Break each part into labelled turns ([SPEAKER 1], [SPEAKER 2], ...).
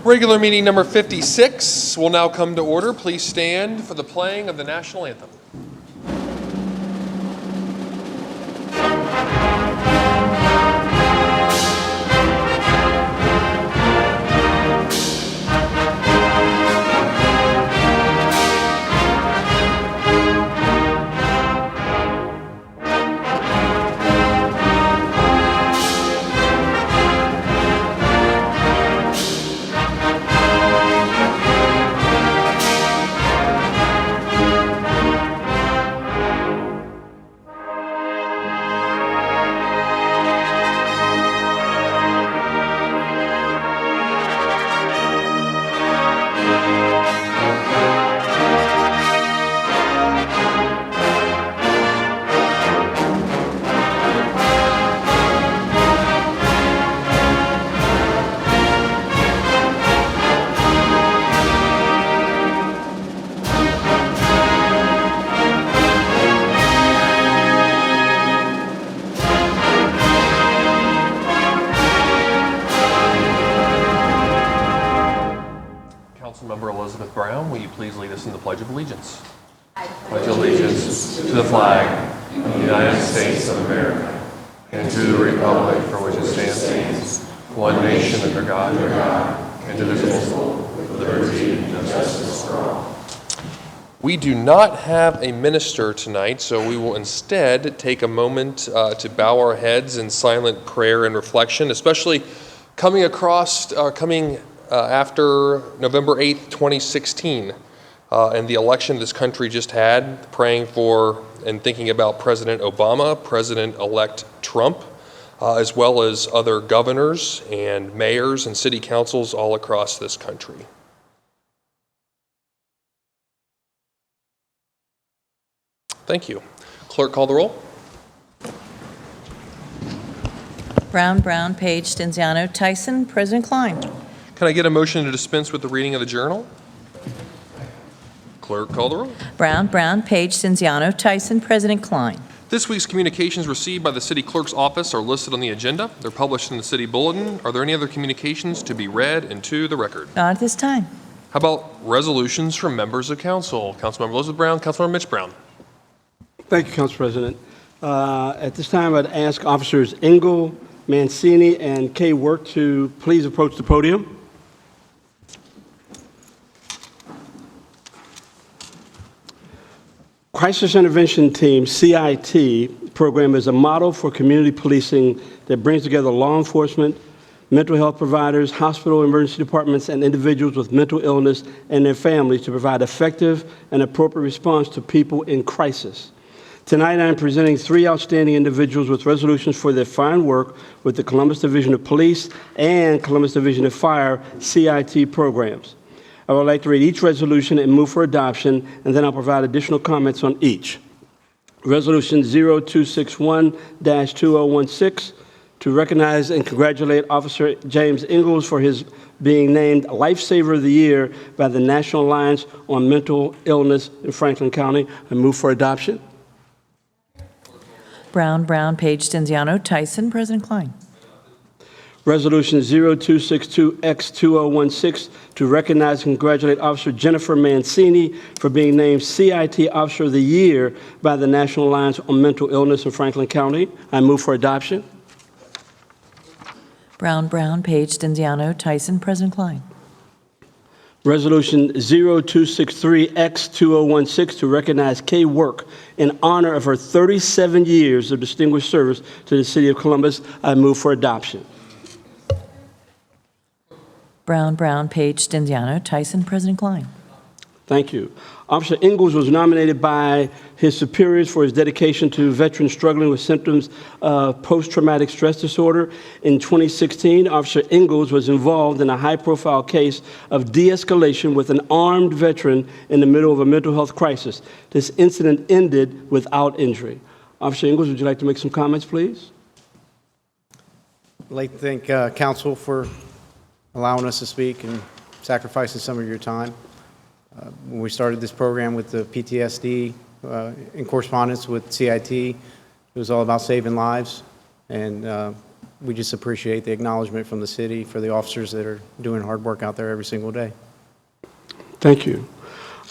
[SPEAKER 1] Regular meeting number 56 will now come to order. Please stand for the playing of the national anthem. Please lead us in the Pledge of Allegiance. I pledge allegiance to the flag of the United States of America and to the republic for which it stands, one nation under God, indivisible, with liberty and justice for all. We do not have a minister tonight, so we will instead take a moment to bow our heads in silent prayer and reflection, especially coming after November 8th, 2016. And the election this country just had, praying for and thinking about President Obama, President-elect Trump, as well as other governors and mayors and city councils all across this country. Thank you. Clerk, call the roll.
[SPEAKER 2] Brown, Page, Stinziano, Tyson, President Klein.
[SPEAKER 1] Can I get a motion to dispense with the reading of the journal? Clerk, call the roll.
[SPEAKER 2] Brown, Page, Stinziano, Tyson, President Klein.
[SPEAKER 1] This week's communications received by the city clerk's office are listed on the agenda. They're published in the city bulletin. Are there any other communications to be read into the record?
[SPEAKER 2] Not at this time.
[SPEAKER 1] How about resolutions from members of council? Councilmember Elizabeth Brown, Councilmember Mitch Brown.
[SPEAKER 3] Thank you, Council President. At this time, I'd ask Officers Engel, Mancini, and K. Work to please approach the podium. Crisis Intervention Team, CIT, program is a model for community policing that brings together law enforcement, mental health providers, hospital emergency departments, and individuals with mental illness and their families to provide effective and appropriate response to people in crisis. Tonight, I am presenting 3 outstanding individuals with resolutions for their fine work with the Columbus Division of Police and Columbus Division of Fire CIT programs. I would like to read each resolution and move for adoption, and then I'll provide additional comments on each. Resolution 0261-2016 to recognize and congratulate Officer James Ingalls for his being named Lifesaver of the Year by the National Alliance on Mental Illness in Franklin County. I move for adoption.
[SPEAKER 2] Brown, Page, Stinziano, Tyson, President Klein.
[SPEAKER 3] Resolution 0262X2016 to recognize and congratulate Officer Jennifer Mancini for being named CIT Officer of the Year by the National Alliance on Mental Illness in Franklin County. I move for adoption.
[SPEAKER 2] Brown, Page, Stinziano, Tyson, President Klein.
[SPEAKER 3] Resolution 0263X2016 to recognize Kay Work in honor of her 37 years of distinguished service to the City of Columbus. I move for adoption.
[SPEAKER 2] Brown, Page, Stinziano, Tyson, President Klein.
[SPEAKER 3] Thank you. Officer Ingalls was nominated by his superiors for his dedication to veterans struggling with symptoms of post-traumatic stress disorder. In 2016, Officer Ingalls was involved in a high-profile case of de-escalation with an armed veteran in the middle of a mental health crisis. This incident ended without injury. Officer Ingalls, would you like to make some comments, please?
[SPEAKER 4] I'd like to thank Council for allowing us to speak and sacrificing some of your time. When we started this program with the PTSD in correspondence with CIT, it was all about saving lives. And we just appreciate the acknowledgement from the city for the officers that are doing hard work out there every single day.
[SPEAKER 3] Thank you.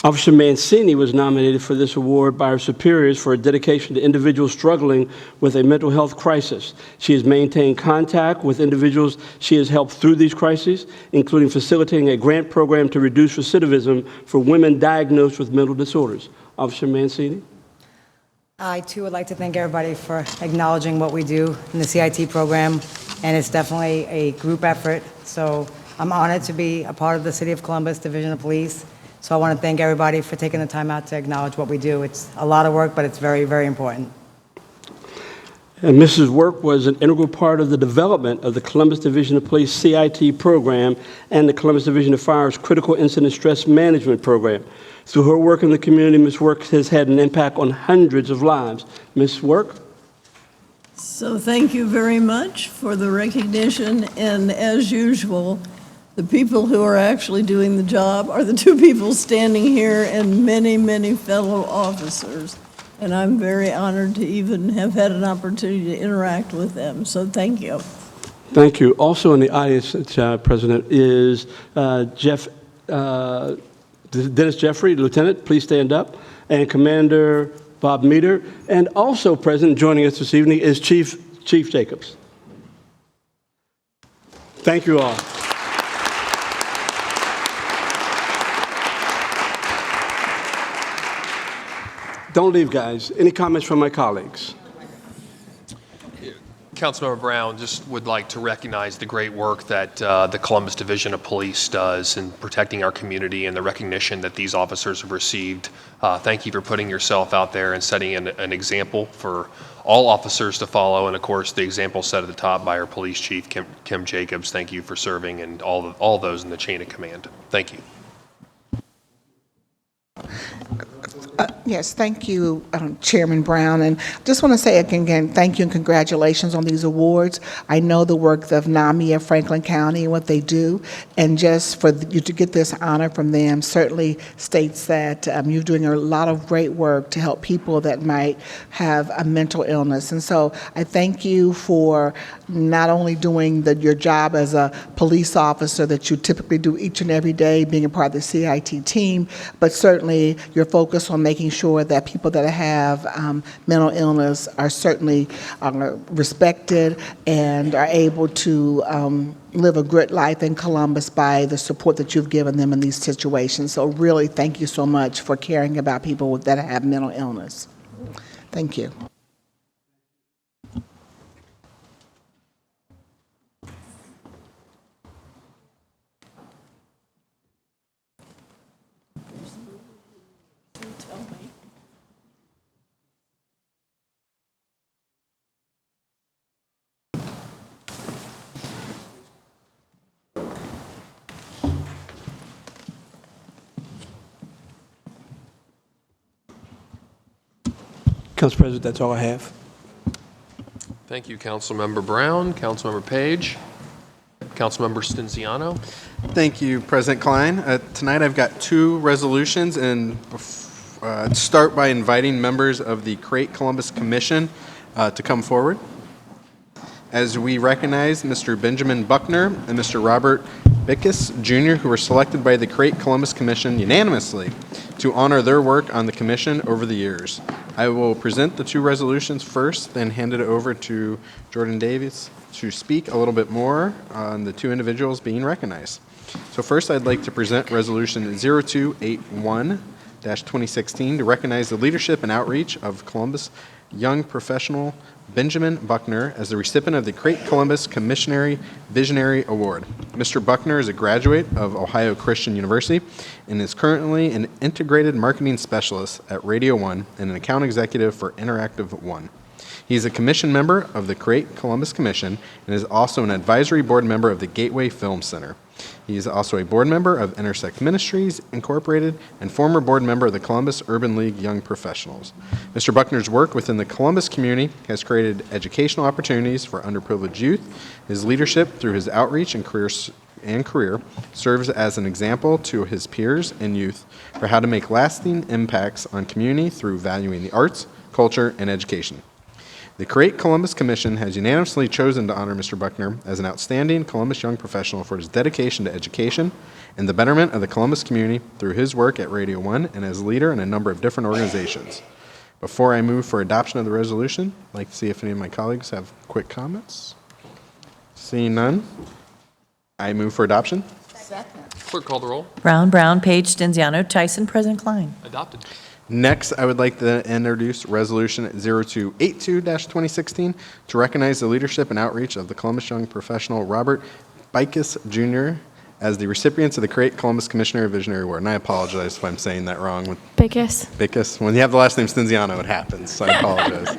[SPEAKER 3] Officer Mancini was nominated for this award by her superiors for her dedication to individuals struggling with a mental health crisis. She has maintained contact with individuals she has helped through these crises, including facilitating a grant program to reduce recidivism for women diagnosed with mental disorders. Officer Mancini.
[SPEAKER 5] I, too, would like to thank everybody for acknowledging what we do in the CIT program, and it's definitely a group effort. So I'm honored to be a part of the City of Columbus Division of Police. So I want to thank everybody for taking the time out to acknowledge what we do. It's a lot of work, but it's very, very important.
[SPEAKER 3] And Mrs. Work was an integral part of the development of the Columbus Division of Police CIT program and the Columbus Division of Fire's Critical Incident Stress Management program. Through her work in the community, Ms. Work has had an impact on hundreds of lives. Ms. Work?
[SPEAKER 6] So thank you very much for the recognition, and as usual, the people who are actually doing the job are the two people standing here and many, many fellow officers. And I'm very honored to even have had an opportunity to interact with them. So thank you.
[SPEAKER 3] Thank you. Also in the audience, President, is Dennis Jeffrey, Lieutenant. Please stand up. And Commander Bob Meter. And also present, joining us this evening, is Chief Jacobs. Thank you all. Don't leave, guys. Any comments from my colleagues?
[SPEAKER 1] Councilmember Brown, just would like to recognize the great work that the Columbus Division of Police does in protecting our community and the recognition that these officers have received. Thank you for putting yourself out there and setting an example for all officers to follow. And of course, the example set at the top by our police chief, Kim Jacobs. Thank you for serving and all those in the chain of command. Thank you.
[SPEAKER 7] Yes, thank you, Chairman Brown. And just want to say again, thank you and congratulations on these awards. I know the work of NAMI of Franklin County and what they do, and just for you to get this honor from them certainly states that you're doing a lot of great work to help people that might have a mental illness. And so I thank you for not only doing your job as a police officer that you typically do each and every day, being a part of the CIT team, but certainly your focus on making sure that people that have mental illness are certainly respected and are able to live a good life in Columbus by the support that you've given them in these situations. So really, thank you so much for caring about people that have mental illness. Thank you.
[SPEAKER 3] Council President, that's all I have.
[SPEAKER 1] Thank you, Councilmember Brown. Councilmember Page. Councilmember Stinziano.
[SPEAKER 8] Thank you, President Klein. Tonight I've got two resolutions, and start by inviting members of the Create Columbus Commission to come forward. As we recognize Mr. Benjamin Buckner and Mr. Robert Bickus Jr., who were selected by the Create Columbus Commission unanimously to honor their work on the commission over the years. I will present the two resolutions first, then hand it over to Jordan Davis to speak a little bit more on the two individuals being recognized. So first, I'd like to present Resolution 0281-2016 to recognize the leadership and outreach of Columbus young professional Benjamin Buckner as the recipient of the Create Columbus Commissionary Visionary Award. Mr. Buckner is a graduate of Ohio Christian University and is currently an integrated marketing specialist at Radio One and an account executive for Interactive One. He is a commission member of the Create Columbus Commission and is also an advisory board member of the Gateway Film Center. He is also a board member of Intersect Ministries, Incorporated, and former board member of the Columbus Urban League Young Professionals. Mr. Buckner's work within the Columbus community has created educational opportunities for underprivileged youth. His leadership through his outreach and career serves as an example to his peers and youth for how to make lasting impacts on community through valuing the arts, culture, and education. The Create Columbus Commission has unanimously chosen to honor Mr. Buckner as an outstanding Columbus young professional for his dedication to education and the betterment of the Columbus community through his work at Radio 1 and as leader in a number of different organizations. Before I move for adoption of the resolution, I'd like to see if any of my colleagues have quick comments. Seeing none, I move for adoption.
[SPEAKER 1] Clerk, call the roll.
[SPEAKER 2] Brown, Page, Stinziano, Tyson, President Klein.
[SPEAKER 1] Adopted.
[SPEAKER 8] Next, I would like to introduce Resolution 0282-2016 to recognize the leadership and outreach of the Columbus young professional Robert Bickus Jr. as the recipients of the Create Columbus Commissioner Visionary Award. And I apologize if I'm saying that wrong. Bickus. When you have the last name Stinziano, it happens, so I apologize.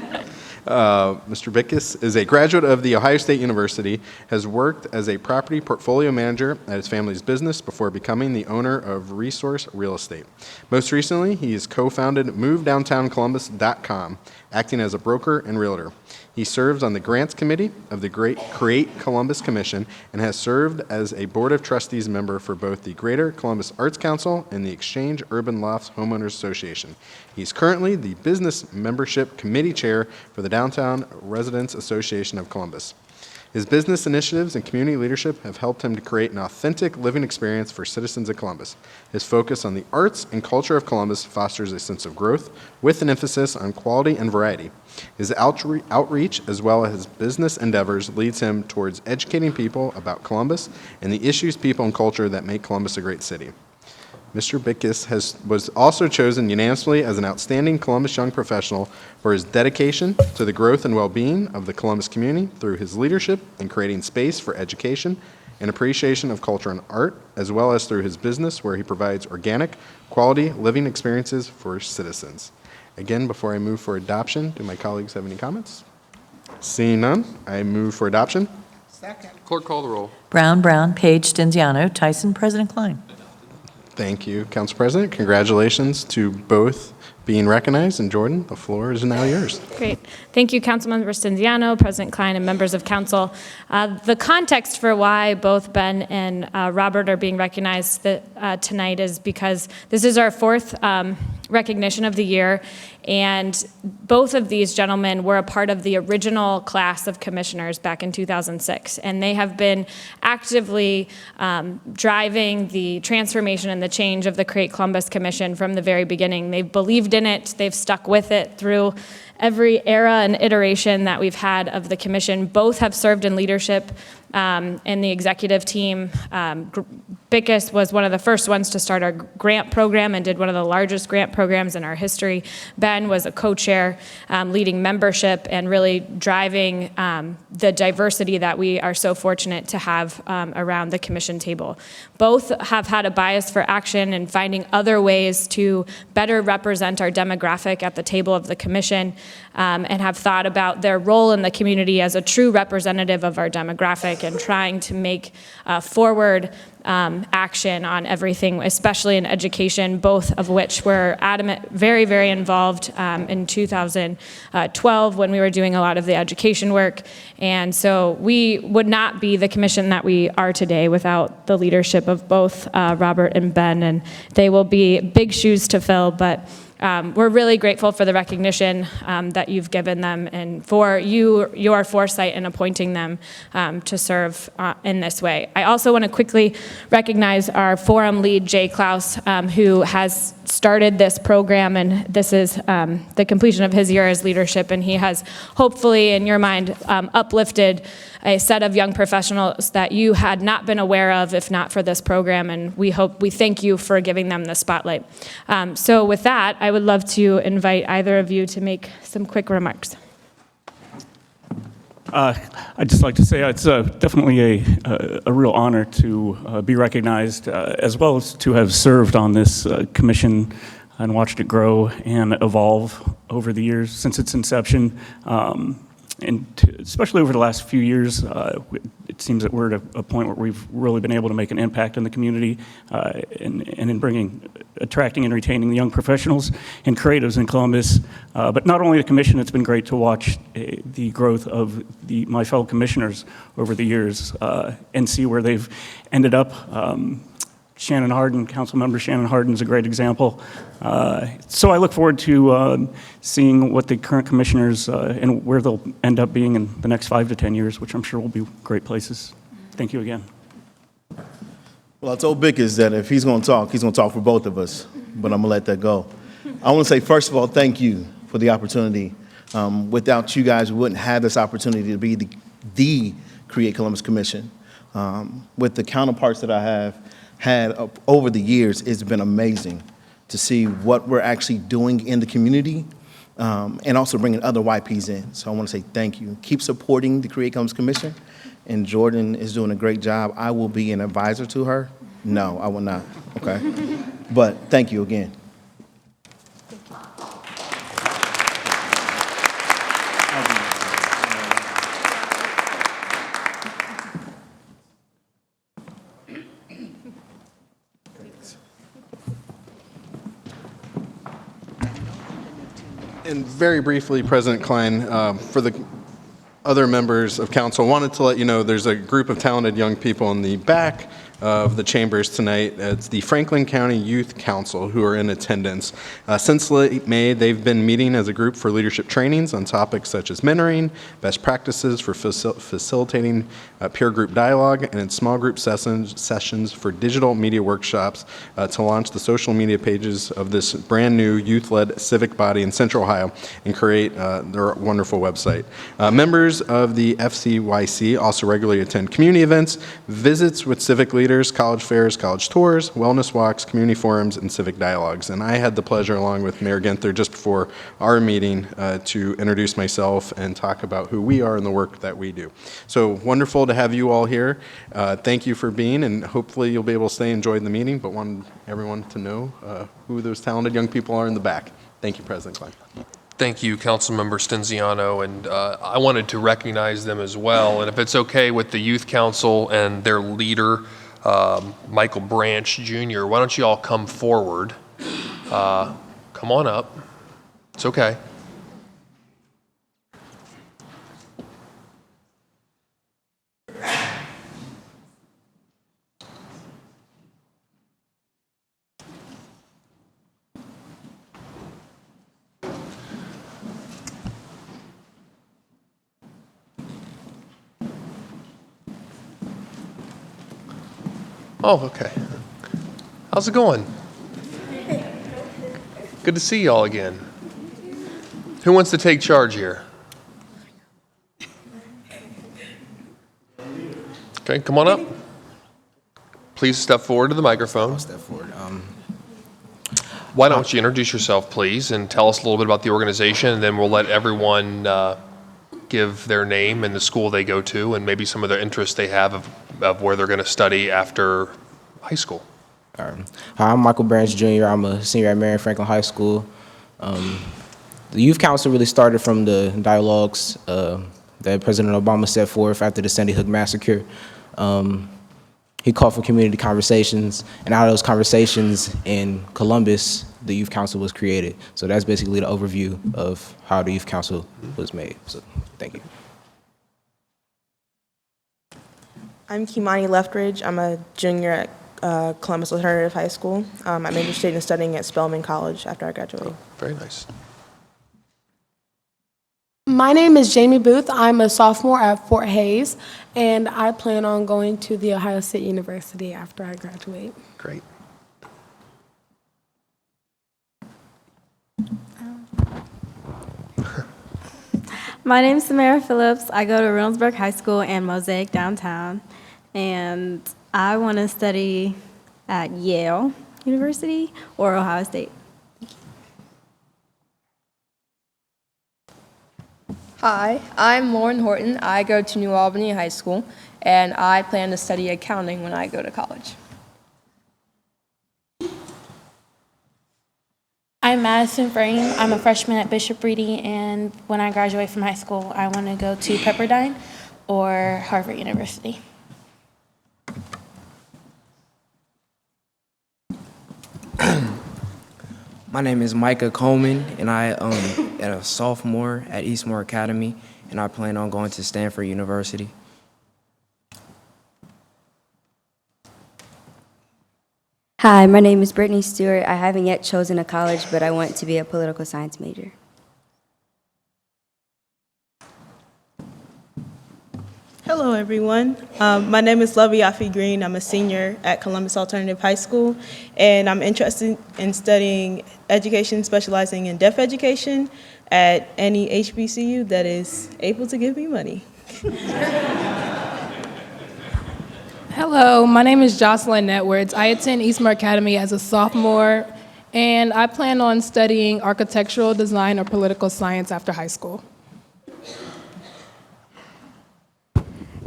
[SPEAKER 8] Mr. Bickus is a graduate of The Ohio State University, has worked as a property portfolio manager at his family's business before becoming the owner of Resource Real Estate. Most recently, he has co-founded MoveDowntownColumbus.com, acting as a broker and realtor. He serves on the Grants Committee of the Create Columbus Commission and has served as a Board of Trustees member for both the Greater Columbus Arts Council and the Exchange Urban Lofts Homeowners Association. He's currently the Business Membership Committee Chair for the Downtown Residents Association of Columbus. His business initiatives and community leadership have helped him to create an authentic living experience for citizens of Columbus. His focus on the arts and culture of Columbus fosters a sense of growth with an emphasis on quality and variety. His outreach as well as his business endeavors leads him towards educating people about Columbus and the issues, people, and culture that make Columbus a great city. Mr. Bickus was also chosen unanimously as an outstanding Columbus young professional for his dedication to the growth and well-being of the Columbus community through his leadership in creating space for education and appreciation of culture and art, as well as through his business where he provides organic, quality living experiences for citizens. Again, before I move for adoption, do my colleagues have any comments? Seeing none, I move for adoption.
[SPEAKER 7] Second.
[SPEAKER 1] Clerk, call the roll.
[SPEAKER 2] Brown, Page, Stinziano, Tyson, President Klein.
[SPEAKER 8] Thank you, Council President. Congratulations to both being recognized. And Jordan, the floor is now yours.
[SPEAKER 9] Great. Thank you, Councilmember Stinziano, President Klein, and members of council. The context for why both Ben and Robert are being recognized tonight is because this is our fourth recognition of the year, and both of these gentlemen were a part of the original class of commissioners back in 2006, and they have been actively driving the transformation and the change of the Create Columbus Commission from the very beginning. They've believed in it, they've stuck with it through every era and iteration that we've had of the commission. Both have served in leadership in the executive team. Bickus was one of the first ones to start our grant program and did one of the largest grant programs in our history. Ben was a co-chair leading membership and really driving the diversity that we are so fortunate to have around the commission table. Both have had a bias for action and finding other ways to better represent our demographic at the table of the commission, and have thought about their role in the community as a true representative of our demographic and trying to make forward action on everything, especially in education, both of which were adamant, very, very involved in 2012 when we were doing a lot of the education work. And so we would not be the commission that we are today without the leadership of both Robert and Ben, and they will be big shoes to fill, but we're really grateful for the recognition that you've given them and for your foresight in appointing them to serve in this way. I also want to quickly recognize our forum lead, Jay Klaus, who has started this program, and this is the completion of his year as leadership, and he has hopefully, in your mind, uplifted a set of young professionals that you had not been aware of if not for this program, and we thank you for giving them the spotlight. So with that, I would love to invite either of you to make some quick remarks.
[SPEAKER 10] I'd just like to say it's definitely a real honor to be recognized, as well as to have served on this commission and watched it grow and evolve over the years since its inception. Especially over the last few years, it seems that we're at a point where we've really been able to make an impact in the community and in attracting and retaining the young professionals and creatives in Columbus. But not only the commission, it's been great to watch the growth of my fellow commissioners over the years and see where they've ended up Shannon Hardin, Councilmember Shannon Hardin is a great example. So I look forward to seeing what the current commissioners and where they'll end up being in the next 5 to 10 years, which I'm sure will be great places. Thank you again.
[SPEAKER 11] Well, I told Bickers that if he's going to talk for both of us, but I'm going to let that go. I want to say, first of all, thank you for the opportunity. Without you guys, we wouldn't have this opportunity to be the Create Columbus Commission. With the counterparts that I have had over the years, it's been amazing to see what we're actually doing in the community and also bringing other YPs in. So I want to say thank you. Keep supporting the Create Columbus Commission. And Jordan is doing a great job. I will be an advisor to her. No, I will not, okay? But thank you again.
[SPEAKER 8] And very briefly, President Klein, for the other members of council, wanted to let you know there's a group of talented young people in the back of the chambers tonight. It's the Franklin County Youth Council who are in attendance. Since late May, they've been meeting as a group for leadership trainings on topics such as mentoring, best practices for facilitating peer group dialogue, and in small group sessions for digital media workshops to launch the social media pages of this brand new youth-led civic body in Central Ohio and create their wonderful website. Members of the FCYC also regularly attend community events, visits with civic leaders, college fairs, college tours, wellness walks, community forums, and civic dialogues. And I had the pleasure, along with Mayor Ginther, just before our meeting to introduce myself and talk about who we are and the work that we do. So wonderful to have you all here. Thank you for being, and hopefully you'll be able to stay and enjoy the meeting, but want everyone to know who those talented young people are in the back. Thank you, President Klein.
[SPEAKER 1] Thank you, Councilmember Stinziano, and I wanted to recognize them as well. And if it's okay with the Youth Council and their leader, Michael Branch Jr., why don't you all come forward? Come on up. It's okay. Oh, okay. How's it going? Good to see y'all again. Who wants to take charge here? Okay, come on up. Please step forward to the microphone.
[SPEAKER 12] I'll step forward.
[SPEAKER 1] Why don't you introduce yourself, please, and tell us a little bit about the organization, and then we'll let everyone give their name and the school they go to, and maybe some of their interests they have of where they're going to study after high school.
[SPEAKER 12] All right. Hi, I'm Michael Branch Jr. I'm a senior at Marion Franklin High School. The Youth Council really started from the dialogues that President Obama set forth after the Sandy Hook massacre. He called for community conversations, and out of those conversations in Columbus, the Youth Council was created. So that's basically the overview of how the Youth Council was made. So thank you.
[SPEAKER 13] I'm Kimani Leftridge. I'm a junior at Columbus Alternative High School. I'm interested in studying at Spelman College after I graduate.
[SPEAKER 1] Oh, very nice.
[SPEAKER 14] My name is Jamie Booth. I'm a sophomore at Fort Hayes, and I plan on going to The Ohio State University after I graduate.
[SPEAKER 1] Great.
[SPEAKER 15] My name is Samara Phillips. I go to Reynoldsburg High School and Mosaic downtown, and I want to study at Yale University or Ohio State.
[SPEAKER 16] Hi, I'm Lauren Horton. I go to New Albany High School, and I plan to study accounting when I go to college.
[SPEAKER 17] I'm Madison Frame. I'm a freshman at Bishop Reedy, and when I graduate from high school, I want to go to Pepperdine or Harvard University.
[SPEAKER 18] My name is Micah Coleman, and I am a sophomore at Eastmore Academy, and I plan on going to Stanford University.
[SPEAKER 19] Hi, my name is Brittany Stewart. I haven't yet chosen a college, but I want to be a political science major.
[SPEAKER 20] Hello, everyone. My name is Lovey Yafi Green. I'm a senior at Columbus Alternative High School, and I'm interested in studying education, specializing in deaf education at any HBCU that is able to give me money.
[SPEAKER 21] Hello, my name is Jocelyn Networds. I attend Eastmore Academy as a sophomore, and I plan on studying architectural design or political science after high school.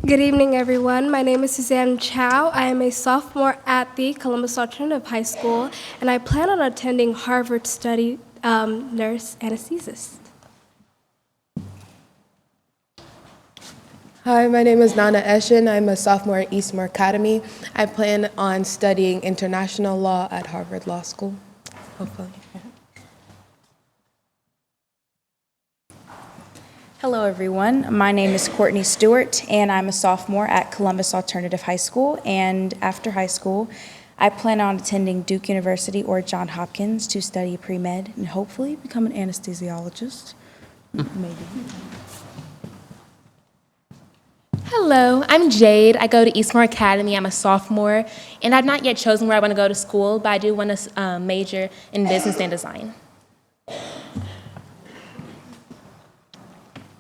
[SPEAKER 14] Good evening, everyone. My name is Suzanne Chow. I am a sophomore at the Columbus Alternative High School, and I plan on attending Harvard to study nurse anesthetist.
[SPEAKER 22] Hi, my name is Nana Eshin. I'm a sophomore at Eastmore Academy. I plan on studying international law at Harvard Law School, hopefully.
[SPEAKER 23] Hello, everyone. My name is Courtney Stewart, and I'm a sophomore at Columbus Alternative High School. And after high school, I plan on attending Duke University or Johns Hopkins to study pre-med and hopefully become an anesthesiologist. Maybe.
[SPEAKER 17] Hello, I'm Jade. I go to Eastmore Academy. I'm a sophomore, and I've not yet chosen where I want to go to school, but I do want to major in business and design.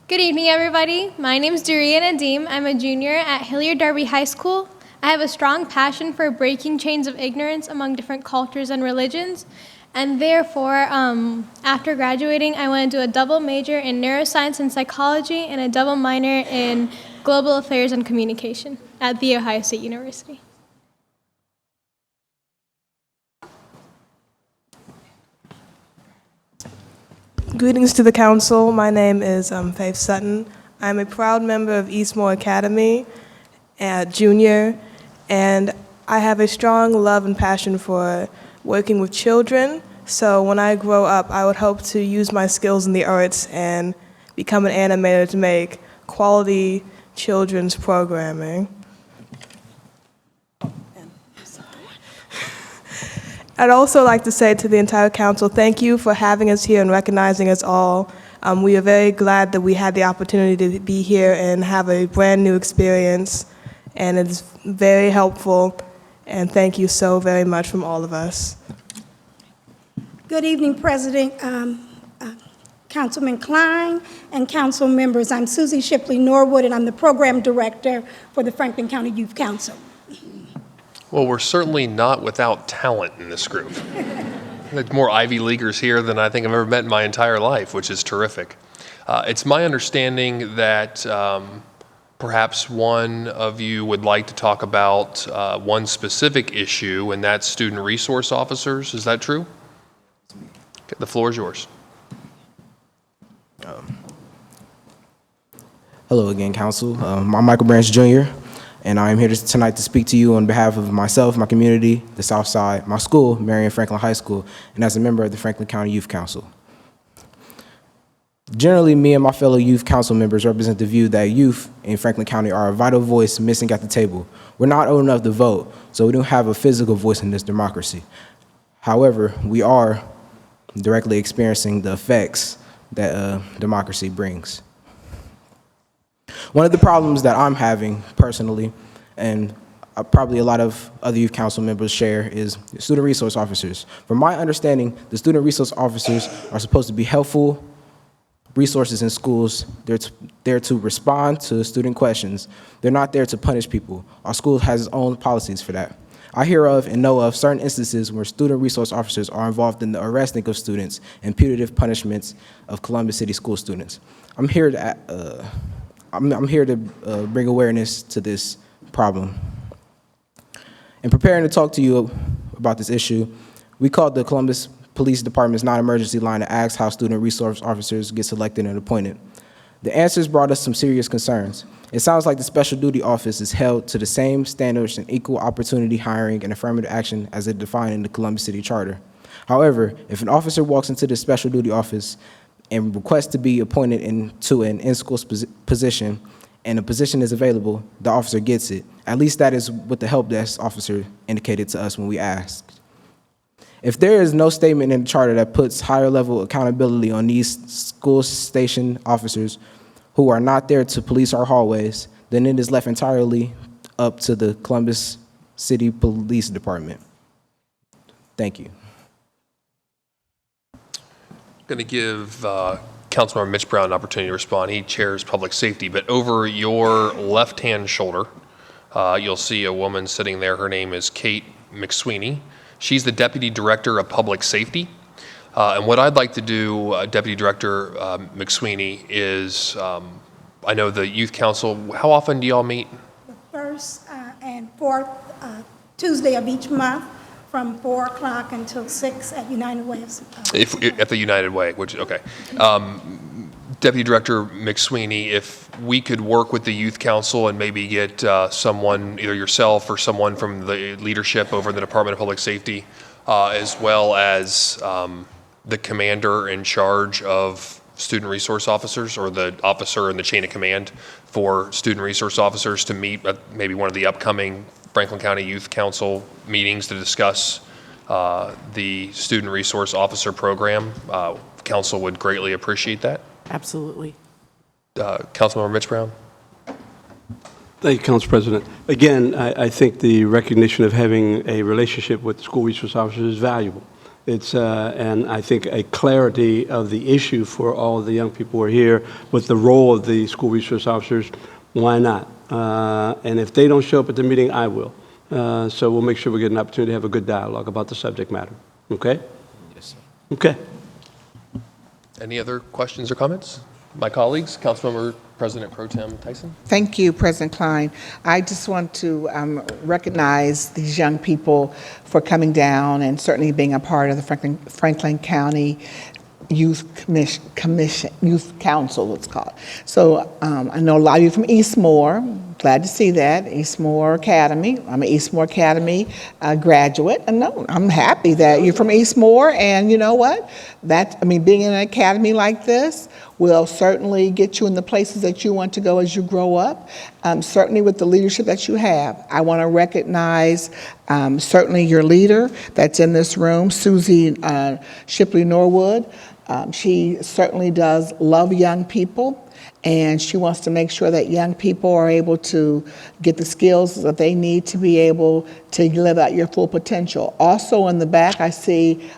[SPEAKER 24] Good evening, everybody. My name is Durian Nadim. I'm a junior at Hilliard-Darby High School. I have a strong passion for breaking chains of ignorance among different cultures and religions, and therefore, after graduating, I went to a double major in neuroscience and psychology and a double minor in global affairs and communication at The Ohio State University.
[SPEAKER 25] Greetings to the council. My name is Faith Sutton. I'm a proud member of Eastmore Academy, junior, and I have a strong love and passion for working with children. So when I grow up, I would hope to use my skills in the arts and become an animator to make quality children's programming. I'd also like to say to the entire council, thank you for having us here and recognizing us all. We are very glad that we had the opportunity to be here and have a brand new experience, and it's very helpful, and thank you so very much from all of us.
[SPEAKER 26] Good evening, President, Councilman Klein, and council members. I'm Susie Shipley Norwood, and I'm the program director for the Franklin County Youth Council.
[SPEAKER 1] Well, we're certainly not without talent in this group. There's more Ivy Leaguers here than I think I've ever met in my entire life, which is terrific. It's my understanding that perhaps one of you would like to talk about one specific issue, and that's student resource officers. Is that true? Okay, the floor is yours.
[SPEAKER 12] Hello again, Council. I'm Michael Branch Jr., and I'm here tonight to speak to you on behalf of myself, my community, the South Side, my school, Marion Franklin High School, and as a member of the Franklin County Youth Council. Generally, me and my fellow youth council members represent the view that youth in Franklin County are a vital voice missing at the table. We're not old enough to vote, so we don't have a physical voice in this democracy. However, we are directly experiencing the effects that democracy brings. One of the problems that I'm having personally, and probably a lot of other youth council members share, is student resource officers. From my understanding, the student resource officers are supposed to be helpful resources in schools. They're there to respond to student questions. They're not there to punish people. Our school has its own policies for that. I hear of and know of certain instances where student resource officers are involved in the arresting of students and punitive punishments of Columbus City school students. I'm here to bring awareness to this problem. In preparing to talk to you about this issue, we called the Columbus Police Department's non-emergency line to ask how student resource officers get selected and appointed. The answers brought us some serious concerns. It sounds like the Special Duty Office is held to the same standards and equal opportunity hiring and affirmative action as it defined in the Columbus City Charter. However, if an officer walks into the Special Duty Office and requests to be appointed into an in-school position and a position is available, the officer gets it. At least that is what the help desk officer indicated to us when we asked. If there is no statement in the charter that puts higher level accountability on these school station officers who are not there to police our hallways, then it is left entirely up to the Columbus City Police Department. Thank you.
[SPEAKER 1] Going to give Councilmember Mitch Brown an opportunity to respond. He chairs public safety, but over your left-hand shoulder, you'll see a woman sitting there. Her name is Kate McSweeney. She's the Deputy Director of Public Safety. And what I'd like to do, Deputy Director McSweeney, is I know the Youth Council, how often do y'all meet?
[SPEAKER 26] The first and fourth Tuesday of each month from 4 o'clock until 6 at United Way.
[SPEAKER 1] At the United Way, which, okay. Deputy Director McSweeney, if we could work with the Youth Council and maybe get someone, either yourself or someone from the leadership over in the Department of Public Safety, as well as the commander in charge of student resource officers, or the officer in the chain of command for student resource officers, to meet at maybe one of the upcoming Franklin County Youth Council meetings to discuss the student resource officer program. Council would greatly appreciate that.
[SPEAKER 2] Absolutely.
[SPEAKER 1] Councilmember Mitch Brown.
[SPEAKER 3] Thank you, Council President. Again, I think the recognition of having a relationship with school resource officers is valuable. It's, and I think a clarity of the issue for all of the young people who are here with the role of the school resource officers, why not? And if they don't show up at the meeting, I will. So we'll make sure we get an opportunity to have a good dialogue about the subject matter. Okay?
[SPEAKER 12] Yes, sir.
[SPEAKER 3] Okay.
[SPEAKER 1] Any other questions or comments? My colleagues, Councilmember President Pro Tem Tyson.
[SPEAKER 4] Thank you, President Klein. I just want to recognize these young people for coming down and certainly being a part of the Franklin County Youth Commission, Youth Council, it's called. So I know a lot of you from Eastmoor. Glad to see that, Eastmoor Academy. I'm an Eastmoor Academy graduate. And no, I'm happy that you're from Eastmoor, and you know what? Being in an academy like this will certainly get you in the places that you want to go as you grow up, certainly with the leadership that you have. I want to recognize certainly your leader that's in this room, Susie Shipley Norwood. She certainly does love young people, and she wants to make sure that young people are able to get the skills that they need to be able to live out your full potential. Also in the back, I see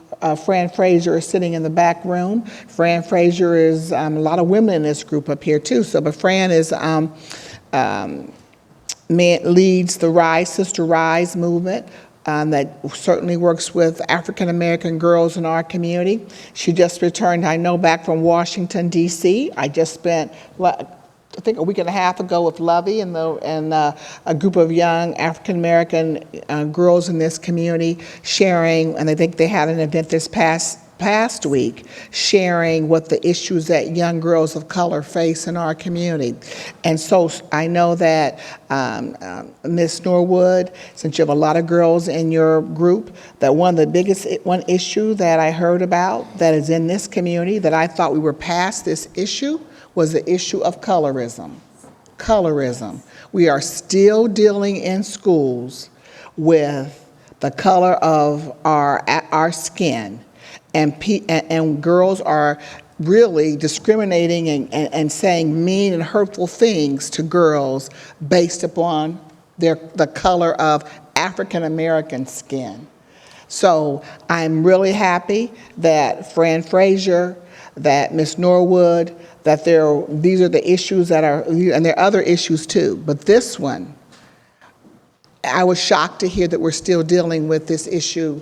[SPEAKER 4] Fran Frazier is sitting in the back room. Fran Frazier is a lot of women in this group up here too. So, but Fran is leads the Rise, Sister Rise movement. That certainly works with African American girls in our community. She just returned, I know, back from Washington, D.C. I just spent, I think, a week and a half ago with Lovey and a group of young African American girls in this community sharing, and I think they had an event this past week sharing what the issues that young girls of color face in our community. And so I know that Ms. Norwood, since you have a lot of girls in your group, that one issue that I heard about that is in this community that I thought we were past this issue was the issue of colorism. Colorism. We are still dealing in schools with the color of our skin. And girls are really discriminating and saying mean and hurtful things to girls based upon the color of African American skin. So I'm really happy that Fran Frazier, that Ms. Norwood, that these are the issues that are, and there are other issues too, but this one, I was shocked to hear that we're still dealing with this issue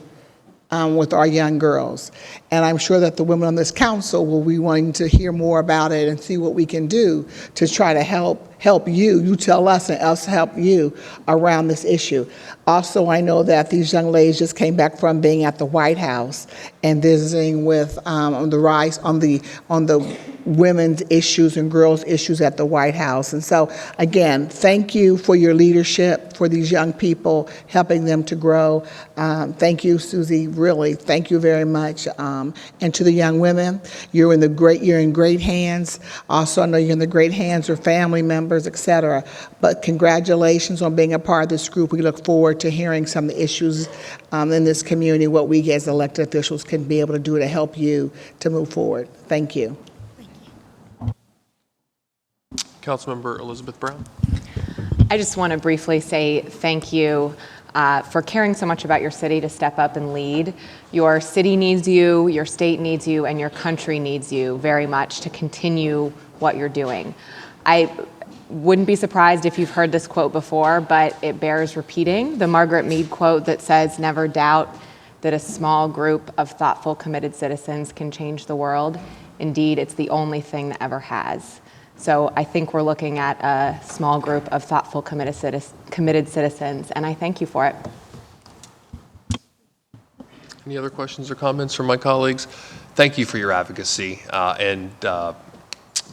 [SPEAKER 4] with our young girls. And I'm sure that the women on this council will be wanting to hear more about it and see what we can do to try to help you. You tell us and us help you around this issue. Also, I know that these young ladies just came back from being at the White House and visiting with on the women's issues and girls' issues at the White House. And so, again, thank you for your leadership for these young people, helping them to grow. Thank you, Susie, really, thank you very much. And to the young women, you're in great hands. Also, I know you're in the great hands of family members members, et cetera. But congratulations on being a part of this group. We look forward to hearing some of the issues in this community, what we as elected officials can be able to do to help you to move forward. Thank you.
[SPEAKER 1] Councilmember Elizabeth Brown.
[SPEAKER 2] I just want to briefly say thank you for caring so much about your city to step up and lead. Your city needs you, your state needs you, and your country needs you very much to continue what you're doing. I wouldn't be surprised if you've heard this quote before, but it bears repeating. The Margaret Mead quote that says, "Never doubt that a small group of thoughtful, committed citizens can change the world. Indeed, it's the only thing that ever has." So I think we're looking at a small group of thoughtful, committed citizens, and I thank you for it.
[SPEAKER 1] Any other questions or comments from my colleagues? Thank you for your advocacy. And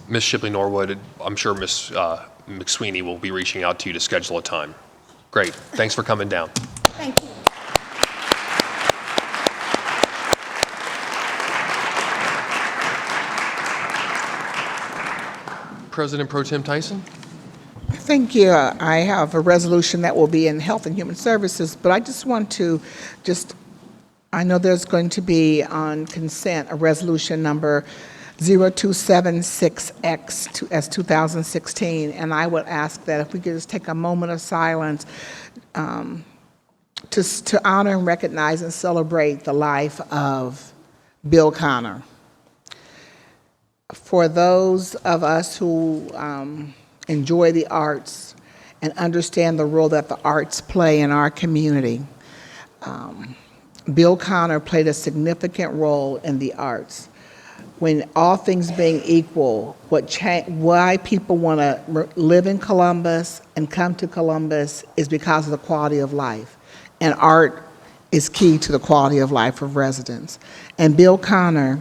[SPEAKER 1] Ms. Shipley Norwood, I'm sure Ms. McSweeney will be reaching out to you to schedule a time. Great. Thanks for coming down.
[SPEAKER 26] Thank you.
[SPEAKER 1] President Pro Tem Tyson.
[SPEAKER 4] Thank you. I have a resolution that will be in Health and Human Services, but I just want to I know there's going to be on consent a resolution number 0276X as 2016, and I would ask that if we could just take a moment of silence to honor and recognize and celebrate the life of Bill Connor. For those of us who enjoy the arts and understand the role that the arts play in our community, Bill Connor played a significant role in the arts. When all things being equal, why people want to live in Columbus and come to Columbus is because of the quality of life. And art is key to the quality of life of residents. And Bill Connor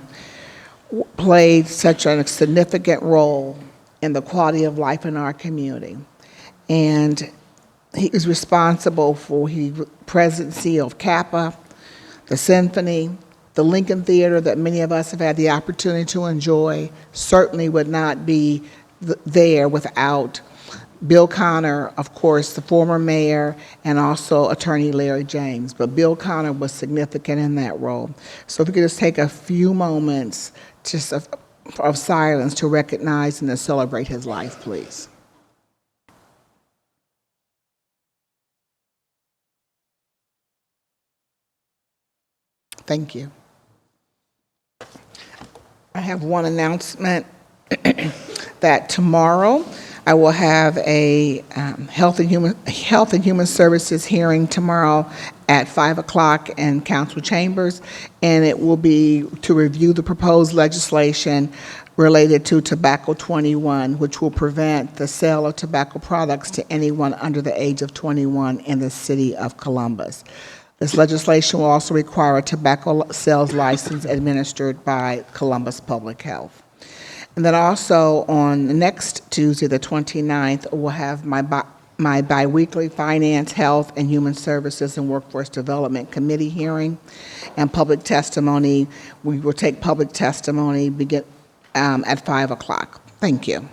[SPEAKER 4] played such a significant role in the quality of life in our community. And he was responsible for the presidency of Kappa, the Symphony, the Lincoln Theater that many of us have had the opportunity to enjoy, certainly would not be there without Bill Connor, of course, the former mayor, and also Attorney Larry James. But Bill Connor was significant in that role. So if we could just take a few moments just of silence to recognize and to celebrate his life, please. Thank you. I have one announcement that tomorrow I will have a Health and Human Services hearing tomorrow at 5 o'clock in council chambers, and it will be to review the proposed legislation related to Tobacco 21, which will prevent the sale of tobacco products to anyone under the age of 21 in the city of Columbus. This legislation will also require a tobacco sales license administered by Columbus Public Health. And then also on next Tuesday, the 29th, we'll have my biweekly Finance, Health, and Human Services and Workforce Development Committee hearing and public testimony. We will take public testimony at 5 o'clock. Thank you.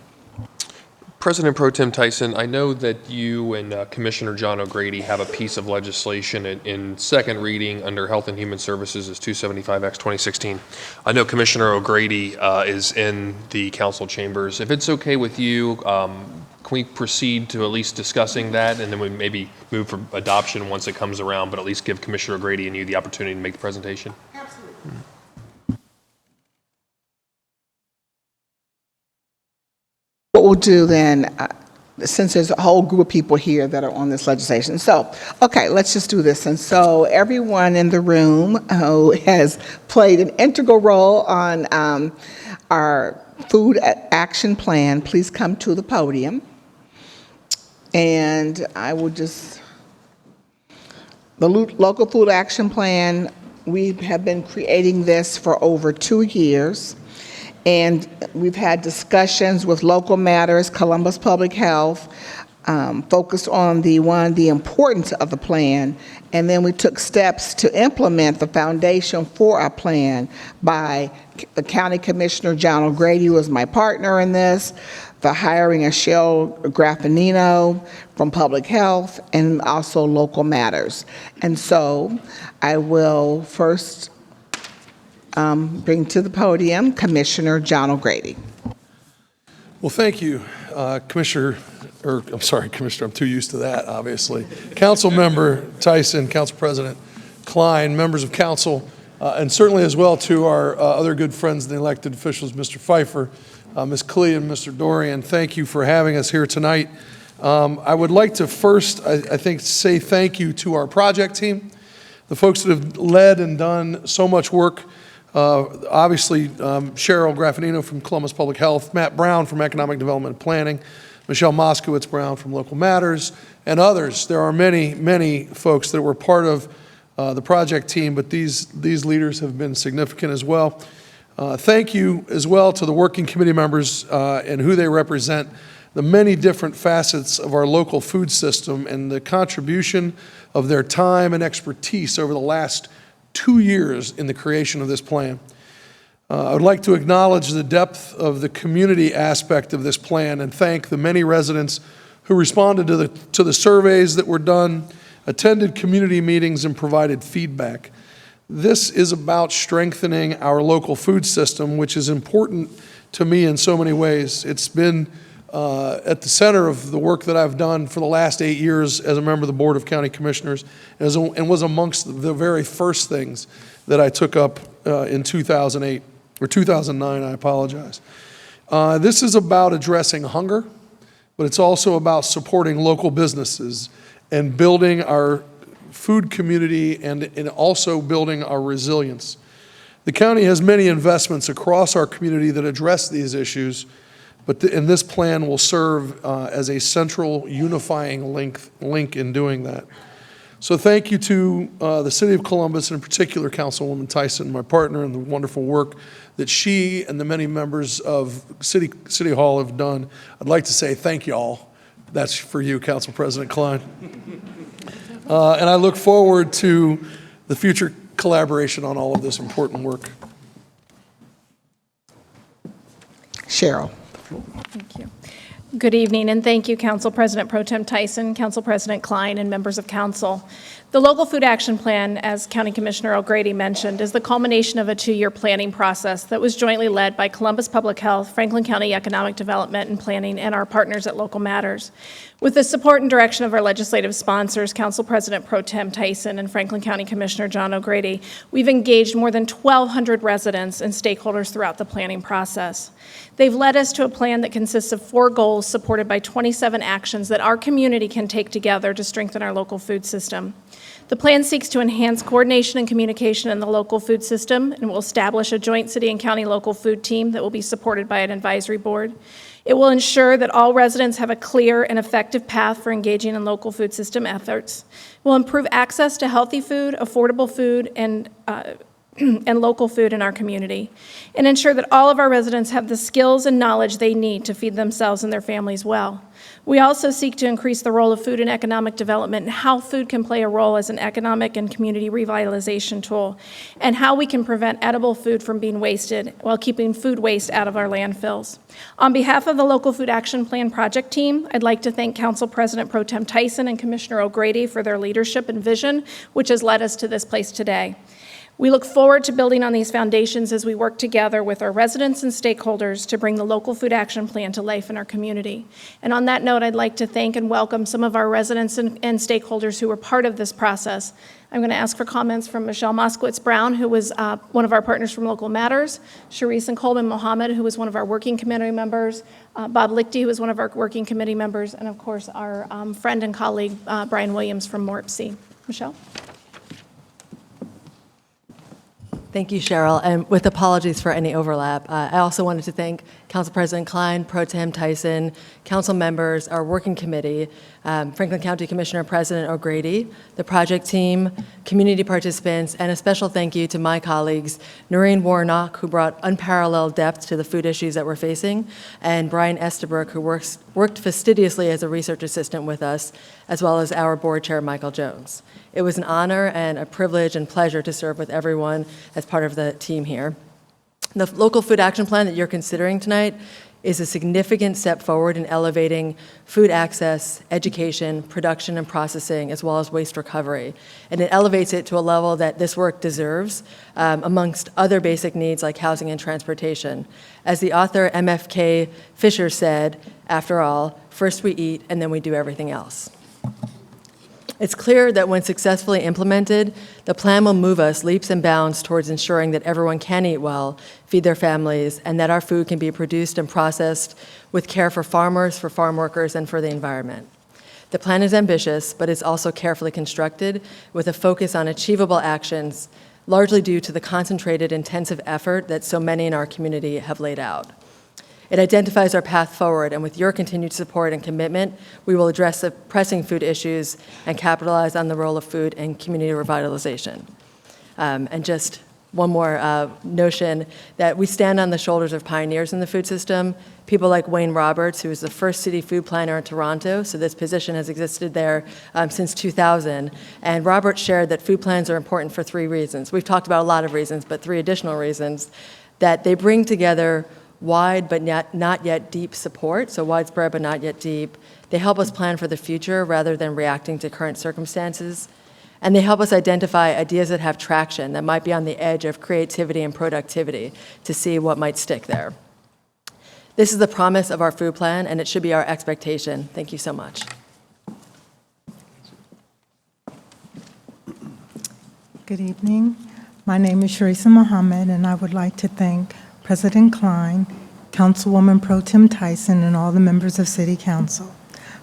[SPEAKER 1] President Pro Tem Tyson, I know that you and Commissioner John O'Grady have a piece of legislation in second reading under Health and Human Services as 275X 2016. I know Commissioner O'Grady is in the council chambers. If it's okay with you, can we proceed to at least discussing that, and then we maybe move for adoption once it comes around, but at least give Commissioner O'Grady and you the opportunity to make the presentation?
[SPEAKER 4] Absolutely. What we'll do then, since there's a whole group of people here that are on this legislation. So, okay, let's just do this. And so everyone in the room who has played an integral role on our food action plan, please come to the podium. And I will the local food action plan, we have been creating this for over 2 years. And we've had discussions with Local Matters, Columbus Public Health, focused on the importance of the plan, and then we took steps to implement the foundation for our plan by the County Commissioner John O'Grady, who was my partner in this, for hiring of Cheryl Graffinino from Public Health, and also Local Matters. And so I will first bring to the podium Commissioner John O'Grady.
[SPEAKER 5] Well, thank you, Commissioner, I'm too used to that, obviously. Councilmember Tyson, Council President Klein, members of council, and certainly as well to our other good friends and elected officials, Mr. Pfeiffer, Ms. Klee, and Mr. Dorian. Thank you for having us here tonight. I would like to first, I think, say thank you to our project team, the folks that have led and done so much work. Obviously, Cheryl Graffinino from Columbus Public Health, Matt Brown from Economic Development and Planning, Michelle Moskowitz-Brown from Local Matters, and others. There are many, many folks that were part of the project team, but these leaders have been significant as well. Thank you as well to the working committee members and who they represent, the many different facets of our local food system and the contribution of their time and expertise over the last 2 years in the creation of this plan. I would like to acknowledge the depth of the community aspect of this plan and thank the many residents who responded to the surveys that were done, attended community meetings, and provided feedback. This is about strengthening our local food system, which is important to me in so many ways. It's been at the center of the work that I've done for the last 8 years as a member of the Board of County Commissioners, and was amongst the very first things that I took up in 2008, or 2009, I apologize. This is about addressing hunger, but it's also about supporting local businesses and building our food community and also building our resilience. The county has many investments across our community that address these issues, and this plan will serve as a central unifying link in doing that. So thank you to the City of Columbus, and in particular Councilwoman Tyson, my partner, and the wonderful work that she and the many members of City Hall have done. I'd like to say thank you all. That's for you, Council President Klein. And I look forward to the future collaboration on all of this important work.
[SPEAKER 4] Cheryl.
[SPEAKER 6] Thank you. Good evening, and thank you, Council President Pro Tem Tyson, Council President Klein, and members of council. The Local Food Action Plan, as County Commissioner O'Grady mentioned, is the culmination of a 2-year planning process that was jointly led by Columbus Public Health, Franklin County Economic Development and Planning, and our partners at Local Matters. With the support and direction of our legislative sponsors, Council President Pro Tem Tyson and Franklin County Commissioner John O'Grady, we've engaged more than 1,200 residents and stakeholders throughout the planning process. They've led us to a plan that consists of 4 goals supported by 27 actions that our community can take together to strengthen our local food system. The plan seeks to enhance coordination and communication in the local food system and will establish a joint city and county local food team that will be supported by an advisory board. It will ensure that all residents have a clear and effective path for engaging in local food system efforts. It will improve access to healthy food, affordable food, and local food in our community, and ensure that all of our residents have the skills and knowledge they need to feed themselves and their families well. We also seek to increase the role of food in economic development and how food can play a role as an economic and community revitalization tool, and how we can prevent edible food from being wasted while keeping food waste out of our landfills. On behalf of the Local Food Action Plan project team, I'd like to thank Council President Pro Tem Tyson and Commissioner O'Grady for their leadership and vision, which has led us to this place today. We look forward to building on these foundations as we work together with our residents and stakeholders to bring the Local Food Action Plan to life in our community. And on that note, I'd like to thank and welcome some of our residents and stakeholders who were part of this process. I'm going to ask for comments from Michelle Moskowitz-Brown, who was one of our partners from Local Matters, Sharice and Coleman Mohammed, who was one of our working committee members, Bob Lichty, who was one of our working committee members, and of course our friend and colleague, Brian Williams from MORPC. Michelle?
[SPEAKER 7] Thank you, Cheryl, and with apologies for any overlap. I also wanted to thank Council President Klein, Pro Tem Tyson, council members, our working committee, Franklin County Commissioner President O'Grady, the project team, community participants, and a special thank you to my colleagues, Noreen Warnock, who brought unparalleled depth to the food issues that we're facing, and Brian Estabrook, who worked fastidiously as a research assistant with us, as well as our board chair, Michael Jones. It was an honor and a privilege and pleasure to serve with everyone as part of the team here. The Local Food Action Plan that you're considering tonight is a significant step forward in elevating food access, education, production and processing, as well as waste recovery. And it elevates it to a level that this work deserves, amongst other basic needs like housing and transportation. As the author MFK Fisher said, after all, first we eat and then we do everything else. It's clear that when successfully implemented, the plan will move us leaps and bounds towards ensuring that everyone can eat well, feed their families, and that our food can be produced and processed with care for farmers, for farm workers, and for the environment. The plan is ambitious, but it's also carefully constructed with a focus on achievable actions, largely due to the concentrated, intensive effort that so many in our community have laid out. It identifies our path forward, and with your continued support and commitment, we will address the pressing food issues and capitalize on the role of food in community revitalization. And just one more notion, that we stand on the shoulders of pioneers in the food system, people like Wayne Roberts, who was the first city food planner in Toronto, so this position has existed there since 2000. And Roberts shared that food plans are important for 3 reasons. We've talked about a lot of reasons, but 3 additional reasons: that they bring together wide but not yet deep support, so widespread but not yet deep. They help us plan for the future rather than reacting to current circumstances. And they help us identify ideas that have traction, that might be on the edge of creativity and productivity, to see what might stick there. This is the promise of our food plan, and it should be our expectation. Thank you so much.
[SPEAKER 8] Good evening. My name is Sharisa Mohammed, and I would like to thank President Klein, Councilwoman Pro Tem Tyson, and all the members of City Council.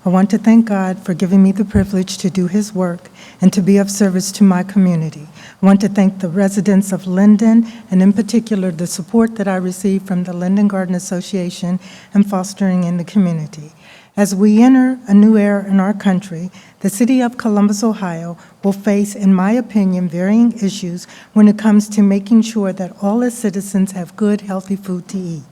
[SPEAKER 8] I want to thank God for giving me the privilege to do His work and to be of service to my community. I want to thank the residents of Linden, and in particular the support that I received from the Linden Garden Association and fostering in the community. As we enter a new era in our country, the city of Columbus, Ohio will face, in my opinion, varying issues when it comes to making sure that all its citizens have good, healthy food to eat.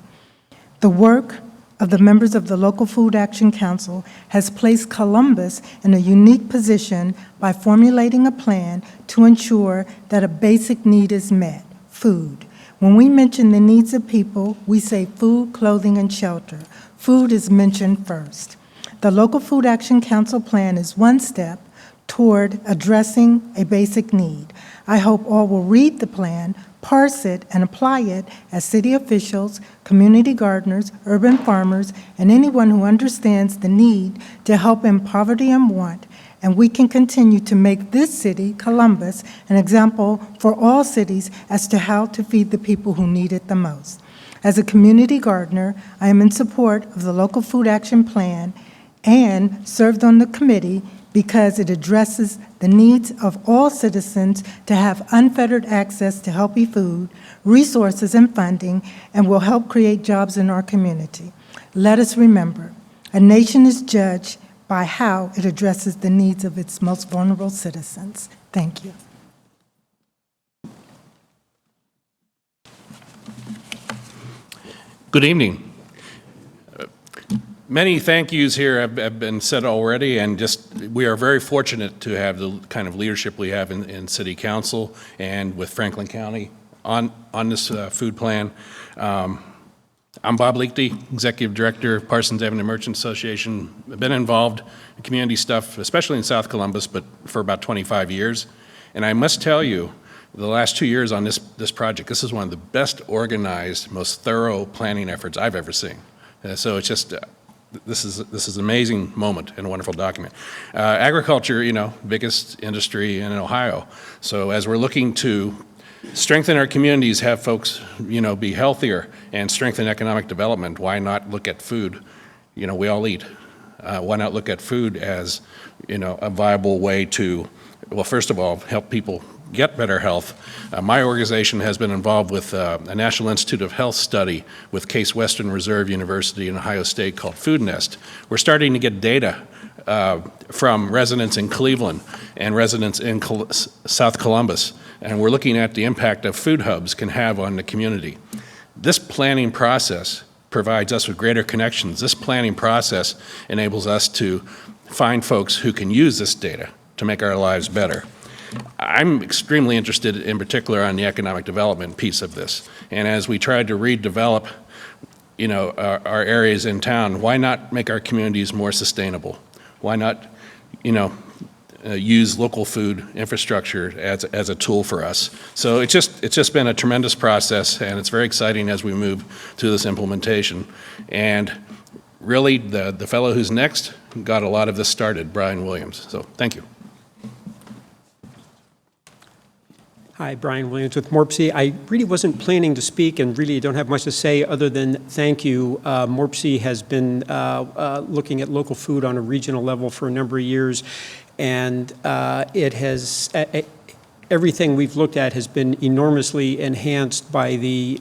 [SPEAKER 8] The work of the members of the Local Food Action Council has placed Columbus in a unique position by formulating a plan to ensure that a basic need is met: food. When we mention the needs of people, we say food, clothing, and shelter. Food is mentioned first. The Local Food Action Council plan is one step toward addressing a basic need. I hope all will read the plan, parse it, and apply it as city officials, community gardeners, urban farmers, and anyone who understands the need to help in poverty and want. And we can continue to make this city, Columbus, an example for all cities as to how to feed the people who need it the most. As a community gardener, I am in support of the Local Food Action Plan and served on the committee because it addresses the needs of all citizens to have unfettered access to healthy food, resources, and funding, and will help create jobs in our community. Let us remember, a nation is judged by how it addresses the needs of its most vulnerable citizens. Thank you.
[SPEAKER 9] Good evening. Many thank yous here have been said already, and we are very fortunate to have the kind of leadership we have in City Council and with Franklin County on this food plan. I'm Bob Leakty, Executive Director of Parsons Avenue Merchants Association. I've been involved in community stuff, especially in South Columbus, but for about 25 years. And I must tell you, the last 2 years on this project, this is one of the best organized, most thorough planning efforts I've ever seen. So it's just, this is an amazing moment and a wonderful document. Agriculture, biggest industry in Ohio. So as we're looking to strengthen our communities, have folks, be healthier and strengthen economic development, why not look at food? We all eat. Why not look at food as, a viable way to, well, first of all, help people get better health. My organization has been involved with a National Institute of Health study with Case Western Reserve University in Ohio State called Food Nest. We're starting to get data from residents in Cleveland and residents in South Columbus, and we're looking at the impact of food hubs can have on the community. This planning process provides us with greater connections. This planning process enables us to find folks who can use this data to make our lives better. I'm extremely interested in particular on the economic development piece of this. And as we tried to redevelop our areas in town, why not make our communities more sustainable? Why not, use local food infrastructure as a tool for us? So it's just been a tremendous process, and it's very exciting as we move to this implementation. And really, the fellow who's next got a lot of this started, Brian Williams. So thank you.
[SPEAKER 10] Hi, Brian Williams with Morpsey. I really wasn't planning to speak and really don't have much to say other than thank you. Morpsey has been looking at local food on a regional level for a number of years, and it has everything we've looked at has been enormously enhanced by the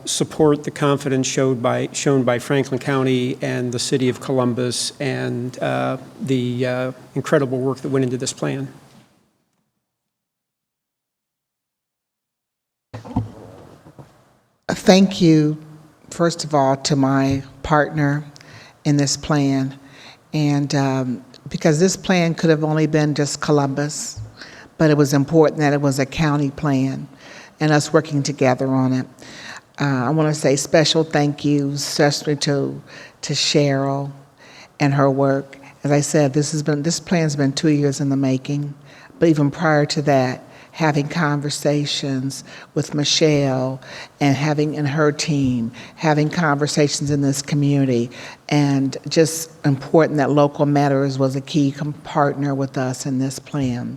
[SPEAKER 10] support, the confidence shown by Franklin County and the City of Columbus, and the incredible work that went into this plan.
[SPEAKER 4] Thank you, first of all, to my partner in this plan. And because this plan could have only been just Columbus, but it was important that it was a county plan and us working together on it. I want to say special thank you, especially to Cheryl and her work. As I said, this plan's been 2 years in the making, but even prior to that, having conversations with Michelle and her team, having conversations in this community, and just important that Local Matters was a key partner with us in this plan.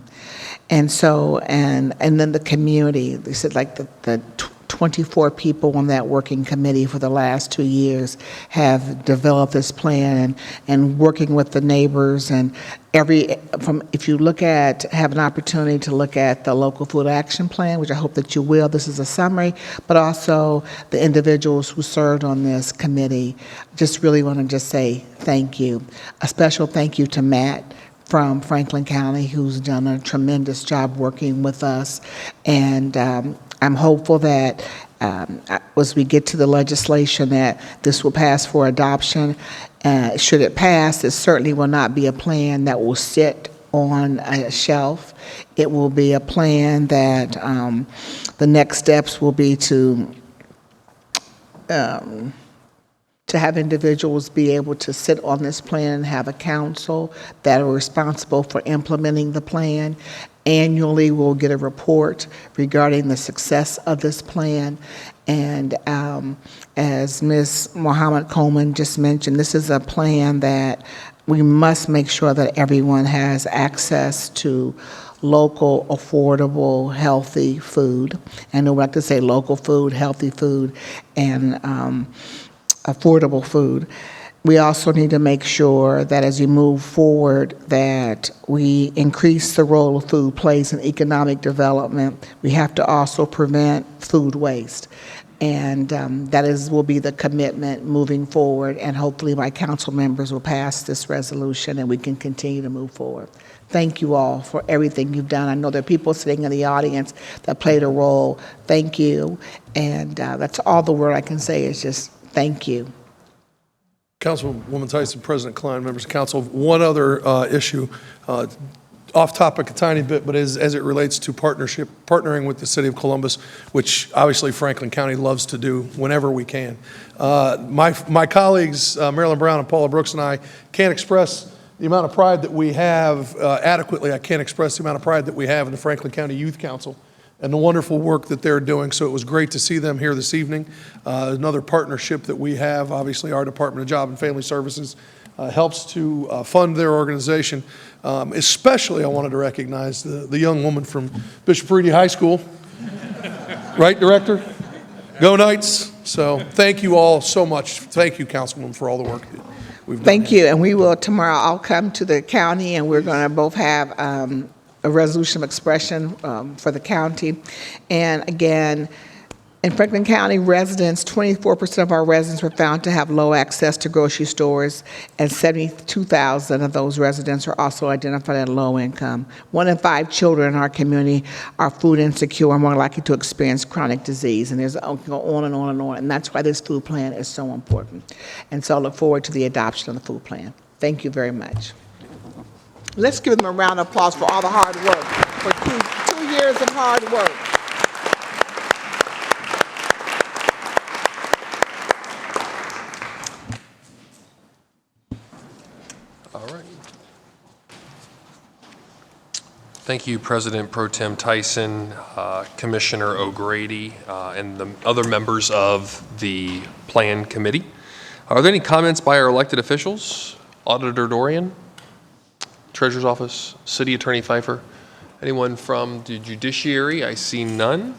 [SPEAKER 4] And so, and then the community, they said like the 24 people on that working committee for the last 2 years have developed this plan and working with the neighbors and if you have an opportunity to look at the local food action plan, which I hope that you will, this is a summary, but also the individuals who served on this committee, just really want to just say thank you. A special thank you to Matt from Franklin County, who's done a tremendous job working with us. And I'm hopeful that as we get to the legislation that this will pass for adoption. Should it pass, it certainly will not be a plan that will sit on a shelf. It will be a plan that the next steps will be to have individuals be able to sit on this plan and have a council that are responsible for implementing the plan. Annually, we'll get a report regarding the success of this plan. And as Ms. Mohammed Coleman just mentioned, this is a plan that we must make sure that everyone has access to local, affordable, healthy food. And I like to say local food, healthy food, and affordable food. We also need to make sure that as we move forward that we increase the role food plays in economic development. We have to also prevent food waste. And that will be the commitment moving forward, and hopefully my council members will pass this resolution and we can continue to move forward. Thank you all for everything you've done. I know there are people sitting in the audience that played a role. Thank you. And that's all the word I can say is just thank you.
[SPEAKER 5] Councilwoman Tyson, President Klein, members of council, one other issue, off topic a tiny bit, but as it relates to partnering with the City of Columbus, which obviously Franklin County loves to do whenever we can. My colleagues, Marilyn Brown and Paula Brooks and I, can't express the amount of pride that we have adequately. I can't express the amount of pride that we have in the Franklin County Youth Council and the wonderful work that they're doing. So it was great to see them here this evening. Another partnership that we have, obviously our Department of Job and Family Services helps to fund their organization. Especially I wanted to recognize the young woman from Bishop Reedy High School. Right, Director? Go Knights. So thank you all so much. Thank you, Councilwoman, for all the work that we've done.
[SPEAKER 4] Thank you. And we will tomorrow, I'll come to the county and we're going to both have a resolution of expression for the county. And again, in Franklin County, residents, 24% of our residents were found to have low access to grocery stores, and 72,000 of those residents are also identified as low income. 1 in 5 children in our community are food insecure and more likely to experience chronic disease. And there's go on and on and on. And that's why this food plan is so important. And so I look forward to the adoption of the food plan. Thank you very much. Let's give them a round of applause for all the hard work, for two years of hard work.
[SPEAKER 1] Thank you, President Pro Tem Tyson, Commissioner O'Grady, and the other members of the Plan Committee. Are there any comments by our elected officials? Auditor Dorian, Treasurer's Office, City Attorney Pfeiffer, anyone from the Judiciary? I see none.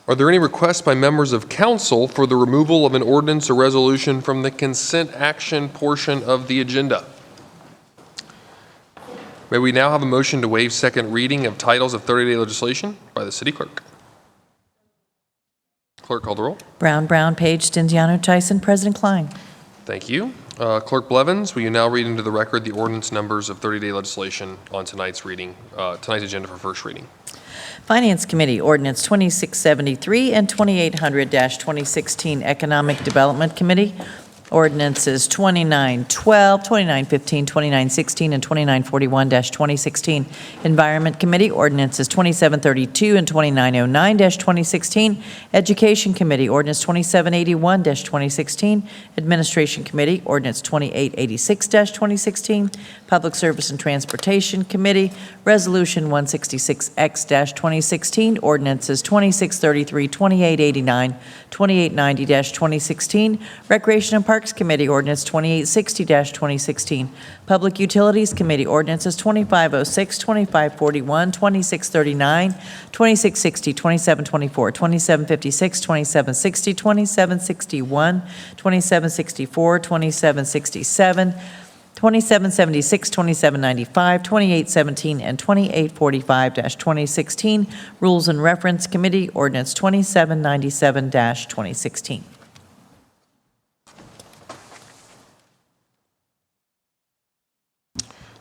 [SPEAKER 1] Are there any requests by members of council for the removal of an ordinance or resolution from the consent action portion of the agenda? May we now have a motion to waive second reading of titles of 30-day legislation by the city clerk? Clerk, call the roll.
[SPEAKER 11] Brown, Page, Stinziano, Tyson, President Klein.
[SPEAKER 1] Thank you. Clerk Blevins, will you now read into the record the ordinance numbers of 30-day legislation on tonight's agenda for first reading?
[SPEAKER 11] Finance Committee, Ordinance 2673 and 2800-2016. Economic Development Committee, Ordinances 2912, 2915, 2916, and 2941-2016. Environment Committee, Ordinances 2732 and 2909-2016. Education Committee, Ordinance 2781-2016. Administration Committee, Ordinance 2886-2016. Public Service and Transportation Committee, Resolution 166X-2016. Ordinances 2633, 2889, 2890-2016. Recreation and Parks Committee, Ordinance 2860-2016. Public Utilities Committee, Ordinances 2506, 2541, 2639, 2660, 2724, 2756, 2760, 2761, 2764, 2767, 2776, 2795, 2817, and 2845-2016. Rules and Reference Committee, Ordinance 2797-2016.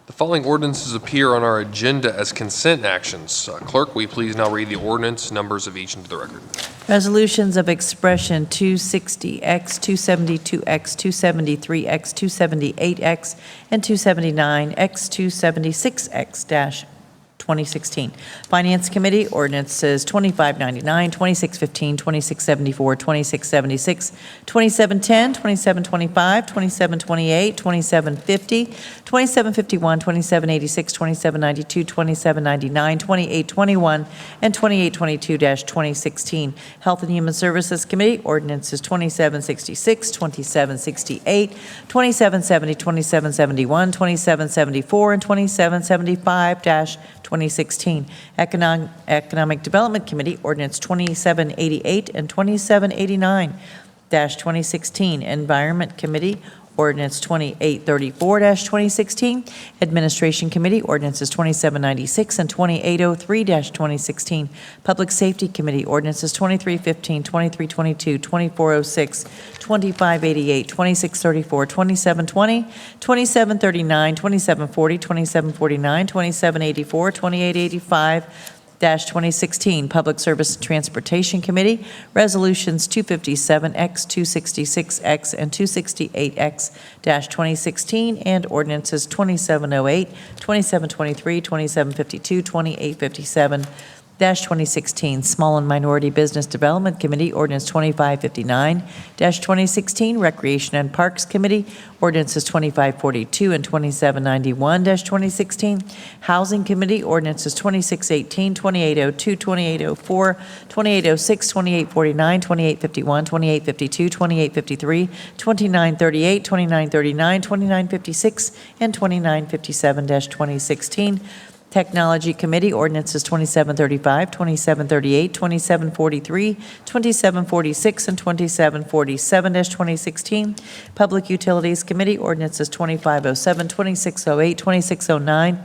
[SPEAKER 1] The following ordinances appear on our agenda as consent actions. Clerk, will you please now read the ordinance numbers of each into the record?
[SPEAKER 11] Resolutions of expression 260X, 272X, 273X, 278X, and 279X, 276X-2016. Finance Committee, Ordinances 2599, 2615, 2674, 2676, 2710, 2725, 2728, 2750, 2751, 2786, 2792, 2799, 2821, and 2822-2016. Health and Human Services Committee, Ordinances 2766, 2768, 2770, 2771, 2774, and 2775-2016. Economic Development Committee, Ordinance 2788 and 2789-2016. Environment Committee, Ordinance 2834-2016. Administration Committee, Ordinances 2796 and 2803-2016. Public Safety Committee, Ordinances 2315, 2322, 2406, 2588, 2634, 2720, 2739, 2740, 2749, 2784, 2885, 2016. Public Service and Transportation Committee, Resolutions 257X, 266X, and 268X-2016, and Ordinances 2708, 2723, 2752, 2857-2016. Small and Minority Business Development Committee, Ordinance 2559-2016. Recreation and Parks Committee, Ordinances 2542 and 2791-2016. Housing Committee, Ordinances 2618, 2802, 2804, 2806, 2849, 2851, 2852, 2853, 2938, 2939, 2956, and 2957-2016. Technology Committee, Ordinances 2735, 2738, 2743, 2746, and 2747-2016. Public Utilities Committee, Ordinances 2507, 2608, 2609,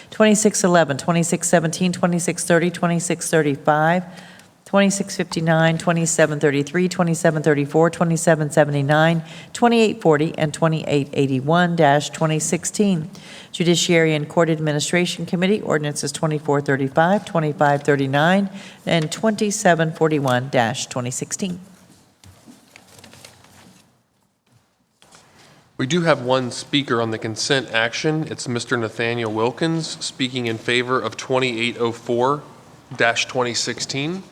[SPEAKER 11] 2611, 2617, 2630, 2635, 2659, 2733, 2734, 2779, 2840, and 2881-2016. Judiciary and Court Administration Committee, Ordinances 2435, 2539, and 2741-2016.
[SPEAKER 1] We do have one speaker on the consent action. It's Mr. Nathaniel Wilkins, speaking in favor of 2804-2016.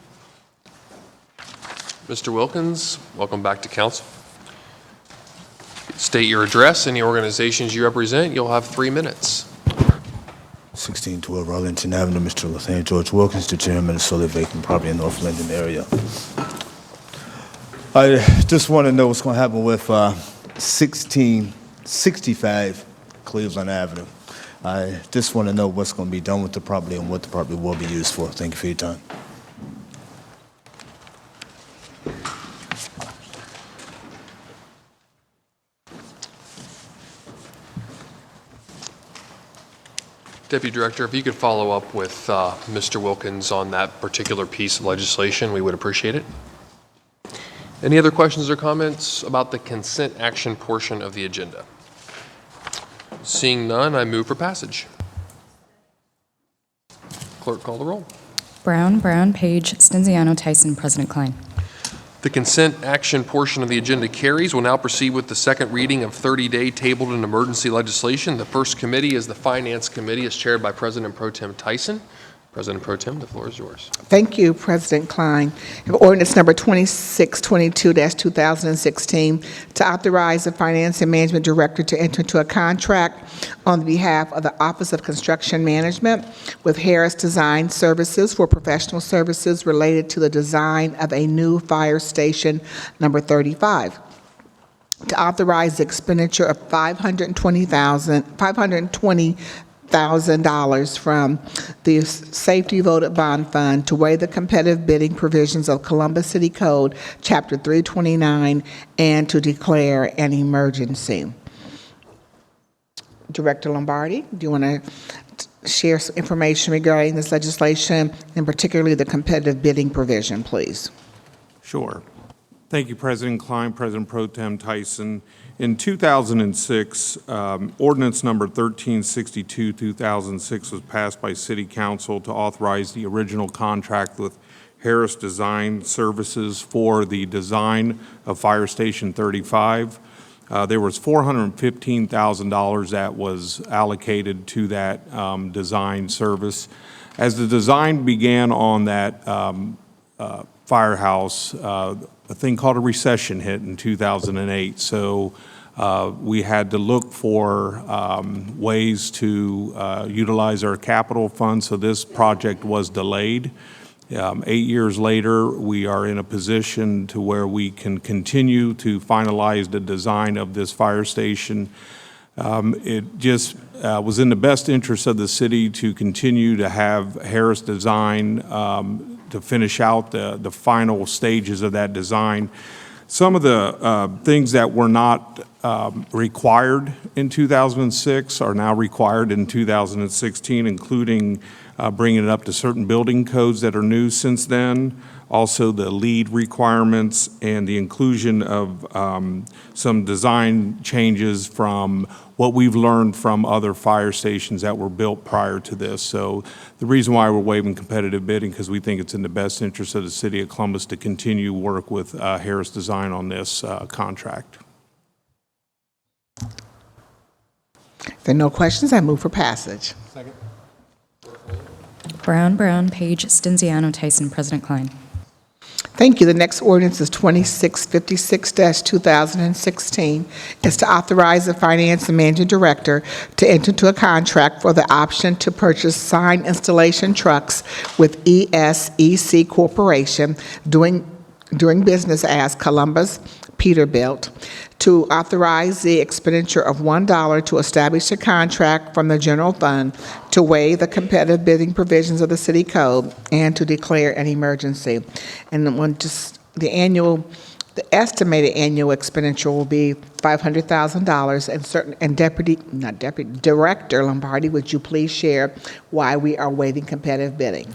[SPEAKER 1] Mr. Wilkins, welcome back to council. State your address and the organizations you represent. You'll have 3 minutes.
[SPEAKER 13] 1612 Arlington Avenue, Mr. Nathaniel George Wilkins, the chairman of solely vacant property in North Linden area. I just want to know what's going to happen with 1665 Cleveland Avenue. I just want to know what's going to be done with the property and what the property will be used for. Thank you for your time.
[SPEAKER 1] Deputy Director, if you could follow up with Mr. Wilkins on that particular piece of legislation, we would appreciate it. Any other questions or comments about the consent action portion of the agenda? Seeing none, I move for passage. Clerk, call the roll.
[SPEAKER 15] Brown, Page, Stinziano, Tyson, President Klein.
[SPEAKER 1] The consent action portion of the agenda carries. We'll now proceed with the second reading of 30-day tabled and emergency legislation. The first committee is the Finance Committee, as chaired by President Pro Tem Tyson. President Pro Tem, the floor is yours.
[SPEAKER 4] Thank you, President Klein. I have ordinance number 2622-2016 to authorize the Finance and Management Director to enter into a contract on behalf of the Office of Construction Management with Harris Design Services for professional services related to the design of a new fire station number 35. To authorize the expenditure of $520,000 from the Safety Voted Bond Fund to waive the competitive bidding provisions of Columbus City Code, Chapter 329, and to declare an emergency. Director Lombardi, do you want to share some information regarding this legislation, and particularly the competitive bidding provision, please?
[SPEAKER 16] Sure. Thank you, President Klein, President Pro Tem Tyson. In 2006, ordinance number 1362-2006 was passed by City Council to authorize the original contract with Harris Design Services for the design of Fire Station 35. There was $415,000 that was allocated to that design service. As the design began on that firehouse, a thing called a recession hit in 2008. So we had to look for ways to utilize our capital funds. So this project was delayed. 8 years later, we are in a position to where we can continue to finalize the design of this fire station. It just was in the best interest of the city to continue to have Harris Design to finish out the final stages of that design. Some of the things that were not required in 2006 are now required in 2016, including bringing it up to certain building codes that are new since then, also the LEED requirements, and the inclusion of some design changes from what we've learned from other fire stations that were built prior to this. So the reason why we're waiving competitive bidding, because we think it's in the best interest of the city of Columbus to continue work with Harris Design on this contract.
[SPEAKER 4] If there are no questions, I move for passage.
[SPEAKER 1] Second.
[SPEAKER 15] Brown, Page, Stinziano, Tyson, President Klein.
[SPEAKER 4] Thank you. The next ordinance is 2656-2016. It's to authorize the Finance and Managing Director to enter into a contract for the option to purchase sign installation trucks with ESEC Corporation doing business as Columbus Peterbilt, to authorize the expenditure of $1 to establish a contract from the general fund to waive the competitive bidding provisions of the city code and to declare an emergency. And the estimated annual expenditure will be $500,000. And Director Lombardi, would you please share why we are waiving competitive bidding?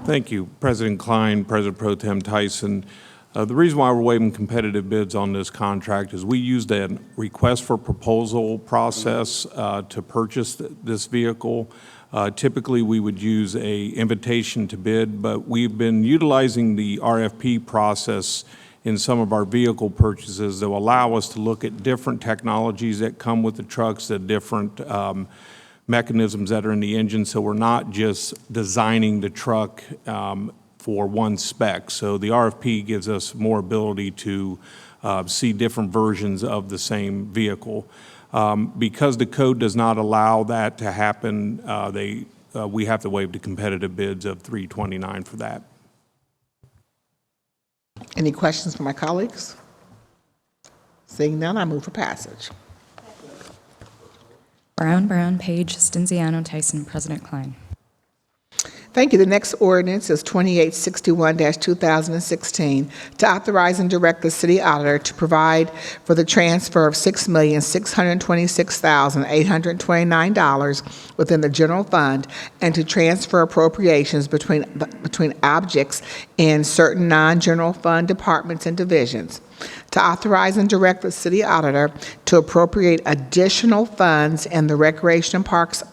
[SPEAKER 16] Thank you, President Klein, President Pro Tem Tyson. The reason why we're waiving competitive bids on this contract is we used a request for proposal process to purchase this vehicle. Typically, we would use a invitation to bid, but we've been utilizing the RFP process in some of our vehicle purchases that will allow us to look at different technologies that come with the trucks, the different mechanisms that are in the engine, so we're not just designing the truck for one spec. So the RFP gives us more ability to see different versions of the same vehicle. Because the code does not allow that to happen, we have to waive the competitive bids of $329 for that.
[SPEAKER 4] Any questions from my colleagues? Seeing none, I move for passage.
[SPEAKER 15] Brown, Page, Stinziano, Tyson, President Klein.
[SPEAKER 4] Thank you. The next ordinance is 2861-2016 to authorize and direct the city auditor to provide for the transfer of $6,626,829 within the general fund and to transfer appropriations between objects in certain non-general fund departments and divisions. To authorize and direct the city auditor to appropriate additional funds in the Recreation and Parks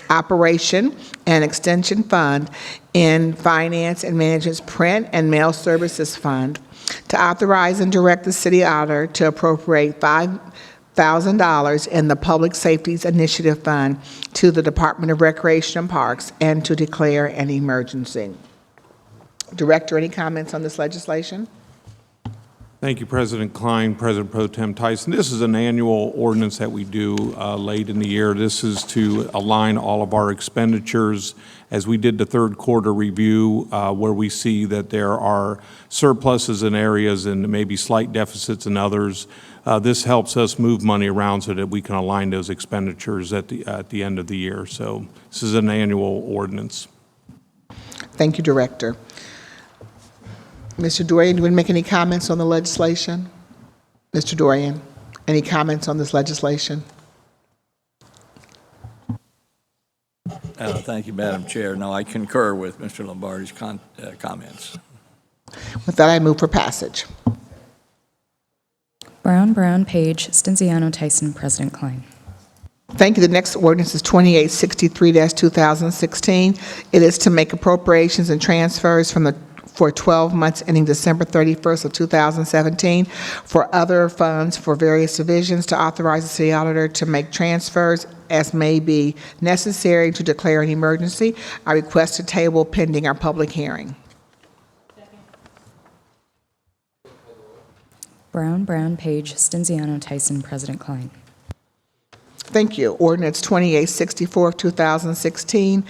[SPEAKER 4] Operation and Extension Fund in Finance and Management's Print and Mail Services Fund. To authorize and direct the city auditor to appropriate $5,000 in the Public Safeties Initiative Fund to the Department of Recreation and Parks and to declare an emergency. Director, any comments on this legislation?
[SPEAKER 16] Thank you, President Klein, President Pro Tem Tyson. This is an annual ordinance that we do late in the year. This is to align all of our expenditures. As we did the third quarter review, where we see that there are surpluses in areas and maybe slight deficits in others, this helps us move money around so that we can align those expenditures at the end of the year. So this is an annual ordinance.
[SPEAKER 4] Thank you, Director. Mr. Dorian, do you want to make any comments on the legislation? Mr. Dorian, any comments on this legislation?
[SPEAKER 14] Thank you, Madam Chair. No, I concur with Mr. Lombardi's comments.
[SPEAKER 4] With that, I move for passage.
[SPEAKER 15] Brown, Page, Stinziano, Tyson, President Klein.
[SPEAKER 4] Thank you. The next ordinance is 2863-2016. It is to make appropriations and transfers for 12 months ending December 31st of 2017 for other funds for various divisions, to authorize the city auditor to make transfers as may be necessary to declare an emergency. I request a table pending our public hearing.
[SPEAKER 15] Brown, Page, Stinziano, Tyson, President Klein.
[SPEAKER 4] Thank you. Ordinance 2864 of 2016.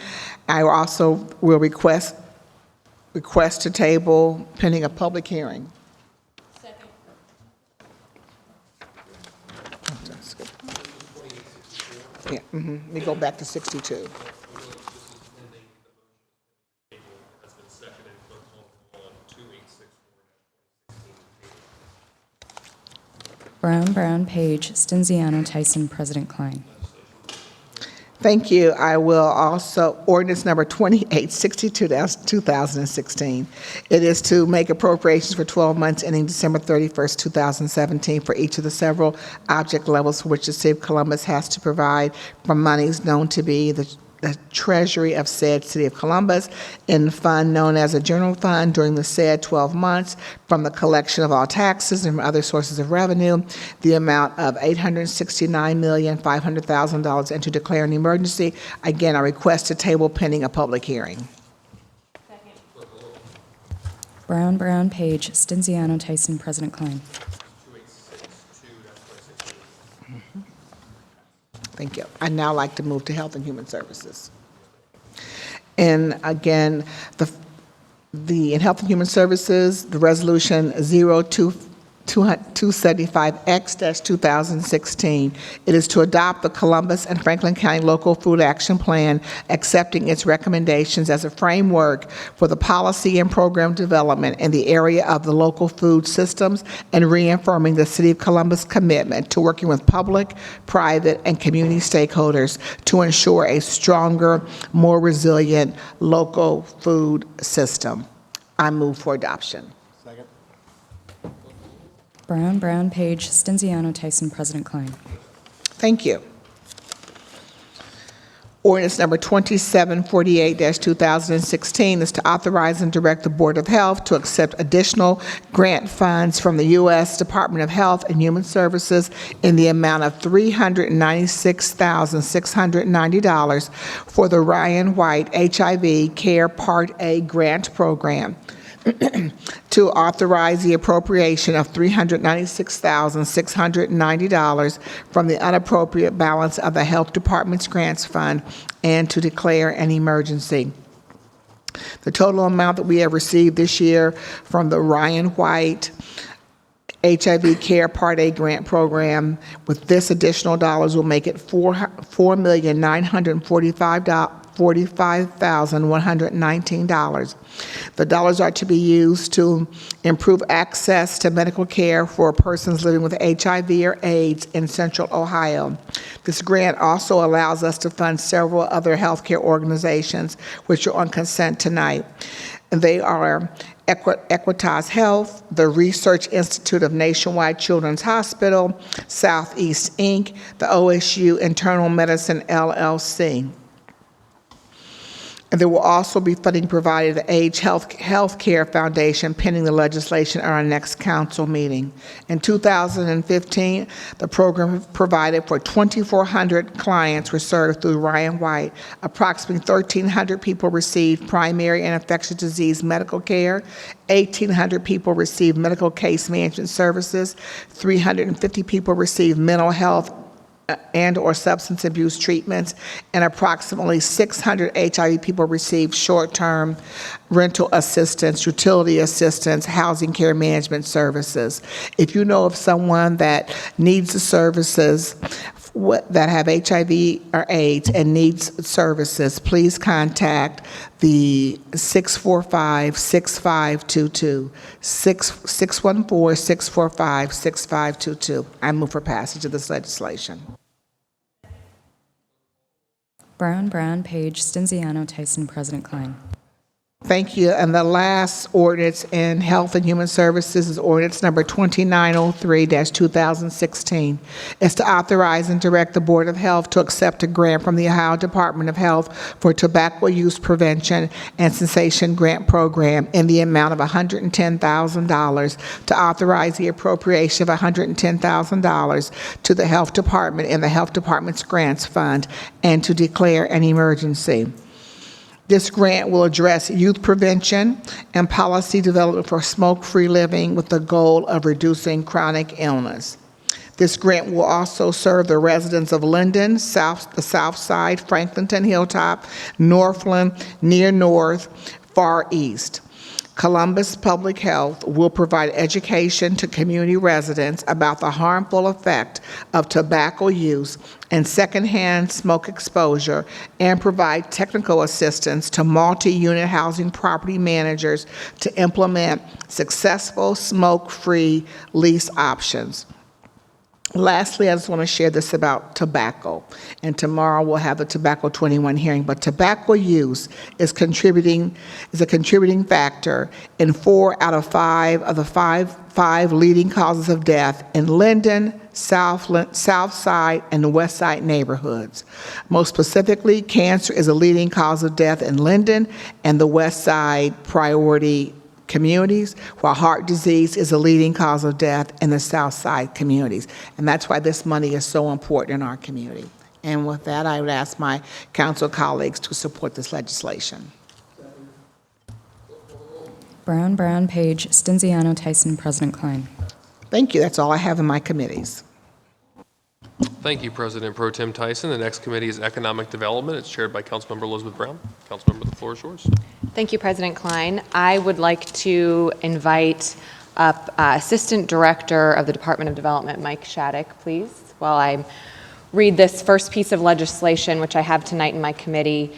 [SPEAKER 4] I also will request to table pending a public hearing.
[SPEAKER 6] Second.
[SPEAKER 4] Yeah, Let me go back to 62.
[SPEAKER 15] Brown, Page, Stinziano, Tyson, President Klein.
[SPEAKER 4] Thank you. I will also, ordinance number 2862-2016. It is to make appropriations for 12 months ending December 31st, 2017 for each of the several object levels for which the City of Columbus has to provide from monies known to be the treasury of said City of Columbus in the fund known as a general fund during the said 12 months from the collection of all taxes and from other sources of revenue, the amount of $869,500,000 and to declare an emergency. Again, I request a table pending a public hearing.
[SPEAKER 15] Brown, Page, Stinziano, Tyson, President Klein.
[SPEAKER 4] Thank you. I'd now like to move to Health and Human Services. And again, in Health and Human Services, the resolution 275X-2016. It is to adopt the Columbus and Franklin County Local Food Action Plan, accepting its recommendations as a framework for the policy and program development in the area of the local food systems and reaffirming the City of Columbus commitment to working with public, private, and community stakeholders to ensure a stronger, more resilient local food system. I move for adoption.
[SPEAKER 15] Brown, Page, Stinziano, Tyson, President Klein.
[SPEAKER 4] Thank you. Ordinance number 2748-2016 is to authorize and direct the Board of Health to accept additional grant funds from the U.S. Department of Health and Human Services in the amount of $396,690 for the Ryan White HIV Care Part A grant program. to authorize the appropriation of $396,690 from the unappropriated balance of the Health Department's grants fund and to declare an emergency. The total amount that we have received this year from the Ryan White HIV Care Part A grant program with this additional dollars will make it $4,945,119. The dollars are to be used to improve access to medical care for persons living with HIV or AIDS in Central Ohio. This grant also allows us to fund several other healthcare organizations which are on consent tonight. They are Equitas Health, the Research Institute of Nationwide Children's Hospital, Southeast Inc., the OSU Internal Medicine LLC. And there will also be funding provided to the AIDS Health Care Foundation pending the legislation at our next council meeting. In 2015, the program provided for 2,400 clients were served through Ryan White. Approximately 1,300 people received primary and infectious disease medical care. 1,800 people received medical case management services. 350 people received mental health and or substance abuse treatments, and approximately 600 HIV people received short-term rental assistance, utility assistance, housing care management services. If you know of someone that needs the services, that have HIV or AIDS and needs services, please contact the 645-6522, 614-645-6522. I move for passage of this legislation.
[SPEAKER 15] Brown, Page, Stinziano, Tyson, President Klein.
[SPEAKER 4] Thank you. And the last ordinance in Health and Human Services is ordinance number 2903-2016. It's to authorize and direct the Board of Health to accept a grant from the Ohio Department of Health for Tobacco Use Prevention and Cessation Grant Program in the amount of $110,000, to authorize the appropriation of $110,000 to the Health Department in the Health Department's Grants Fund, and to declare an emergency. This grant will address youth prevention and policy development for smoke-free living with the goal of reducing chronic illness. This grant will also serve the residents of Linden, the South Side, Franklinton, Hilltop, Northland, Near North, Far East. Columbus Public Health will provide education to community residents about the harmful effect of tobacco use and secondhand smoke exposure, and provide technical assistance to multi-unit housing property managers to implement successful smoke-free lease options. Lastly, I just want to share this about tobacco. And tomorrow we'll have the Tobacco 21 hearing. But tobacco use is a contributing factor in 4 out of 5 of the five leading causes of death in Linden, South Side, and West Side neighborhoods. Most specifically, cancer is a leading cause of death in Linden and the West Side priority communities, while heart disease is a leading cause of death in the South Side communities. And that's why this money is so important in our community. And with that, I would ask my council colleagues to support this legislation.
[SPEAKER 15] Brown, Page, Stinziano, Tyson, President Klein.
[SPEAKER 4] Thank you. That's all I have in my committees.
[SPEAKER 1] Thank you, President Pro Tem Tyson. The next committee is Economic Development. It's chaired by Councilmember Elizabeth Brown. Councilmember, the floor is yours.
[SPEAKER 2] Thank you, President Klein. I would like to invite up Assistant Director of the Department of Development, Mike Shattuck, please, while I read this first piece of legislation, which I have tonight in my committee,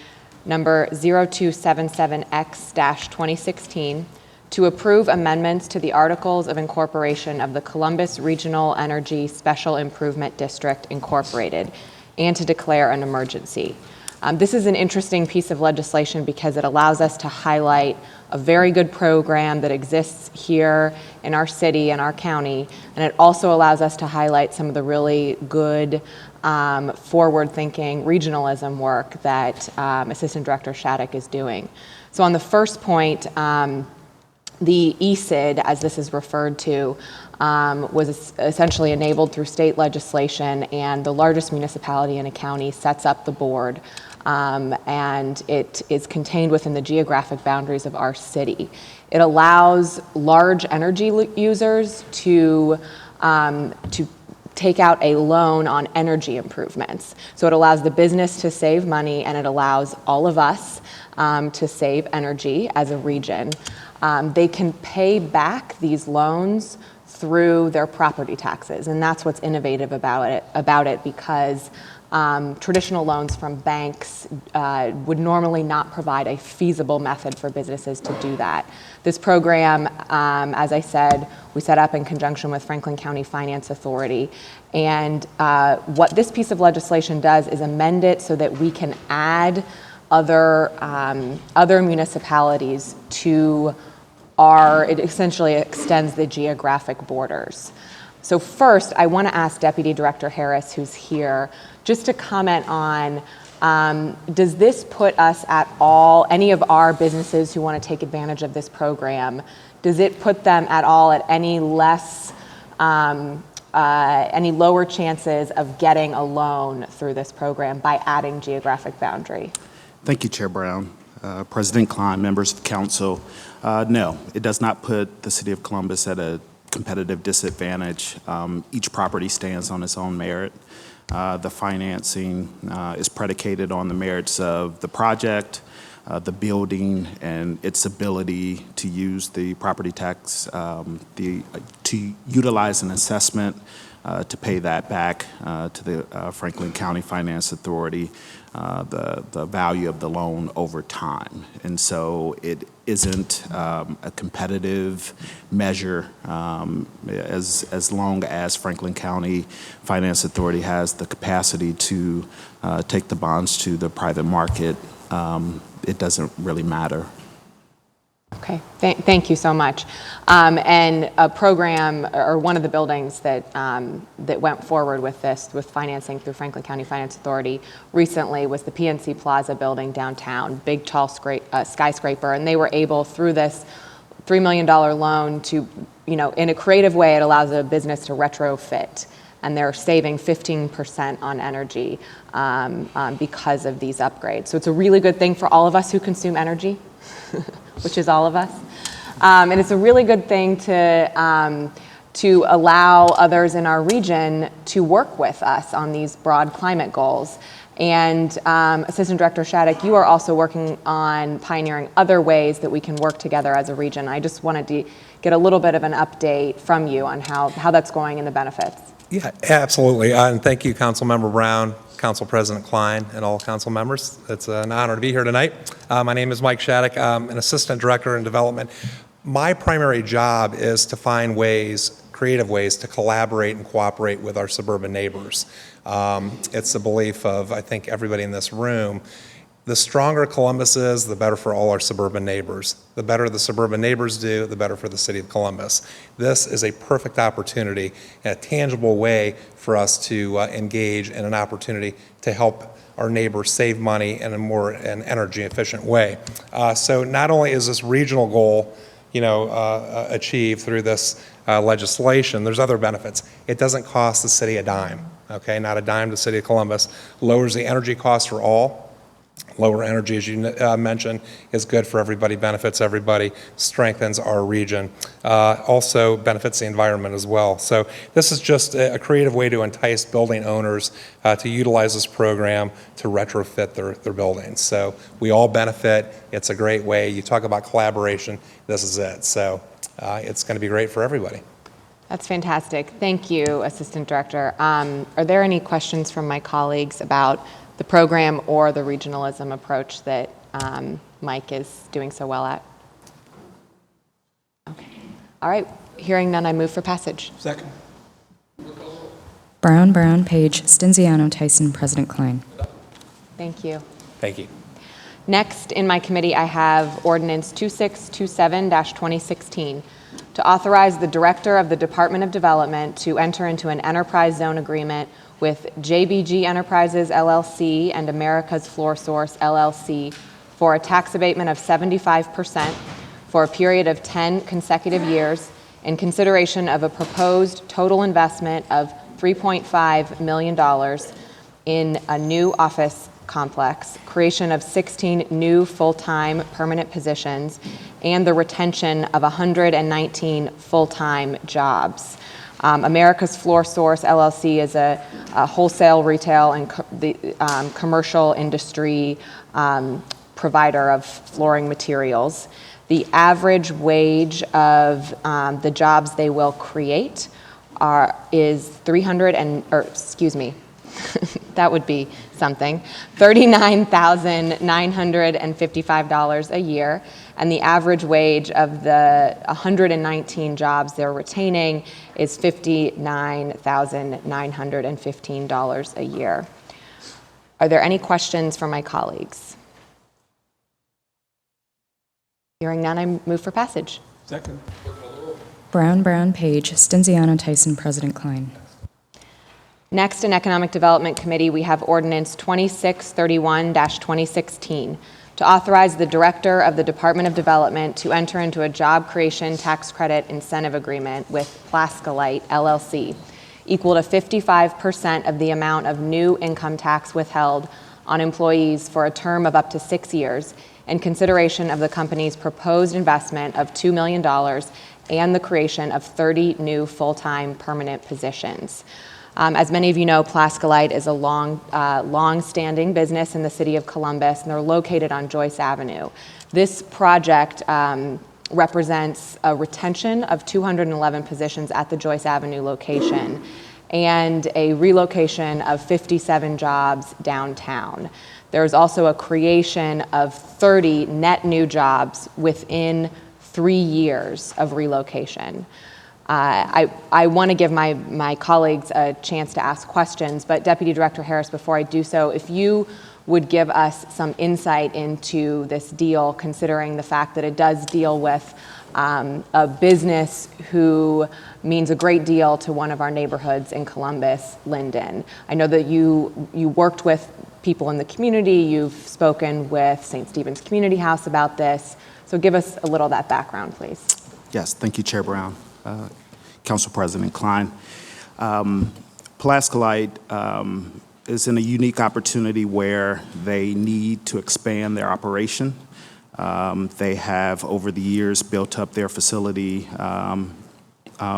[SPEAKER 2] number 0277X-2016, to approve amendments to the Articles of Incorporation of the Columbus Regional Energy Special Improvement District, Incorporated, and to declare an emergency. This is an interesting piece of legislation because it allows us to highlight a very good program that exists here in our city and our county, and it also allows us to highlight some of the really good forward-thinking regionalism work that Assistant Director Shattuck is doing. So on the first point, the ESID, as this is referred to, was essentially enabled through state legislation, and the largest municipality in a county sets up the board and it is contained within the geographic boundaries of our city. It allows large energy users to take out a loan on energy improvements. So it allows the business to save money, and it allows all of us to save energy as a region. They can pay back these loans through their property taxes, and that's what's innovative about it because traditional loans from banks would normally not provide a feasible method for businesses to do that. This program, as I said, we set up in conjunction with Franklin County Finance Authority, and what this piece of legislation does is amend it so that we can add other municipalities to it essentially extends the geographic borders. So first, I want to ask Deputy Director Harris, who's here, just to comment on, does this put us at all, any of our businesses who want to take advantage of this program, does it put them at all at any less, any lower chances of getting a loan through this program by adding geographic boundary?
[SPEAKER 18] Thank you, Chair Brown. President Klein, members of the council. No, it does not put the city of Columbus at a competitive disadvantage. Each property stands on its own merit. The financing is predicated on the merits of the project, the building, and its ability to use the property tax, to utilize an assessment to pay that back to the Franklin County Finance Authority, the value of the loan over time. And so it isn't a competitive measure as long as Franklin County Finance Authority has the capacity to take the bonds to the private market. It doesn't really matter.
[SPEAKER 2] Okay, thank you so much. And a program, or one of the buildings that that went forward with this, with financing through Franklin County Finance Authority recently, was the PNC Plaza building downtown, big tall skyscraper, and they were able, through this $3 million loan, to, in a creative way, it allows a business to retrofit, and they're saving 15% on energy because of these upgrades. So it's a really good thing for all of us who consume energy, which is all of us. And it's a really good thing to allow others in our region to work with us on these broad climate goals. And Assistant Director Shattuck, you are also working on pioneering other ways that we can work together as a region. I just wanted to get a little bit of an update from you on how that's going and the benefits.
[SPEAKER 19] Yeah, absolutely. And thank you, Councilmember Brown, Council President Klein, and all council members. It's an honor to be here tonight. My name is Mike Shattuck. I'm an Assistant Director in Development. My primary job is to find ways, creative ways, to collaborate and cooperate with our suburban neighbors. It's the belief of, I think, everybody in this room, the stronger Columbus is, the better for all our suburban neighbors. The better the suburban neighbors do, the better for the city of Columbus. This is a perfect opportunity, a tangible way for us to engage in an opportunity to help our neighbors save money in a more energy efficient way. So not only is this regional goal, achieved through this legislation, there's other benefits. It doesn't cost the city a dime, okay? Not a dime to the city of Columbus. Lowers the energy costs for all. Lower energy, as you mentioned, is good for everybody, benefits everybody, strengthens our region, also benefits the environment as well. So this is just a creative way to entice building owners to utilize this program to retrofit their buildings. So we all benefit. It's a great way. You talk about collaboration, this is it. So it's going to be great for everybody.
[SPEAKER 2] That's fantastic. Thank you, Assistant Director. Are there any questions from my colleagues about the program or the regionalism approach that Mike is doing so well at? Okay. All right. Hearing none, I move for passage.
[SPEAKER 10] Second.
[SPEAKER 15] Brown, Page, Stinziano, Tyson, President Klein.
[SPEAKER 2] Thank you.
[SPEAKER 19] Thank you.
[SPEAKER 2] Next in my committee, I have Ordinance 2627-2016 to authorize the Director of the Department of Development to enter into an enterprise zone agreement with JBG Enterprises, LLC, and America's Floor Source, LLC, for a tax abatement of 75% for a period of 10 consecutive years in consideration of a proposed total investment of $3.5 million in a new office complex, creation of 16 new full-time permanent positions, and the retention of 119 full-time jobs. America's Floor Source LLC is a wholesale, retail, and commercial industry provider of flooring materials. The average wage of the jobs they will create is that would be something, $39,955 a year, and the average wage of the 119 jobs they're retaining is $59,915 a year. Are there any questions from my colleagues? Hearing none, I move for passage.
[SPEAKER 10] Second.
[SPEAKER 15] Brown, Page, Stinziano, Tyson, President Klein.
[SPEAKER 2] Next, in Economic Development Committee, we have Ordinance 2631-2016 to authorize the Director of the Department of Development to enter into a job creation tax credit incentive agreement with Plaskolite LLC, equal to 55% of the amount of new income tax withheld on employees for a term of up to 6 years in consideration of the company's proposed investment of $2 million and the creation of 30 new full-time permanent positions. As many of you know, Plaskolite is a long-standing business in the city of Columbus, and they're located on Joyce Avenue. This project represents a retention of 211 positions at the Joyce Avenue location and a relocation of 57 jobs downtown. There's also a creation of 30 net new jobs within 3 years of relocation. I want to give my colleagues a chance to ask questions, but Deputy Director Harris, before I do so, if you would give us some insight into this deal, considering the fact that it does deal with a business who means a great deal to one of our neighborhoods in Columbus, Linden. I know that you worked with people in the community, you've spoken with St. Stephen's Community House about this, so give us a little of that background, please.
[SPEAKER 18] Yes, thank you, Chair Brown. Council President Klein. Plaskolite is in a unique opportunity where they need to expand their operation. They have, over the years, built up their facility on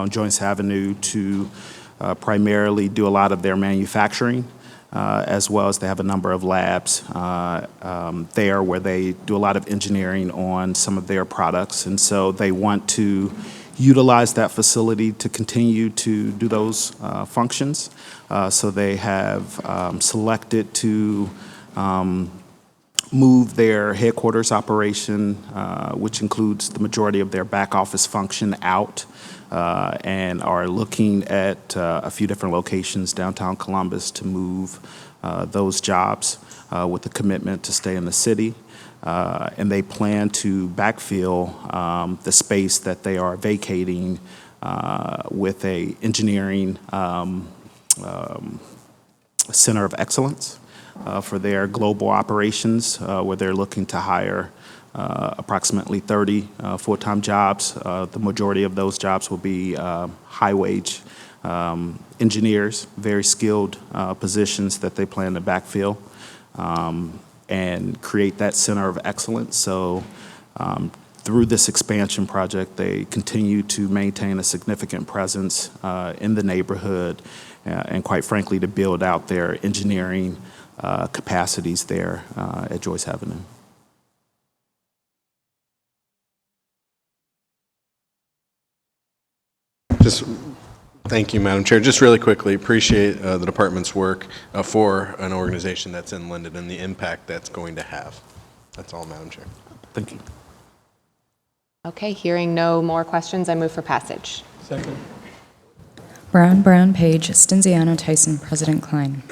[SPEAKER 18] Joyce Avenue to primarily do a lot of their manufacturing, as well as they have a number of labs there where they do a lot of engineering on some of their products. And so they want to utilize that facility to continue to do those functions. So they have selected to move their headquarters operation, which includes the majority of their back office function, out and are looking at a few different locations downtown Columbus to move those jobs with a commitment to stay in the city. And they plan to backfill the space that they are vacating with a engineering center of excellence for their global operations, where they're looking to hire approximately 30 full-time jobs. The majority of those jobs will be high-wage engineers, very skilled positions that they plan to backfill and create that center of excellence. So through this expansion project, they continue to maintain a significant presence in the neighborhood and, quite frankly, to build out their engineering capacities there at Joyce Avenue.
[SPEAKER 17] Thank you, Madam Chair. Just really quickly, appreciate the department's work for an organization that's in Linden and the impact that's going to have. That's all, Madam Chair.
[SPEAKER 18] Thank you.
[SPEAKER 2] Okay, hearing no more questions, I move for passage.
[SPEAKER 10] Second.
[SPEAKER 15] Brown, Page, Stinziano, Tyson, President Klein.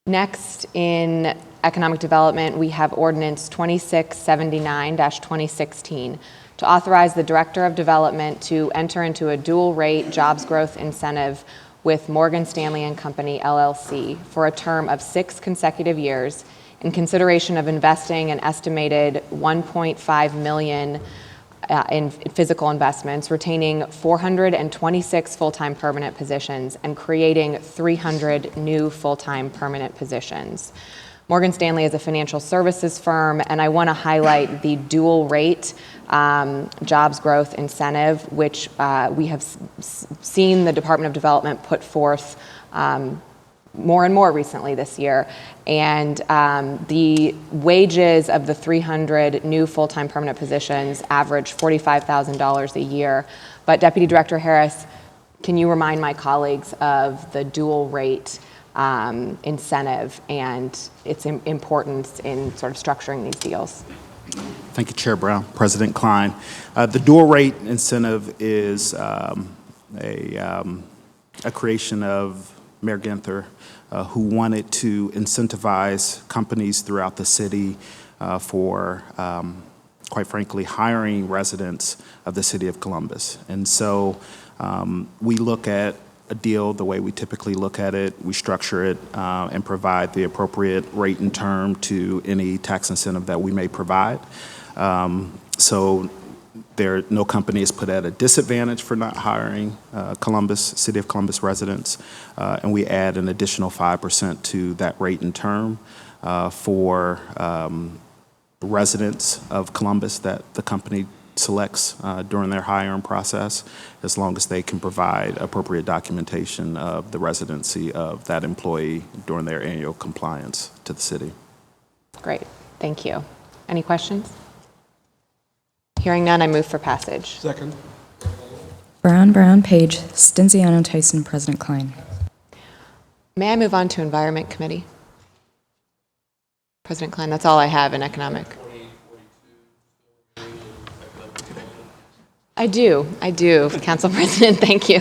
[SPEAKER 2] Next, in Economic Development, we have Ordinance 2679-2016 to authorize the Director of Development to enter into a dual-rate jobs growth incentive with Morgan Stanley & Company, LLC, for a term of 6 consecutive years in consideration of investing an estimated $1.5 million in physical investments, retaining 426 full-time permanent positions, and creating 300 new full-time permanent positions. Morgan Stanley is a financial services firm, and I want to highlight the dual rate jobs growth incentive, which we have seen the Department of Development put forth more and more recently this year. And the wages of the 300 new full-time permanent positions average $45,000 a year. But Deputy Director Harris, can you remind my colleagues of the dual rate incentive and its importance in sort of structuring these deals?
[SPEAKER 18] Thank you, Chair Brown. President Klein. The dual rate incentive is a creation of Mayor Ginther, who wanted to incentivize companies throughout the city for, quite frankly, hiring residents of the city of Columbus. And so we look at a deal the way we typically look at it. We structure it and provide the appropriate rate and term to any tax incentive that we may provide. So no company is put at a disadvantage for not hiring City of Columbus residents, and we add an additional 5% to that rate and term for residents of Columbus that the company selects during their hiring process, as long as they can provide appropriate documentation of the residency of that employee during their annual compliance to the city.
[SPEAKER 2] Great, thank you. Any questions? Hearing none, I move for passage.
[SPEAKER 3] Second.
[SPEAKER 15] Brown, Page, Stinziano, Tyson, President Klein.
[SPEAKER 2] May I move on to Environment Committee? President Klein, that's all I have in economic. I do, Council President, thank you.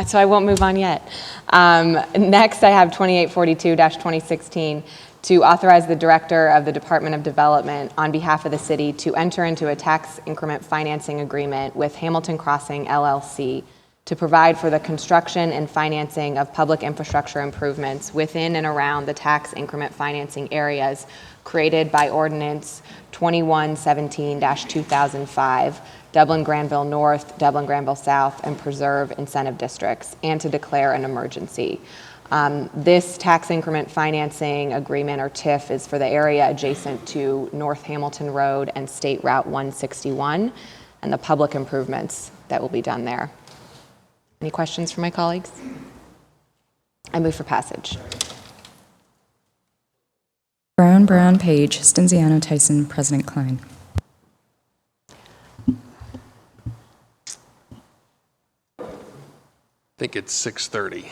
[SPEAKER 2] So I won't move on yet. Next, I have 2842-2016 to authorize the Director of the Department of Development on behalf of the city to enter into a tax increment financing agreement with Hamilton Crossing LLC to provide for the construction and financing of public infrastructure improvements within and around the tax increment financing areas created by Ordinance 2117-2005, Dublin Granville North, Dublin Granville South, and Preserve Incentive Districts, and to declare an emergency. This tax increment financing agreement, or TIF, is for the area adjacent to North Hamilton Road and State Route 161 and the public improvements that will be done there. Any questions from my colleagues? I move for passage.
[SPEAKER 15] Brown, Page, Stinziano, Tyson, President Klein.
[SPEAKER 1] I think it's 6:30,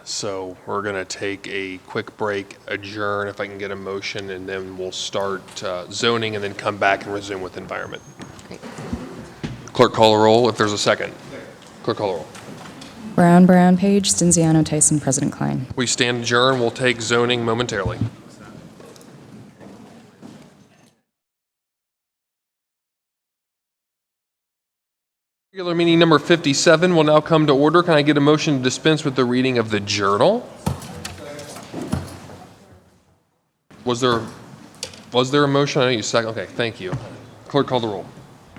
[SPEAKER 1] so we're going to take a quick break, adjourn, if I can get a motion, and then we'll start zoning and then come back and resume with environment.
[SPEAKER 2] Great.
[SPEAKER 1] Clerk, call a roll if there's a second. Clerk, call a roll.
[SPEAKER 15] Brown, Page, Stinziano, Tyson, President Klein.
[SPEAKER 1] We stand adjourned. We'll take zoning momentarily. Regular meeting number 57 will now come to order. Can I get a motion to dispense with the reading of the journal? Was there a motion? I know you second. Okay, thank you. Clerk, call the roll.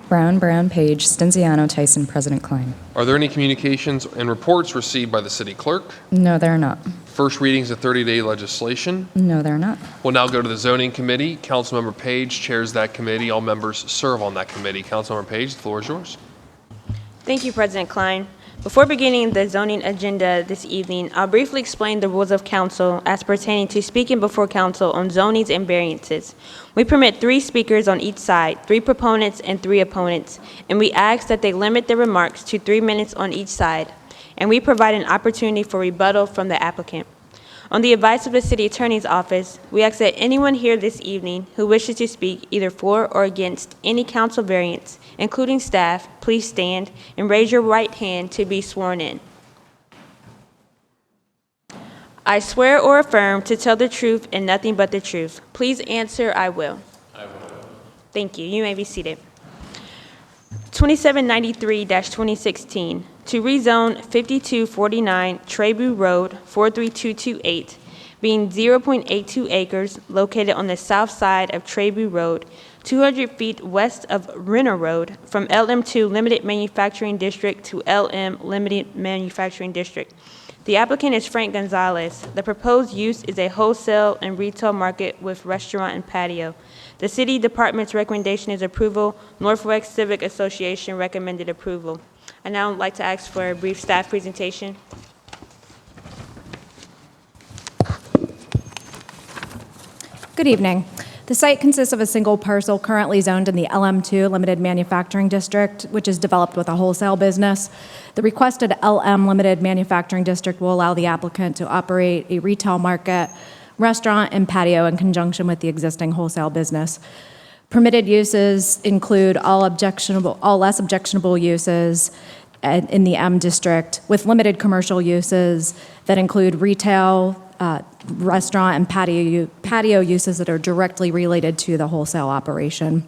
[SPEAKER 15] Brown, Page, Stinziano, Tyson, President Klein.
[SPEAKER 1] Are there any communications and reports received by the city clerk?
[SPEAKER 15] No, there are not.
[SPEAKER 1] First readings of 30-day legislation.
[SPEAKER 15] No, there are not.
[SPEAKER 1] We'll now go to the zoning committee. Councilmember Page chairs that committee. All members serve on that committee. Councilmember Page, the floor is yours.
[SPEAKER 20] Thank you, President Klein. Before beginning the zoning agenda this evening, I'll briefly explain the rules of council as pertaining to speaking before council on zonings and variances. We permit 3 speakers on each side, 3 proponents and 3 opponents, and we ask that they limit their remarks to 3 minutes on each side, and we provide an opportunity for rebuttal from the applicant. On the advice of the City Attorney's Office, we ask that anyone here this evening who wishes to speak either for or against any council variance, including staff, please stand and raise your right hand to be sworn in. I swear or affirm to tell the truth and nothing but the truth. Please answer, I will. I will. Thank you. You may be seated. 2793-2016 to rezone 5249 Trebu Road 43228, being 0.82 acres located on the south side of Treby Road, 200 feet west of Renner Road, from LM2 Limited Manufacturing District to LM Limited Manufacturing District. The applicant is Frank Gonzalez. The proposed use is a wholesale and retail market with restaurant and patio. The city department's recommendation is approval. Northwest Civic Association recommended approval. I now would like to ask for a brief staff presentation.
[SPEAKER 12] Good evening. The site consists of a single parcel currently zoned in the LM2 Limited Manufacturing District, which is developed with a wholesale business. The requested LM Limited Manufacturing District will allow the applicant to operate a retail market, restaurant, and patio in conjunction with the existing wholesale business. Permitted uses include all less objectionable uses in the M district, with limited commercial uses that include retail, restaurant, and patio uses that are directly related to the wholesale operation.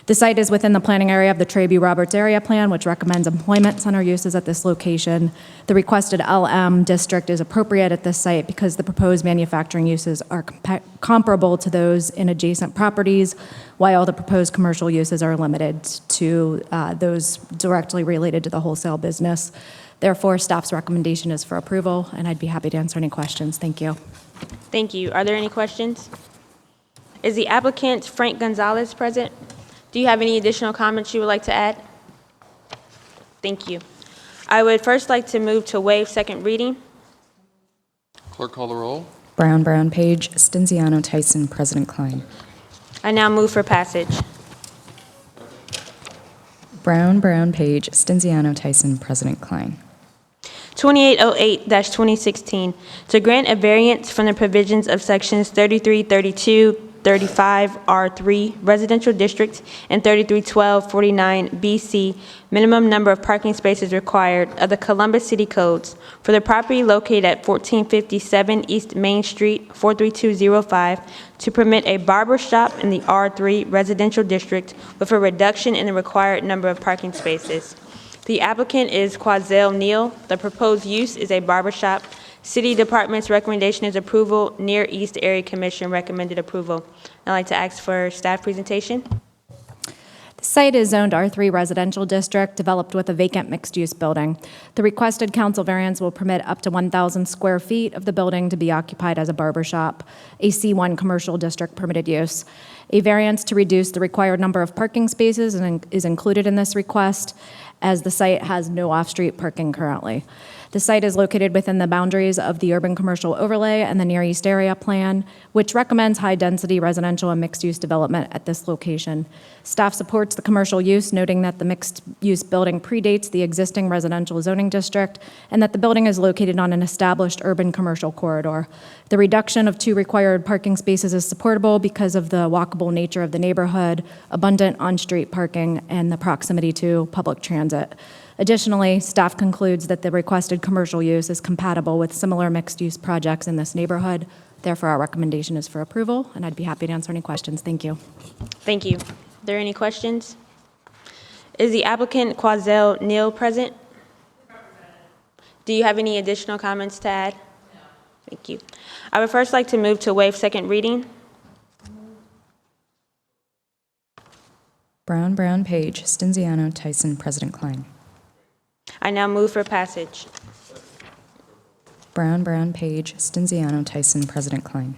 [SPEAKER 12] The site is within the planning area of the Treby-Roberts Area Plan, which recommends employment center uses at this location. The requested LM district is appropriate at this site because the proposed manufacturing uses are comparable to those in adjacent properties, while the proposed commercial uses are limited to those directly related to the wholesale business. Therefore, staff's recommendation is for approval, and I'd be happy to answer any questions. Thank you.
[SPEAKER 20] Thank you. Are there any questions? Is the applicant Frank Gonzalez present? Do you have any additional comments you would like to add? Thank you. I would first like to move to waive second reading.
[SPEAKER 1] Clerk, call the roll.
[SPEAKER 15] Brown, Page, Stinziano, Tyson, President Klein.
[SPEAKER 20] I now move for passage.
[SPEAKER 15] Brown, Page, Stinziano, Tyson, President Klein.
[SPEAKER 20] 2808-2016, to grant a variance from the provisions of sections 3332, 35 R3 residential district and 331249 BC minimum number of parking spaces required of the Columbus City Codes for the property located at 1457 East Main Street 43205 to permit a barber shop in the R3 residential district with a reduction in the required number of parking spaces. The applicant is Quazell Neal. The proposed use is a barber shop. City Department's recommendation is approval. Near East Area Commission recommended approval. I'd like to ask for staff presentation.
[SPEAKER 12] The site is zoned R3 Residential District, developed with a vacant mixed-use building. The requested council variance will permit up to 1,000 square feet of the building to be occupied as a barber shop, a C1 commercial district permitted use. A variance to reduce the required number of parking spaces is included in this request, as the site has no off-street parking currently. The site is located within the boundaries of the Urban Commercial Overlay and the Near East Area Plan, which recommends high-density residential and mixed-use development at this location. Staff supports the commercial use, noting that the mixed-use building predates the existing residential zoning district and that the building is located on an established urban commercial corridor. The reduction of 2 required parking spaces is supportable because of the walkable nature of the neighborhood, abundant on-street parking, and the proximity to public transit. Additionally, staff concludes that the requested commercial use is compatible with similar mixed-use projects in this neighborhood. Therefore, our recommendation is for approval, and I'd be happy to answer any questions. Thank you.
[SPEAKER 20] Thank you. Are there any questions? Is the applicant Quazell Neal present? Do you have any additional comments to add? No. Thank you. I would first like to move to waive second reading.
[SPEAKER 15] Brown, Page, Stinziano, Tyson, President Klein.
[SPEAKER 20] I now move for passage.
[SPEAKER 15] Brown, Page, Stinziano, Tyson, President Klein.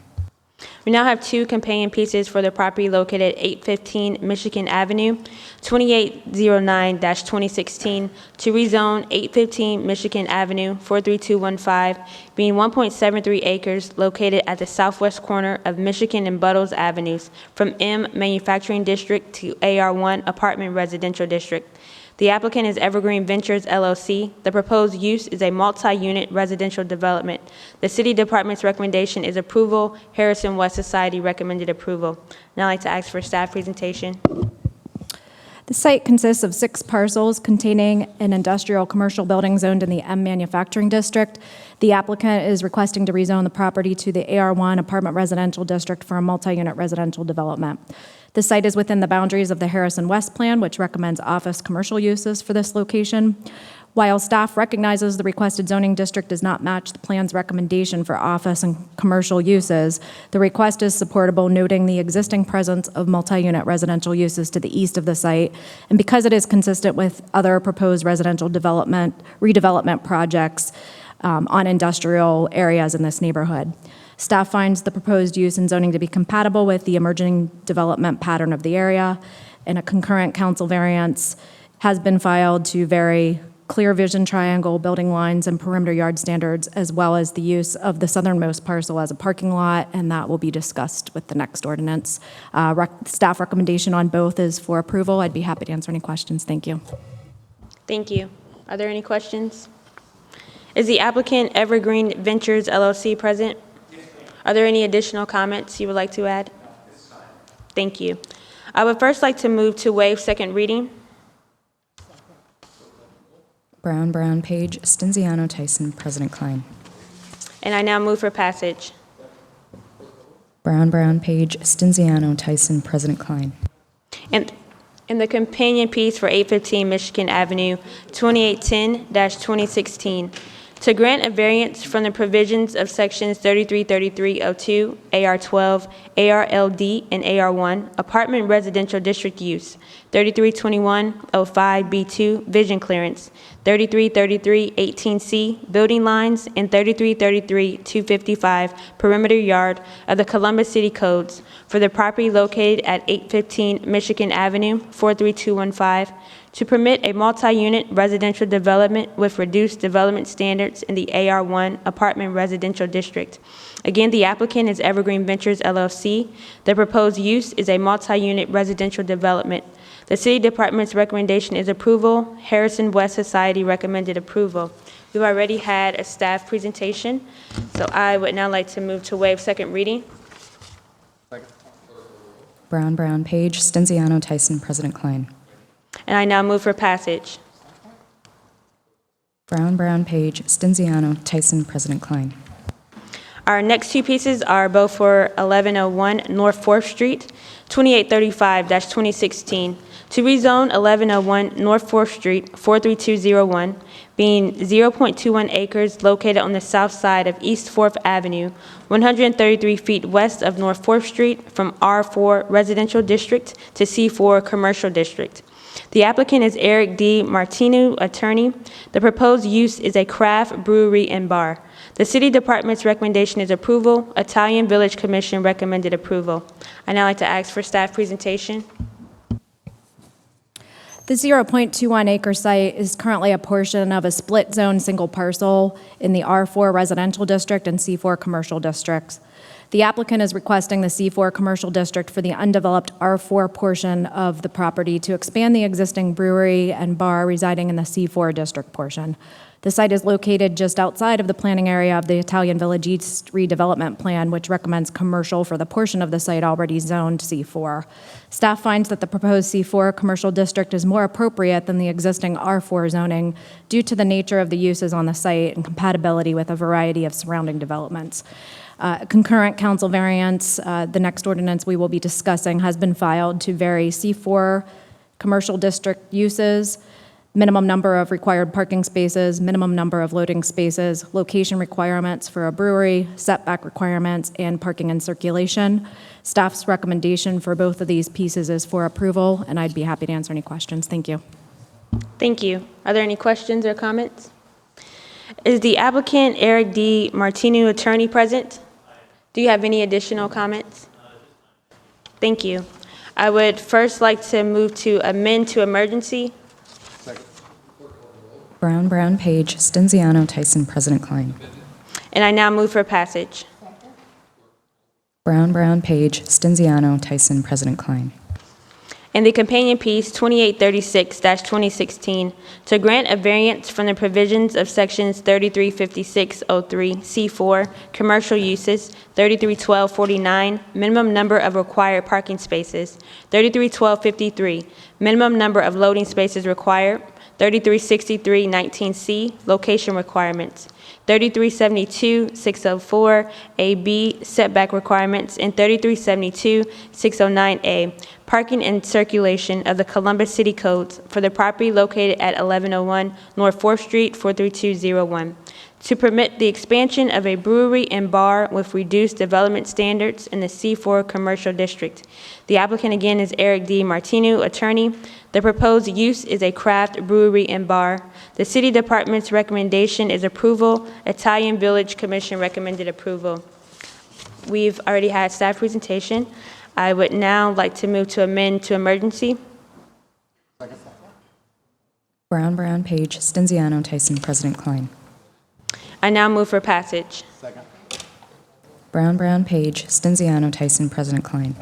[SPEAKER 20] We now have 2 companion pieces for the property located at 815 Michigan Avenue, 2809-2016, to rezone 815 Michigan Avenue, 43215, being 1.73 acres located at the southwest corner of Michigan and Buttles Avenues, from M Manufacturing District to AR1 Apartment Residential District. The applicant is Evergreen Ventures, LLC. The proposed use is a multi-unit residential development. The City Department's recommendation is approval. Harrison West Society recommended approval. Now I'd like to ask for a staff presentation.
[SPEAKER 12] The site consists of 6 parcels containing an industrial commercial building zoned in the M Manufacturing District. The applicant is requesting to rezone the property to the AR1 Apartment Residential District for a multi-unit residential development. The site is within the boundaries of the Harrison West Plan, which recommends office commercial uses for this location. While staff recognizes the requested zoning district does not match the plan's recommendation for office and commercial uses, the request is supportable, noting the existing presence of multi-unit residential uses to the east of the site, and because it is consistent with other proposed residential redevelopment projects on industrial areas in this neighborhood. Staff finds the proposed use and zoning to be compatible with the emerging development pattern of the area, and a concurrent council variance has been filed to vary clear vision triangle, building lines, and perimeter yard standards, as well as the use of the southernmost parcel as a parking lot, and that will be discussed with the next ordinance. Staff recommendation on both is for approval. I'd be happy to answer any questions. Thank you.
[SPEAKER 20] Thank you. Are there any questions? Is the applicant Evergreen Ventures LLC present? Are there any additional comments you would like to add? Thank you. I would first like to move to waive second reading.
[SPEAKER 15] Brown, Page, Stinziano, Tyson, President Klein.
[SPEAKER 20] And I now move for passage.
[SPEAKER 15] Brown, Page, Stinziano, Tyson, President Klein.
[SPEAKER 20] And the companion piece for 815 Michigan Avenue, 2810-2016, to grant a variance from the provisions of sections 333302, AR12, ARLD, and AR1, apartment residential district use, 332105B2, vision clearance, 333318C, building lines, and 3333-255, perimeter yard of the Columbus City Codes for the property located at 815 Michigan Avenue, 43215, to permit a multi-unit residential development with reduced development standards in the AR1 apartment residential district. Again, the applicant is Evergreen Ventures LLC. The proposed use is a multi-unit residential development. The City Department's recommendation is approval. Harrison West Society recommended approval. We've already had a staff presentation, so I would now like to move to waive second reading.
[SPEAKER 15] Brown, Page, Stinziano, Tyson, President Klein.
[SPEAKER 20] And I now move for passage.
[SPEAKER 15] Brown, Page, Stinziano, Tyson, President Klein.
[SPEAKER 20] Our next two pieces are both for 1101 North 4th Street, 2835-2016, to rezone 1101 North 4th Street, 43201, being 0.21 acres located on the south side of East 4th Avenue, 133 feet west of North 4th Street, from R4 Residential District to C4 Commercial District. The applicant is Eric D. Martinu, attorney. The proposed use is a craft brewery and bar. The City Department's recommendation is approval. Italian Village Commission recommended approval. I'd now like to ask for staff presentation.
[SPEAKER 12] The 0.21 acre site is currently a portion of a split zone single parcel in the R4 residential district and C4 commercial districts. The applicant is requesting the C4 commercial district for the undeveloped R4 portion of the property to expand the existing brewery and bar residing in the C4 district portion. The site is located just outside of the planning area of the Italian Village East redevelopment plan, which recommends commercial for the portion of the site already zoned C4. Staff finds that the proposed C4 commercial district is more appropriate than the existing R4 zoning due to the nature of the uses on the site and compatibility with a variety of surrounding developments. Concurrent council variance, the next ordinance we will be discussing, has been filed to vary C4 commercial district uses, minimum number of required parking spaces, minimum number of loading spaces, location requirements for a brewery, setback requirements, and parking and circulation. Staff's recommendation for both of these pieces is for approval, and I'd be happy to answer any questions. Thank you.
[SPEAKER 20] Thank you. Are there any questions or comments? Is the applicant Eric D. Martinu, attorney, present? Do you have any additional comments? Thank you. I would first like to move to amend to emergency.
[SPEAKER 15] Brown, Page, Stinziano, Tyson, President Klein.
[SPEAKER 20] And I now move for passage.
[SPEAKER 15] Brown, Page, Stinziano, Tyson, President Klein.
[SPEAKER 20] And the companion piece 2836-2016 to grant a variance from the provisions of sections 335603 C4 commercial uses, 331249 minimum number of required parking spaces, 331253 minimum number of loading spaces required, 3363-19C, location requirements, 3372-604-AB, setback requirements, and 3372-609A, parking and circulation of the Columbus City Codes for the property located at 1101 North 4th Street, 43201, to permit the expansion of a brewery and bar with reduced development standards in the C4 Commercial District. The applicant again is Eric D. Martino, attorney. The proposed use is a craft brewery and bar. The City Department's recommendation is approval. Italian Village Commission recommended approval. We've already had staff presentation. I would now like to move to amend to emergency.
[SPEAKER 15] Brown, Page, Stinziano, Tyson, President Klein.
[SPEAKER 20] I now move for passage.
[SPEAKER 15] Brown, Page, Stinziano, Tyson, President Klein.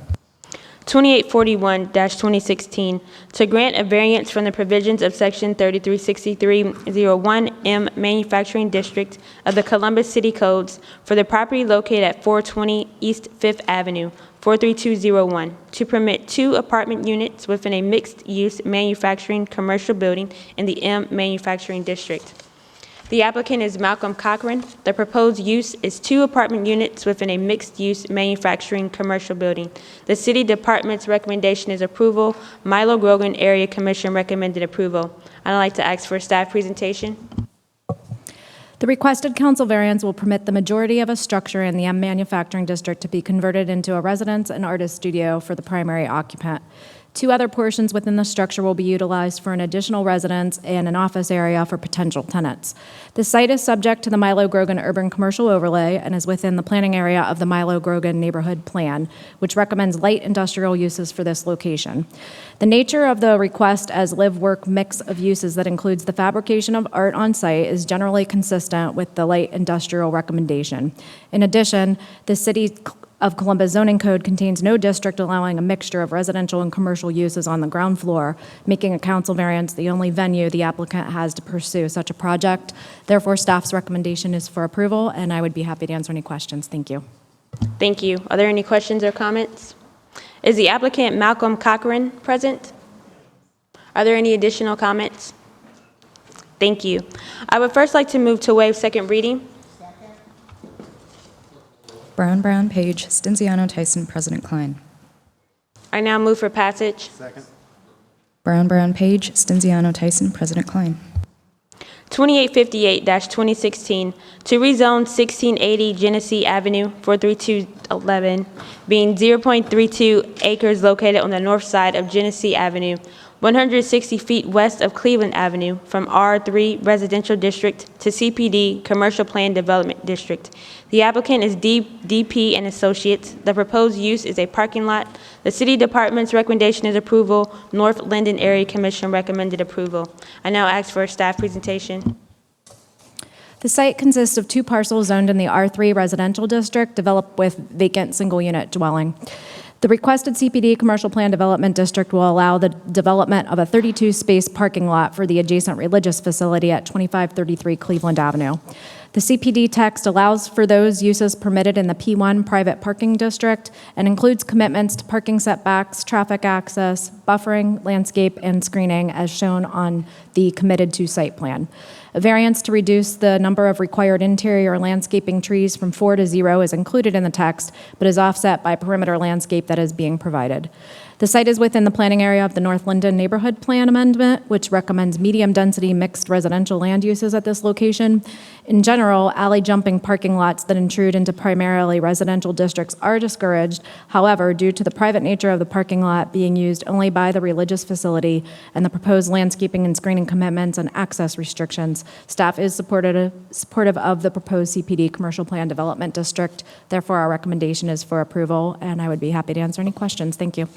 [SPEAKER 20] 2841-2016, to grant a variance from the provisions of Section 3363-01M Manufacturing District of the Columbus City Codes for the property located at 420 East 5th Avenue, 43201, to permit 2 apartment units within a mixed-use manufacturing commercial building in the M Manufacturing District. The applicant is Malcolm Cochran. The proposed use is 2 apartment units within a mixed-use manufacturing commercial building. The City Department's recommendation is approval. Milo Grogan Area Commission recommended approval. I'd like to ask for a staff presentation.
[SPEAKER 12] The requested council variance will permit the majority of a structure in the M Manufacturing District to be converted into a residence and artist studio for the primary occupant. 2 other portions within the structure will be utilized for an additional residence and an office area for potential tenants. The site is subject to the Milo Grogan Urban Commercial Overlay and is within the planning area of the Milo Grogan Neighborhood Plan, which recommends light industrial uses for this location. The nature of the request as live-work mix of uses that includes the fabrication of art on site is generally consistent with the light industrial recommendation. In addition, the City of Columbus zoning code contains no district allowing a mixture of residential and commercial uses on the ground floor, making a council variance the only venue the applicant has to pursue such a project. Therefore, staff's recommendation is for approval, and I would be happy to answer any questions. Thank you.
[SPEAKER 20] Thank you. Are there any questions or comments? Is the applicant Malcolm Cochran present? Are there any additional comments? Thank you. I would first like to move to waive second reading.
[SPEAKER 15] Brown, Page, Stinziano, Tyson, President Klein.
[SPEAKER 20] I now move for passage.
[SPEAKER 15] Brown, Page, Stinziano, Tyson, President Klein.
[SPEAKER 20] 2858-2016, to rezone 1680 Genesee Avenue, 43211, being 0.32 acres located on the north side of Genesee Avenue, 160 feet west of Cleveland Avenue, from R3 Residential District to CPD Commercial Plan Development District. The applicant is DP and Associates. The proposed use is a parking lot. The City Department's recommendation is approval. North Linden Area Commission recommended approval. I now ask for a staff presentation.
[SPEAKER 12] The site consists of 2 parcels zoned in the R3 Residential District, developed with vacant single-unit dwelling. The requested CPD Commercial Plan Development District will allow the development of a 32-space parking lot for the adjacent religious facility at 2533 Cleveland Avenue. The CPD text allows for those uses permitted in the P1 private parking district and includes commitments to parking setbacks, traffic access, buffering, landscape, and screening as shown on the committed to site plan. A variance to reduce the number of required interior landscaping trees from 4 to 0 is included in the text, but is offset by perimeter landscape that is being provided. The site is within the planning area of the North Linden Neighborhood Plan Amendment, which recommends medium-density mixed residential land uses at this location. In general, alley-jumping parking lots that intrude into primarily residential districts are discouraged. However, due to the private nature of the parking lot being used only by the religious facility and the proposed landscaping and screening commitments and access restrictions, staff is supportive of the proposed CPD Commercial Plan Development District. Therefore, our recommendation is for approval, and I would be happy to answer any questions. Thank you.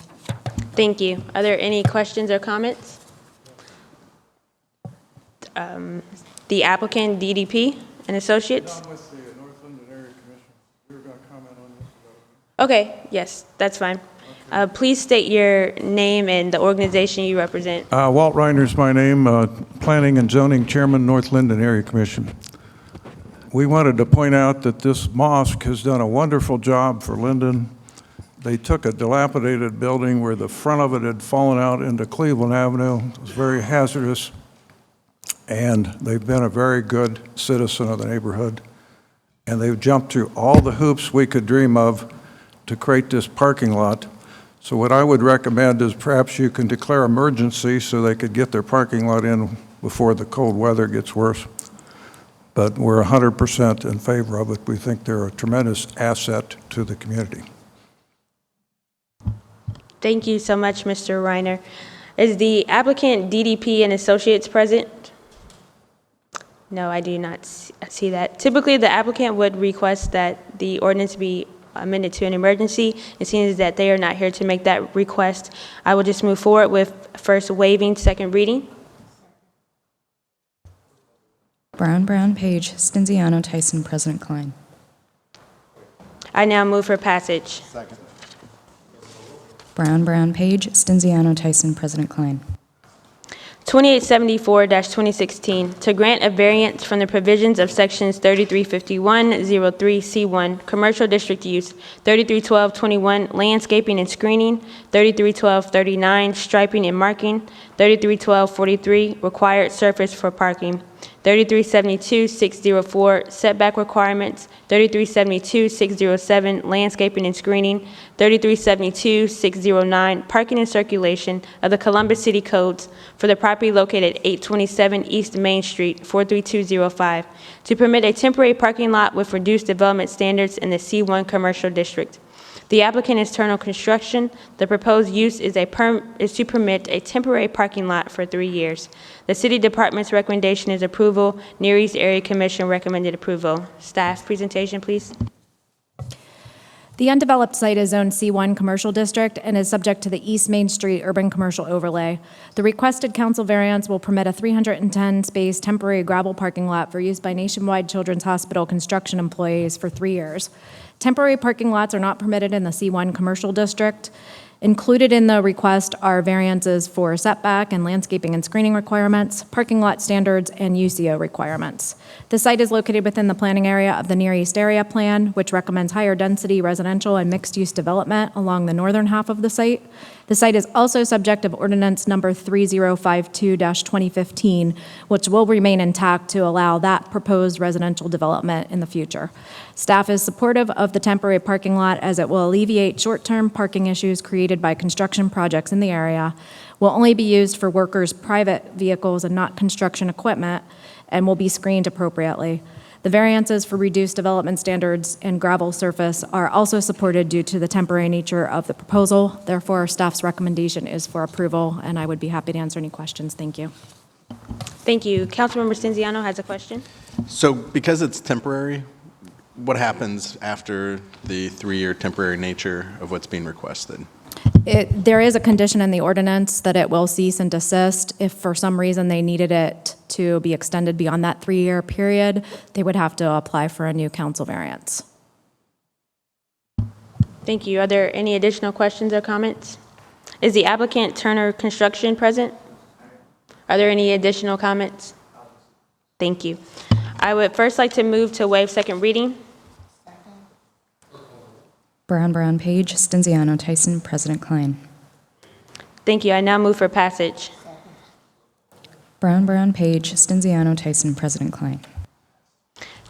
[SPEAKER 20] Thank you. Are there any questions or comments? The applicant, DDP and Associates? Okay, yes, that's fine. Please state your name and the organization you represent.
[SPEAKER 21] Walt Reiner's my name, Planning and Zoning Chairman, North Linden Area Commission. We wanted to point out that this mosque has done a wonderful job for Linden. They took a dilapidated building where the front of it had fallen out into Cleveland Avenue. It was very hazardous. and they've been a very good citizen of the neighborhood, and they've jumped through all the hoops we could dream of to create this parking lot. So what I would recommend is perhaps you can declare emergency so they could get their parking lot in before the cold weather gets worse. But we're 100% in favor of it. We think they're a tremendous asset to the community.
[SPEAKER 20] Thank you so much, Mr. Reiner. Is the applicant DDP and Associates present? No, I do not see that. Typically, the applicant would request that the ordinance be amended to an emergency. It seems that they are not here to make that request. I will just move forward with first waiving second reading.
[SPEAKER 15] Brown, Page, Stinziano, Tyson, President Klein.
[SPEAKER 20] I now move for passage.
[SPEAKER 13] Second.
[SPEAKER 15] Brown, Page, Stinziano, Tyson, President Klein.
[SPEAKER 20] 2874-2016, to grant a variance from the provisions of sections 3351-03C1, commercial district use, 3312-21, landscaping and screening, 3312-39, striping and marking, 3312-43, required surface for parking, 3372-604, setback requirements, 3372-607, landscaping and screening, 3372-609, parking and circulation of the Columbus City Codes for the property located at 827 East Main Street, 43205, to permit a temporary parking lot with reduced development standards in the C1 Commercial District. The applicant is Turner Construction. The proposed use is to permit a temporary parking lot for 3 years. The City Department's recommendation is approval. Near East Area Commission recommended approval. Staff presentation, please.
[SPEAKER 12] The undeveloped site is zoned C1 Commercial District and is subject to the East Main Street Urban Commercial Overlay. The requested council variance will permit a 310-space temporary gravel parking lot for use by Nationwide Children's Hospital construction employees for 3 years. Temporary parking lots are not permitted in the C1 Commercial District. Included in the request are variances for setback and landscaping and screening requirements, parking lot standards, and UCO requirements. The site is located within the planning area of the Near East Area Plan, which recommends higher density residential and mixed-use development along the northern half of the site. The site is also subject of ordinance number 3052-2015, which will remain intact to allow that proposed residential development in the future. Staff is supportive of the temporary parking lot as it will alleviate short-term parking issues created by construction projects in the area, will only be used for workers' private vehicles and not construction equipment, and will be screened appropriately. The variances for reduced development standards and gravel surface are also supported due to the temporary nature of the proposal. Therefore, staff's recommendation is for approval, and I would be happy to answer any questions. Thank you.
[SPEAKER 20] Thank you. Councilmember Stinziano has a question.
[SPEAKER 17] So because it's temporary, what happens after the 3-year temporary nature of what's being requested?
[SPEAKER 12] There is a condition in the ordinance that it will cease and desist. If for some reason they needed it to be extended beyond that 3-year period, they would have to apply for a new council variance.
[SPEAKER 20] Thank you. Are there any additional questions or comments? Is the applicant Turner Construction present? Are there any additional comments? Thank you. I would first like to move to waive second reading.
[SPEAKER 15] Brown, Page, Stinziano, Tyson, President Klein.
[SPEAKER 20] Thank you. I now move for passage.
[SPEAKER 15] Brown, Page, Stinziano, Tyson, President Klein.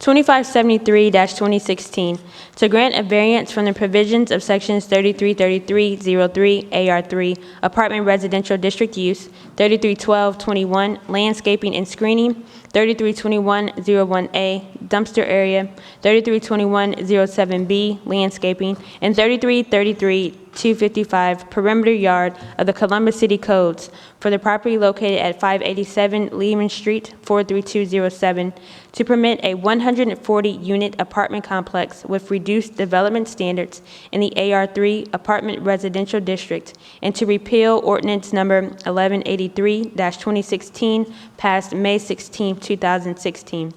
[SPEAKER 20] 2573-2016, to grant a variance from the provisions of sections 3333-03 AR3, apartment residential district use, 3312-21, landscaping and screening, 3321-01A, dumpster area, 3321-07B, landscaping, and 3333-255, perimeter yard of the Columbus City Codes for the property located at 587 Lehman Street, 43207, to permit a 140-unit apartment complex with reduced development standards in the AR3 apartment residential district, and to repeal ordinance number 1183-2016 passed May 16, 2016.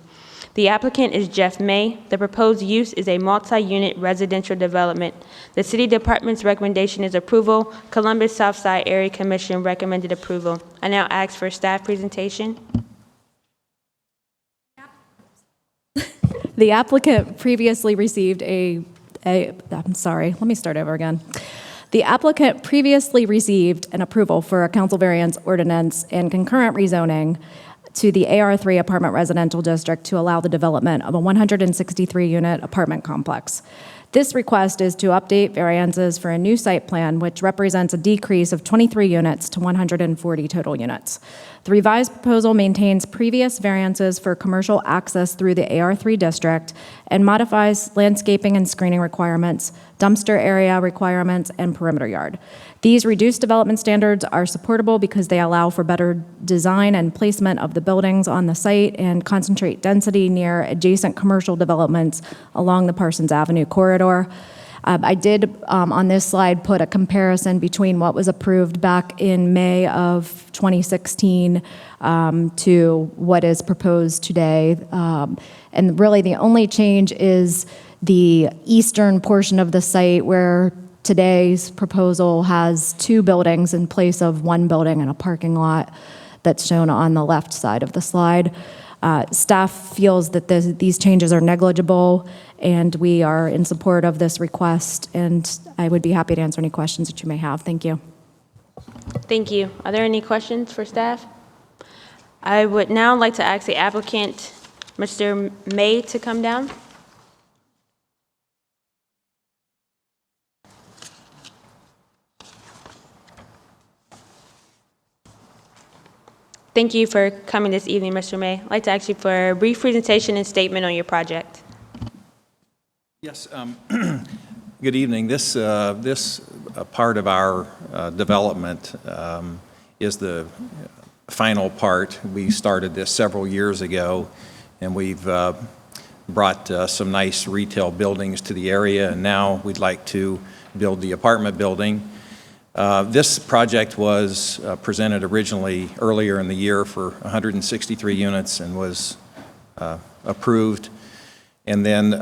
[SPEAKER 20] The applicant is Jeff May. The proposed use is a multi-unit residential development. The City Department's recommendation is approval. Columbus Southside Area Commission recommended approval. I now ask for a staff presentation.
[SPEAKER 12] The applicant previously received I'm sorry, let me start over again. The applicant previously received an approval for a council variance ordinance and concurrent rezoning to the AR3 apartment residential district to allow the development of a 163-unit apartment complex. This request is to update variances for a new site plan, which represents a decrease of 23 units to 140 total units. The revised proposal maintains previous variances for commercial access through the AR3 district and modifies landscaping and screening requirements, dumpster area requirements, and perimeter yard. These reduced development standards are supportable because they allow for better design and placement of the buildings on the site and concentrate density near adjacent commercial developments along the Parsons Avenue corridor. I did, on this slide, put a comparison between what was approved back in May of 2016 to what is proposed today. And really, the only change is the eastern portion of the site where today's proposal has 2 buildings in place of 1 building and a parking lot that's shown on the left side of the slide. Staff feels that these changes are negligible, and we are in support of this request, and I would be happy to answer any questions that you may have. Thank you.
[SPEAKER 20] Thank you. Are there any questions for staff? I would now like to ask the applicant, Mr. May, to come down. Thank you for coming this evening, Mr. May. I'd like to ask you for a brief presentation and statement on your project.
[SPEAKER 7] Yes. Good evening. This part of our development is the final part. We started this several years ago, and we've brought some nice retail buildings to the area, and now we'd like to build the apartment building. This project was presented originally earlier in the year for 163 units and was approved. And then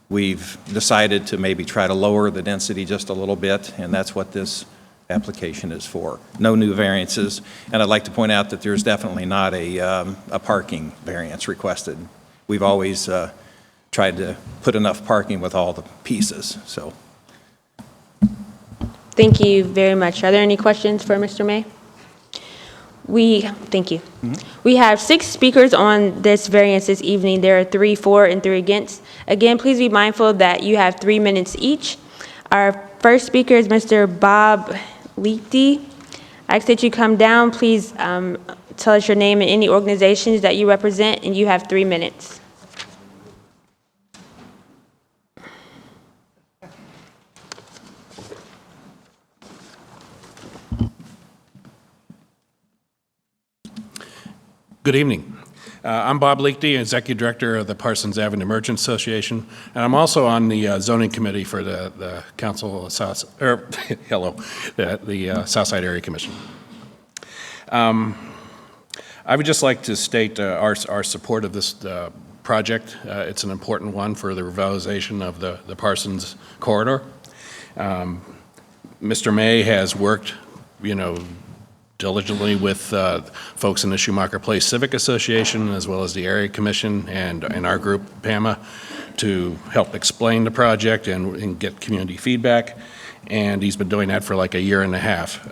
[SPEAKER 7] we've decided to maybe try to lower the density just a little bit, and that's what this application is for. No new variances. And I'd like to point out that there's definitely not a parking variance requested. We've always tried to put enough parking with all the pieces. So.
[SPEAKER 20] Thank you very much. Are there any questions for Mr. May? Thank you. We have 6 speakers on this variance this evening. There are 3 for and 3 against. Again, please be mindful that you have 3 minutes each. Our first speaker is Mr. Bob Leakey. I ask that you come down. Please tell us your name and any organizations that you represent, and you have 3 minutes.
[SPEAKER 9] Good evening. I'm Bob Leakey, Executive Director of the Parsons Avenue Merchants Association, and I'm also on the zoning committee for the Council of South, the Southside Area Commission. I would just like to state our support of this project. It's an important one for the revitalization of the Parsons corridor. Mr. May has worked, diligently with folks in the Schumacher Place Civic Association, as well as the Area Commission and our group, PAMA, to help explain the project and get community feedback. And he's been doing that for like a year and a half.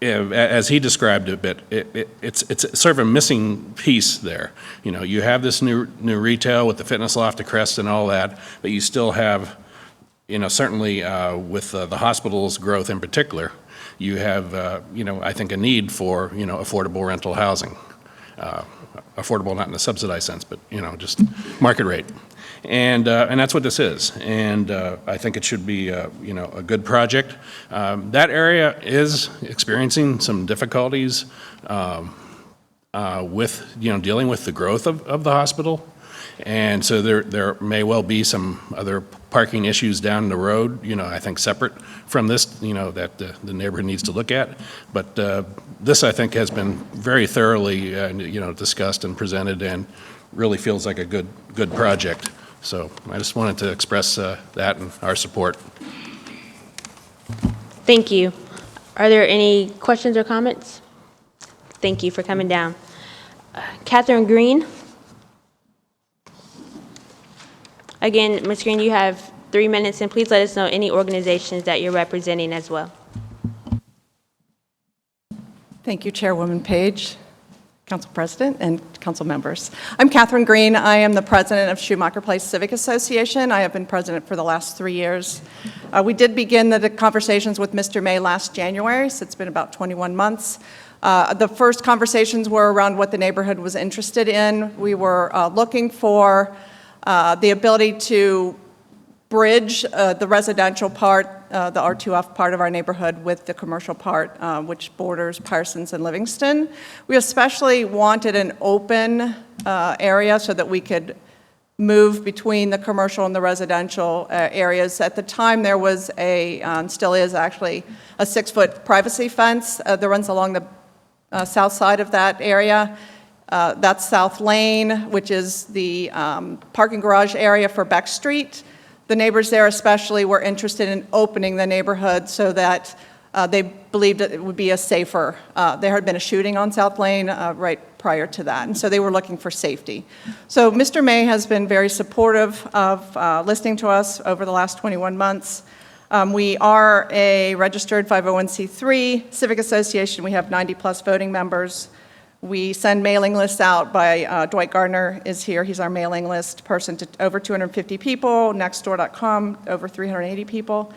[SPEAKER 9] As he described it a bit, it's sort of a missing piece there. You have this new retail with the fitness loft, the crest, and all that, but you still have, certainly with the hospital's growth in particular, you have, I think a need for, affordable rental housing. Affordable not in a subsidized sense, but, just market rate. And that's what this is. And I think it should be, a good project. That area is experiencing some difficulties with, dealing with the growth of the hospital. And so there may well be some other parking issues down the road, I think separate from this, that the neighborhood needs to look at. But this, I think, has been very thoroughly, discussed and presented, and really feels like a good project. So I just wanted to express that and our support.
[SPEAKER 20] Thank you. Are there any questions or comments? Thank you for coming down. Catherine Green. Again, Ms. Green, you have 3 minutes, and please let us know any organizations that you're representing as well.
[SPEAKER 8] Thank you, Chairwoman Page, Council President, and council members. I'm Catherine Green. I am the president of Schumacher Place Civic Association. I have been president for the last 3 years. We did begin the conversations with Mr. May last January, so it's been about 21 months. The first conversations were around what the neighborhood was interested in. We were looking for the ability to bridge the residential part, the R2F part of our neighborhood with the commercial part, which borders Parsons and Livingston. We especially wanted an open area so that we could move between the commercial and the residential areas. At the time, there was still is actually, a 6-foot privacy fence that runs along the south side of that area. That's South Lane, which is the parking garage area for Beck Street. The neighbors there especially were interested in opening the neighborhood so that they believed that it would be a safer. There had been a shooting on South Lane right prior to that, and so they were looking for safety. So Mr. May has been very supportive of listening to us over the last 21 months. We are a registered 501c3 civic association. We have 90-plus voting members. We send mailing lists out by, Dwight Gardner is here, he's our mailing list person, to over 250 people, nextdoor.com, over 380 people.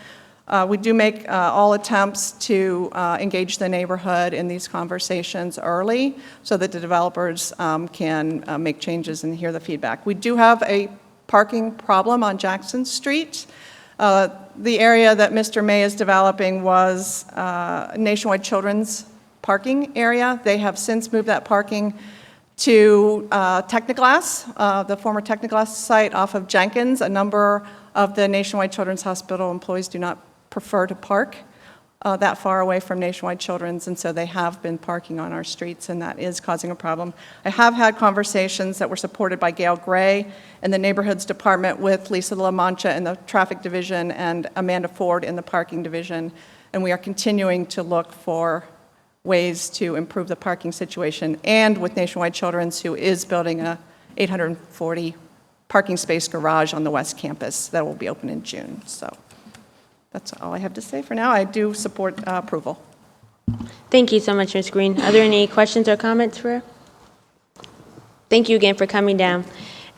[SPEAKER 8] We do make all attempts to engage the neighborhood in these conversations early so that the developers can make changes and hear the feedback. We do have a parking problem on Jackson Street. The area that Mr. May is developing was Nationwide Children's parking area. They have since moved that parking to Technoglass, the former Technoglass site off of Jenkins. A number of the Nationwide Children's Hospital employees do not prefer to park that far away from Nationwide Children's, and so they have been parking on our streets, and that is causing a problem. I have had conversations that were supported by Gail Gray in the Neighborhoods Department with Lisa La Mancha in the Traffic Division and Amanda Ford in the Parking Division, and we are continuing to look for ways to improve the parking situation, and with Nationwide Children's, who is building a 840 parking space garage on the West Campus that will be open in June. So that's all I have to say for now. I do support approval.
[SPEAKER 20] Thank you so much, Ms. Green. Are there any questions or comments for her? Thank you again for coming down.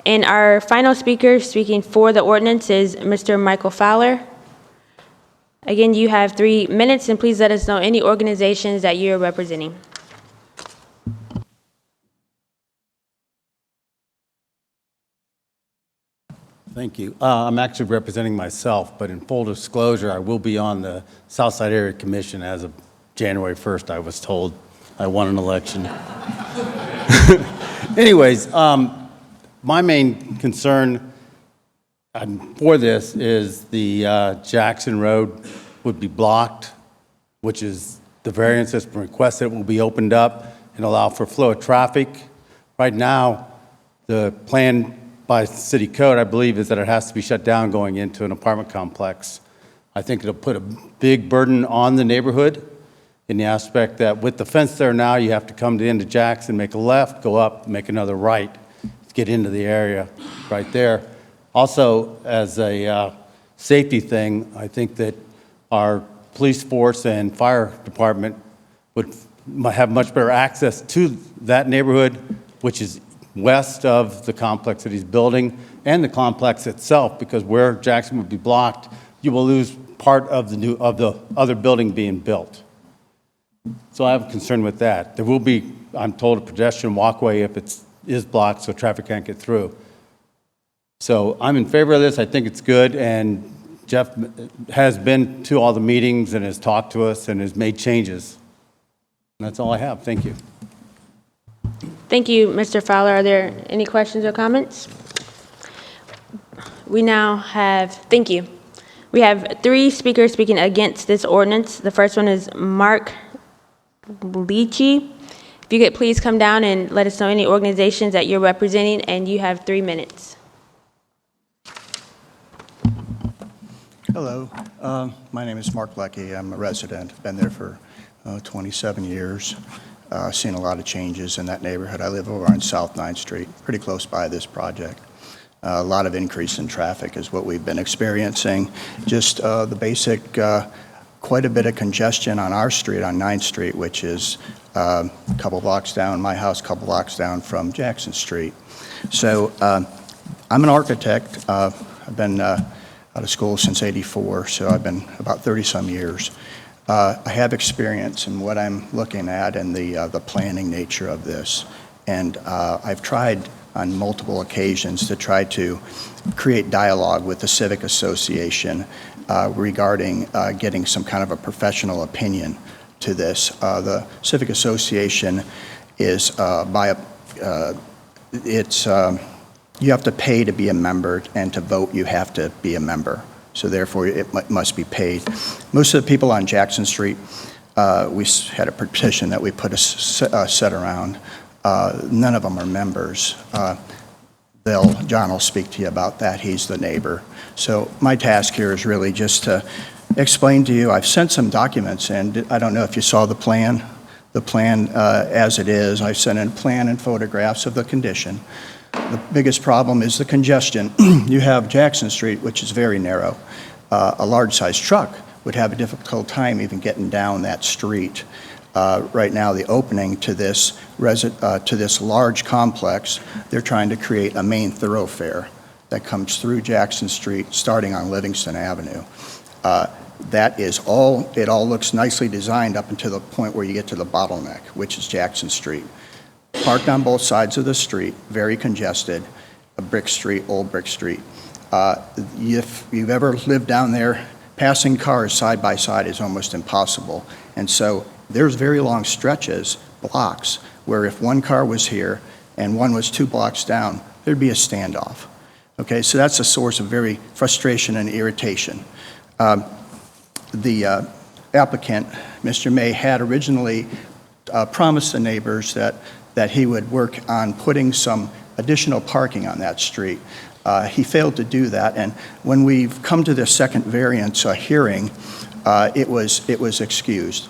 [SPEAKER 20] And our final speaker speaking for the ordinance is Mr. Michael Fowler. Again, you have 3 minutes, and please let us know any organizations that you're representing.
[SPEAKER 22] Thank you. I'm actually representing myself, but in full disclosure, I will be on the Southside Area Commission as of January 1st, I was told. I won an election. Anyways, my main concern for this is the Jackson Road would be blocked, which is the variance that's been requested will be opened up and allow for flow of traffic. Right now, the plan by city code, I believe, is that it has to be shut down going into an apartment complex. I think it'll put a big burden on the neighborhood in the aspect that with the fence there now, you have to come to the end of Jackson, make a left, go up, make another right to get into the area right there. Also, as a safety thing, I think that our police force and fire department would have much better access to that neighborhood, which is west of the complex that he's building and the complex itself, because where Jackson would be blocked, you will lose part of the other building being built. So I have a concern with that. There will be, I'm told, a pedestrian walkway if it is blocked so traffic can't get through. So I'm in favor of this. I think it's good, and Jeff has been to all the meetings and has talked to us and has made changes. And that's all I have. Thank you.
[SPEAKER 20] Thank you, Mr. Fowler. Are there any questions or comments? We now have, thank you. We have 3 speakers speaking against this ordinance. The first one is Mark Leachy. If you could please come down and let us know any organizations that you're representing, and you have 3 minutes.
[SPEAKER 23] Hello, my name is Mark Leckie. I'm a resident. Been there for 27 years. Seen a lot of changes in that neighborhood. I live over on South 9th Street, pretty close by this project. A lot of increase in traffic is what we've been experiencing. Just the basic quite a bit of congestion on our street, on 9th Street, which is a couple blocks down, my house, a couple blocks down from Jackson Street. So I'm an architect. I've been out of school since '84, so I've been about 30-some years. I have experience in what I'm looking at and the planning nature of this. And I've tried on multiple occasions to try to create dialogue with the Civic Association regarding getting some kind of a professional opinion to this. The Civic Association is you have to pay to be a member, and to vote you have to be a member. So therefore it must be paid. Most of the people on Jackson Street, we had a petition that we put a set around. None of them are members. John will speak to you about that. He's the neighbor. So my task here is really just to explain to you. I've sent some documents in. I don't know if you saw the plan. The plan as it is. I sent in a plan and photographs of the condition. The biggest problem is the congestion. You have Jackson Street, which is very narrow. A large-sized truck would have a difficult time even getting down that street. Right now, the opening to this large complex, they're trying to create a main thoroughfare that comes through Jackson Street, starting on Livingston Avenue. That is all, it all looks nicely designed up until the point where you get to the bottleneck, which is Jackson Street. Parked on both sides of the street, very congested, a brick street, old brick street. If you've ever lived down there, passing cars side by side is almost impossible. And so there's very long stretches, blocks, where if one car was here and one was 2 blocks down, there'd be a standoff. Okay, so that's a source of very frustration and irritation. The applicant, Mr. May, had originally promised the neighbors that he would work on putting some additional parking on that street. He failed to do that, and when we've come to this second variance hearing, it was excused.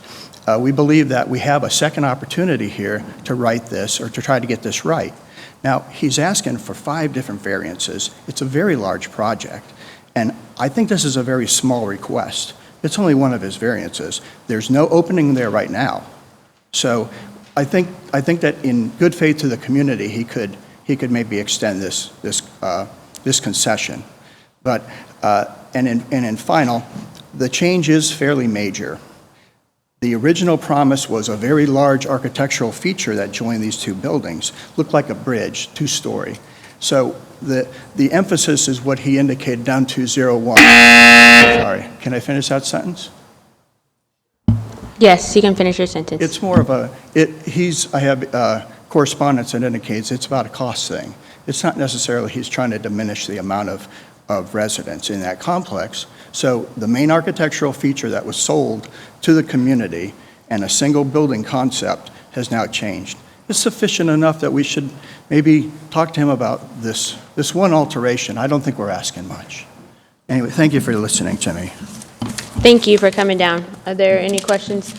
[SPEAKER 23] We believe that we have a second opportunity here to right this, or to try to get this right. Now, he's asking for 5 different variances. It's a very large project, and I think this is a very small request. It's only one of his variances. There's no opening there right now. So I think that in good faith to the community, he could maybe extend this concession. But and in final, the change is fairly major. The original promise was a very large architectural feature that joined these 2 buildings. Looked like a bridge, 2-story. So the emphasis is what he indicated down 201. Sorry, can I finish that sentence?
[SPEAKER 20] Yes, you can finish your sentence.
[SPEAKER 23] It's more of I have correspondence that indicates it's about a cost thing. It's not necessarily he's trying to diminish the amount of residents in that complex. So the main architectural feature that was sold to the community and a single building concept has now changed. It's sufficient enough that we should maybe talk to him about this one alteration. I don't think we're asking much. Anyway, thank you for listening to me.
[SPEAKER 20] Thank you for coming down. Are there any questions?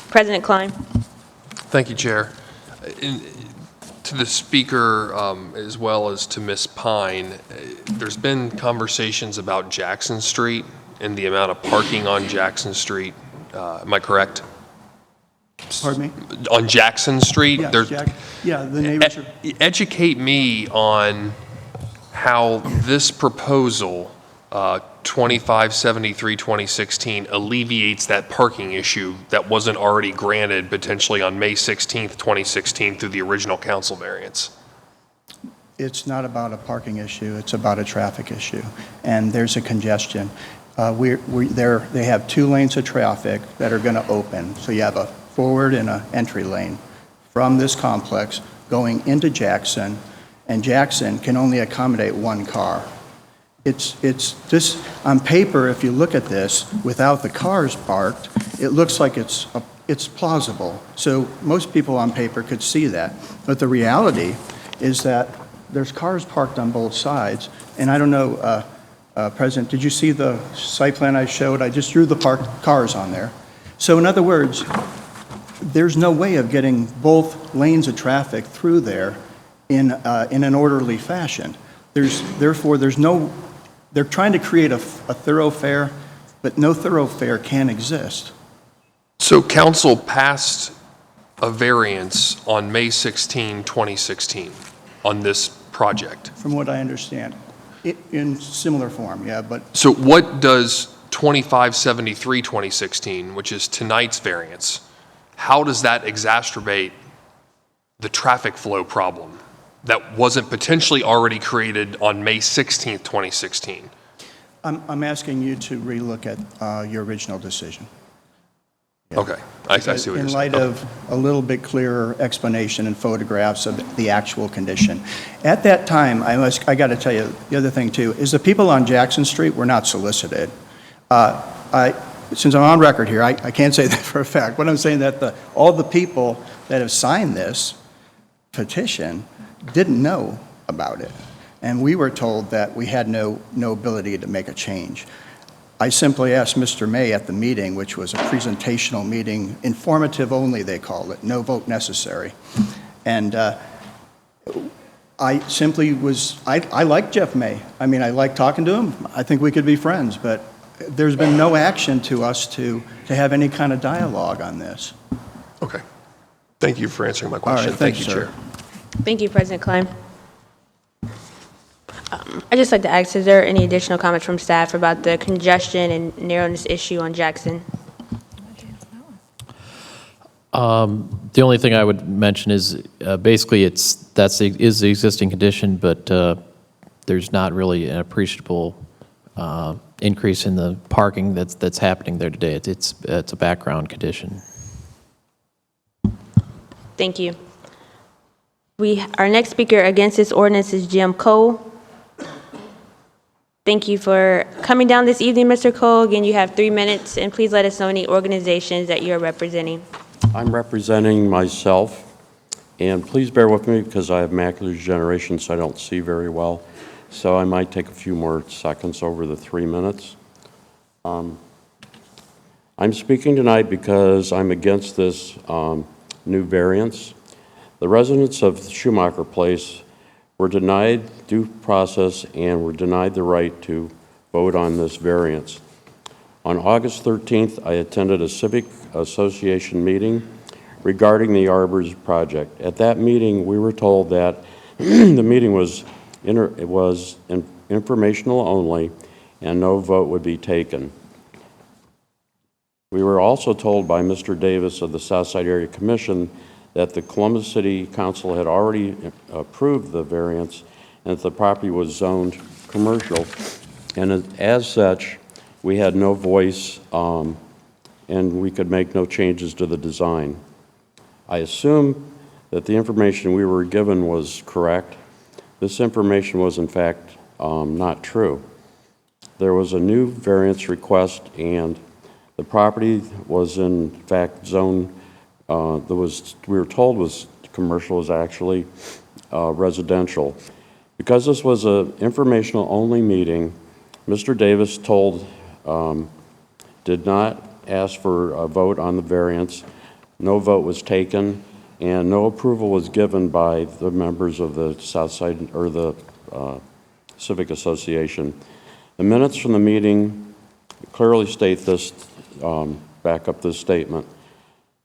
[SPEAKER 20] President Klein.
[SPEAKER 1] Thank you, Chair. To the speaker, as well as to Ms. Pine, there's been conversations about Jackson Street and the amount of parking on Jackson Street. Am I correct?
[SPEAKER 23] Pardon me?
[SPEAKER 1] On Jackson Street?
[SPEAKER 23] Yes, yeah, the neighbors are...
[SPEAKER 1] Educate me on how this proposal, 2573-2016, alleviates that parking issue that wasn't already granted potentially on May 16th, 2016 through the original council variance.
[SPEAKER 23] It's not about a parking issue, it's about a traffic issue. And there's a congestion. They have 2 lanes of traffic that are going to open. So you have a forward and an entry lane from this complex going into Jackson, and Jackson can only accommodate 1 car. It's just, on paper, if you look at this, without the cars parked, it looks like it's plausible. So most people on paper could see that. But the reality is that there's cars parked on both sides, and I don't know, President, did you see the site plan I showed? I just drew the parked cars on there. So in other words, there's no way of getting both lanes of traffic through there in an orderly fashion. They're trying to create a thoroughfare but no thoroughfare can exist.
[SPEAKER 1] So council passed a variance on May 16, 2016 on this project.
[SPEAKER 23] From what I understand, in similar form, yeah, but
[SPEAKER 1] So what does 2573, 2016, which is tonight's variance, how does that exacerbate the traffic flow problem that wasn't potentially already created on May 16th, 2016?
[SPEAKER 23] I'm asking you to relook at your original decision.
[SPEAKER 1] Okay, I see what you're saying.
[SPEAKER 23] In light of a little bit clearer explanation and photographs of the actual condition. At that time, I got to tell you, the other thing too, is the people on Jackson Street were not solicited. Since I'm on record here, I can't say that for a fact, but I'm saying that all the people that have signed this petition didn't know about it. And we were told that we had no ability to make a change. I simply asked Mr. May at the meeting, which was a presentational meeting, informative only, they called it, no vote necessary. And I simply I like Jeff May. I mean, I like talking to him. I think we could be friends, but there's been no action to us to have any kind of dialogue on this.
[SPEAKER 1] Okay. Thank you for answering my question.
[SPEAKER 23] All right,
[SPEAKER 1] Thank you,
[SPEAKER 23] sir.
[SPEAKER 1] Chair.
[SPEAKER 20] Thank you, President Klein. I'd just like to ask, is there any additional comments from staff about the congestion and narrowness issue on Jackson?
[SPEAKER 5] The only thing I would mention is basically is the existing condition, but there's not really an appreciable increase in the parking that's happening there today. It's a background condition.
[SPEAKER 20] Thank you. Our next speaker against this ordinance is Jim Cole. Thank you for coming down this evening, Mr. Cole. Again, you have 3 minutes, and please let us know any organizations that you're representing.
[SPEAKER 11] I'm representing myself, and please bear with me because I have macular degeneration, so I don't see very well. So I might take a few more seconds over the 3 minutes. I'm speaking tonight because I'm against this new variance. The residents of Schumacher Place were denied due process and were denied the right to vote on this variance. On August 13th, I attended a civic association meeting regarding the Arbors project. At that meeting, we were told that the meeting was informational only and no vote would be taken. We were also told by Mr. Davis of the Southside Area Commission that the Columbus City Council had already approved the variance and that the property was zoned commercial. And as such, we had no voice and we could make no changes to the design. I assume that the information we were given was correct. This information was in fact not true. There was a new variance request and the property was in fact zoned. We were told was commercial, was actually residential. Because this was an informational only meeting, Mr. Davis did not ask for a vote on the variance. No vote was taken and no approval was given by the members of the Southside or the Civic Association. The minutes from the meeting clearly state this, back up this statement.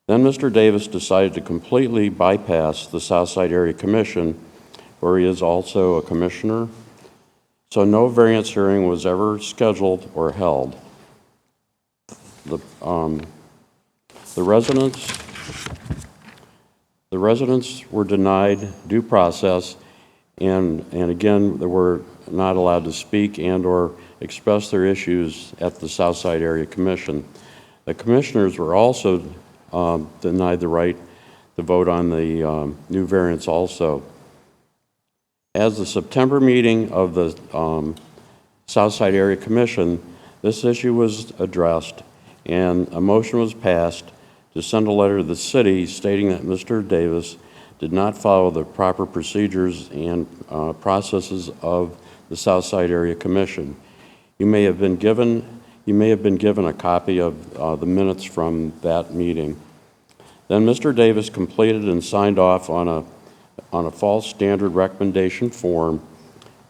[SPEAKER 11] Then Mr. Davis decided to completely bypass the Southside Area Commission, where he is also a commissioner. So no variance hearing was ever scheduled or held. The residents were denied due process, and again, they were not allowed to speak and or express their issues at the Southside Area Commission. The commissioners were also denied the right to vote on the new variance also. As the September meeting of the Southside Area Commission, this issue was addressed and a motion was passed to send a letter to the city stating that Mr. Davis did not follow the proper procedures and processes of the Southside Area Commission. You may have been given a copy of the minutes from that meeting. Then Mr. Davis completed and signed off on a false standard recommendation form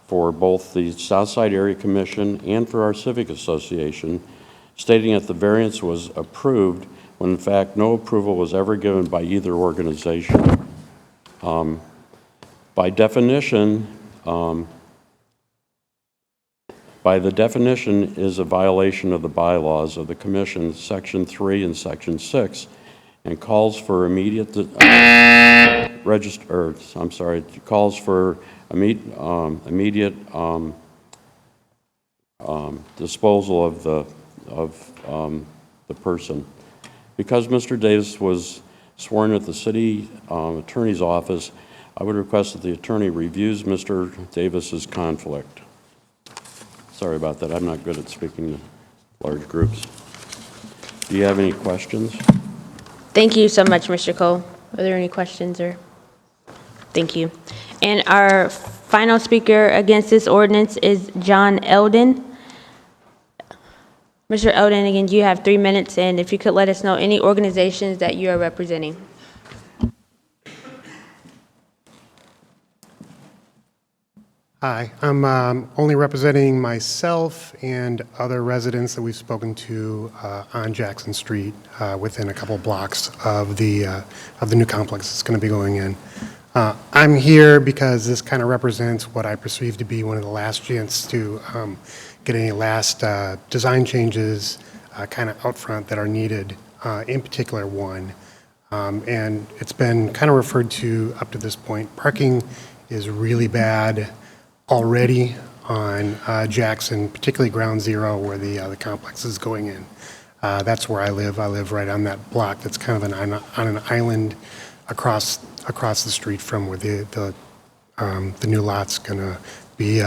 [SPEAKER 11] for both the Southside Area Commission and for our Civic Association stating that the variance was approved when in fact no approval was ever given by either organization. By the definition is a violation of the bylaws of the commission, section 3 and section 6, and calls for immediate disposal of the person. Because Mr. Davis was sworn at the city attorney's office, I would request that the attorney reviews Mr. Davis's conflict. Sorry about that. I'm not good at speaking to large groups. Do you have any questions?
[SPEAKER 20] Thank you so much, Mr. Cole. Are there any questions or? Thank you. And our final speaker against this ordinance is John Eldon. Mr. Eldon, again, you have 3 minutes, and if you could let us know any organizations that you are representing.
[SPEAKER 6] Hi, I'm only representing myself and other residents that we've spoken to on Jackson Street within a couple blocks of the new complex that's going to be going in. I'm here because this kind of represents what I perceive to be one of the last chance to get any last design changes kind of out front that are needed, in particular one. And it's been kind of referred to up to this point. Parking is really bad already on Jackson, particularly Ground Zero, where the complex is going in. That's where I live. I live right on that block that's kind of on an island across the street from where the new lot's going to be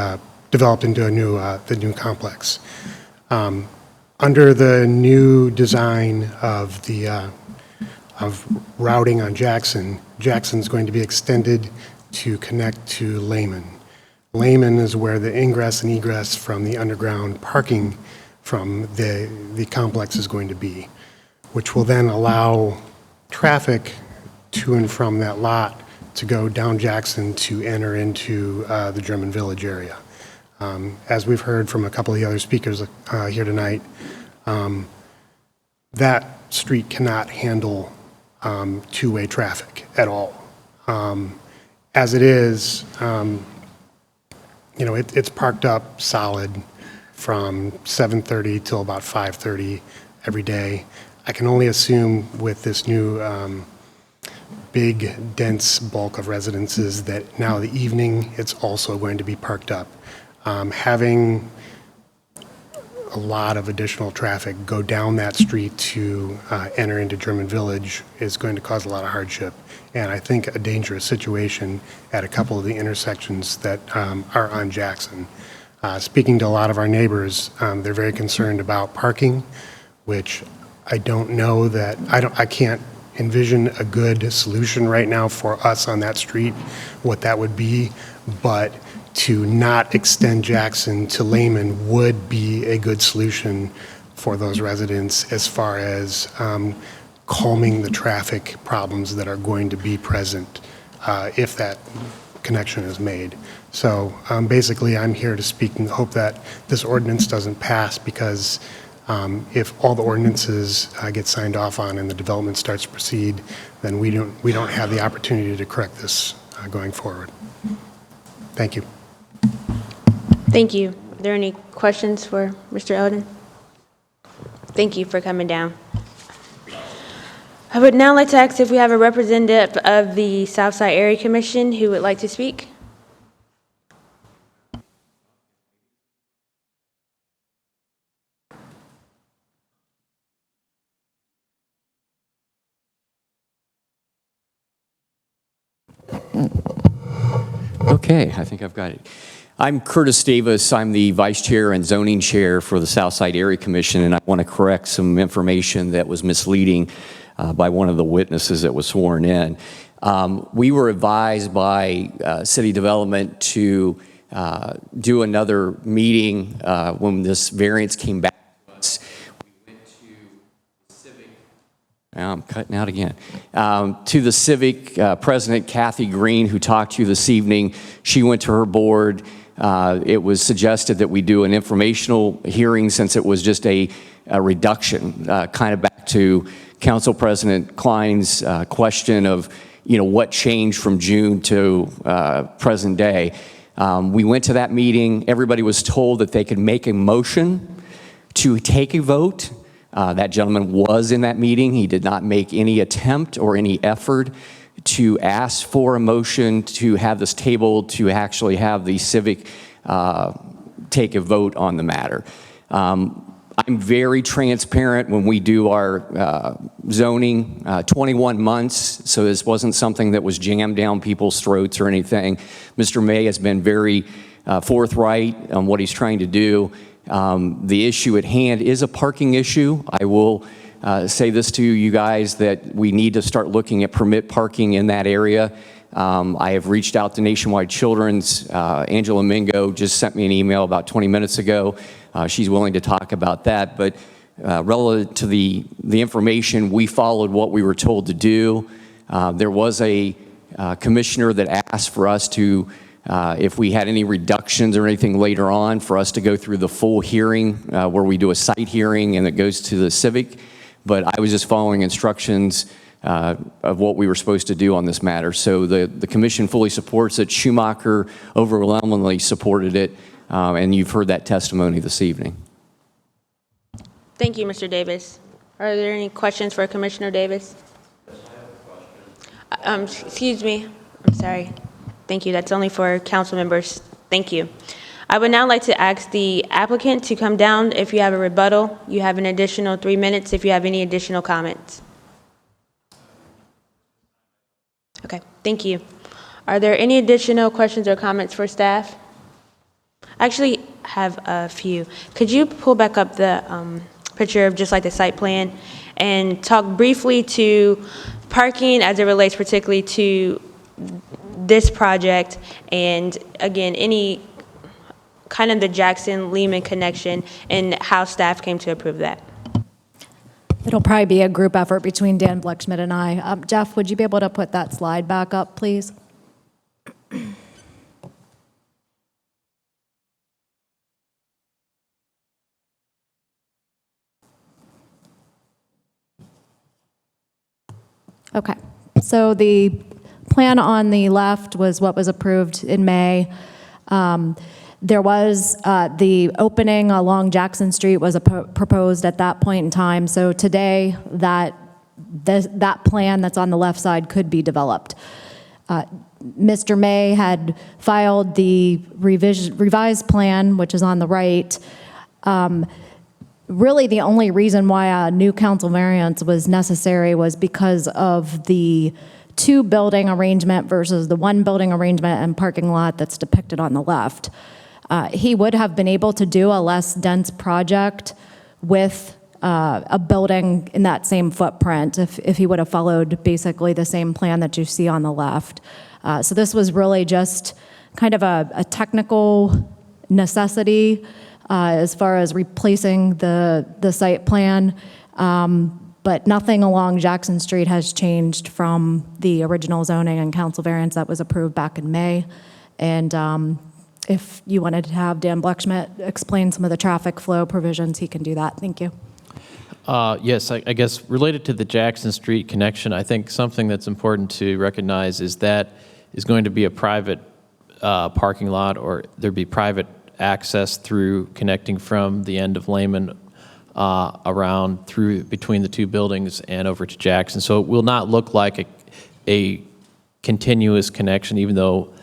[SPEAKER 6] developed into the new complex. Under the new design of routing on Jackson, Jackson's going to be extended to connect to Lehman. Lehman is where the ingress and egress from the underground parking from the complex is going to be, which will then allow traffic to and from that lot to go down Jackson to enter into the German Village area. As we've heard from a couple of the other speakers here tonight, that street cannot handle two-way traffic at all. As it is, it's parked up solid from 7:30 till about 5:30 every day. I can only assume with this new big, dense bulk of residences that now the evening it's also going to be parked up. Having a lot of additional traffic go down that street to enter into German Village is going to cause a lot of hardship, and I think a dangerous situation at a couple of the intersections that are on Jackson. Speaking to a lot of our neighbors, they're very concerned about parking, which I don't know that, I can't envision a good solution right now for us on that street, what that would be, but to not extend Jackson to Lehman would be a good solution for those residents as far as calming the traffic problems that are going to be present if that connection is made. So basically I'm here to speak and hope that this ordinance doesn't pass, because if all the ordinances get signed off on and the development starts to proceed, then we don't have the opportunity to correct this going forward. Thank you.
[SPEAKER 20] Thank you. Are there any questions for Mr. Eldon? Thank you for coming down. I would now like to ask if we have a representative of the Southside Area Commission who would like to speak.
[SPEAKER 14] Okay, I think I've got it. I'm Curtis Davis. I'm the Vice Chair and Zoning Chair for the Southside Area Commission, and I want to correct some information that was misleading by one of the witnesses that was sworn in. We were advised by City Development to do another meeting when this variance came back to us. We went to the Civic, I'm cutting out again, to the Civic President Kathy Green, who talked to you this evening. She went to her board. it was suggested that we do an informational hearing since it was just a reduction, kind of back to Council President Klein's question of, what changed from June to present day. We went to that meeting. Everybody was told that they could make a motion to take a vote. That gentleman was in that meeting. He did not make any attempt or any effort to ask for a motion to have this tabled, to actually have the civic take a vote on the matter. I'm very transparent when we do our zoning, 21 months, so this wasn't something that was jammed down people's throats or anything. Mr. May has been very forthright on what he's trying to do. The issue at hand is a parking issue. I will say this to you guys, that we need to start looking at permit parking in that area. I have reached out to Nationwide Children's. Angela Mingo just sent me an email about 20 minutes ago. She's willing to talk about that. But relative to the information, we followed what we were told to do. There was a commissioner that asked for us to, if we had any reductions or anything later on, for us to go through the full hearing where we do a site hearing and it goes to the civic. But I was just following instructions of what we were supposed to do on this matter. So the commission fully supports it. Schumacher overwhelmingly supported it, and you've heard that testimony this evening.
[SPEAKER 20] Thank you, Mr. Davis. Are there any questions for Commissioner Davis? Excuse me. I'm sorry. Thank you. That's only for council members. Thank you. I would now like to ask the applicant to come down if you have a rebuttal. You have an additional 3 minutes if you have any additional comments. Okay, thank you. Are there any additional questions or comments for staff? I actually have a few. Could you pull back up the picture of just like the site plan and talk briefly to parking as it relates particularly to this project, and again, any kind of the Jackson-Lehman connection and how staff came to approve that?
[SPEAKER 12] It'll probably be a group effort between Dan Blechschmidt and I. Jeff, would you be able to put that slide back up, please? Okay, so the plan on the left was what was approved in May. There was the opening along Jackson Street was proposed at that point in time. So today, that plan that's on the left side could be developed. Mr. May had filed the revised plan, which is on the right. Really, the only reason why a new council variance was necessary was because of the 2 building arrangement versus the 1 building arrangement and parking lot that's depicted on the left. He would have been able to do a less dense project with a building in that same footprint if he would have followed basically the same plan that you see on the left. So this was really just kind of a technical necessity as far as replacing the site plan. But nothing along Jackson Street has changed from the original zoning and council variance that was approved back in May. And if you wanted to have Dan Blechschmidt explain some of the traffic flow provisions, he can do that. Thank you.
[SPEAKER 5] Yes, I guess related to the Jackson Street connection, I think something that's important to recognize is that is going to be a private parking lot, or there'd be private access through connecting from the end of Lehman around through between the 2 buildings and over to Jackson. So it will not look like a continuous connection, even though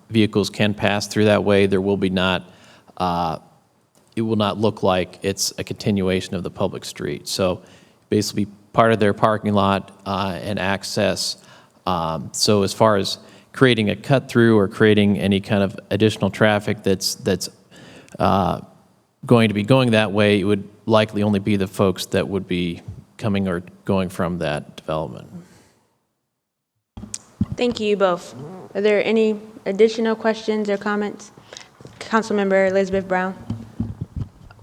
[SPEAKER 5] vehicles can pass through that way. There will be not, it will not look like it's a continuation of the public street. So basically part of their parking lot and access. So as far as creating a cut through or creating any kind of additional traffic that's going to be going that way, it would likely only be the folks that would be coming or going from that development.
[SPEAKER 20] Thank you both. Are there any additional questions or comments? Councilmember Elizabeth Brown.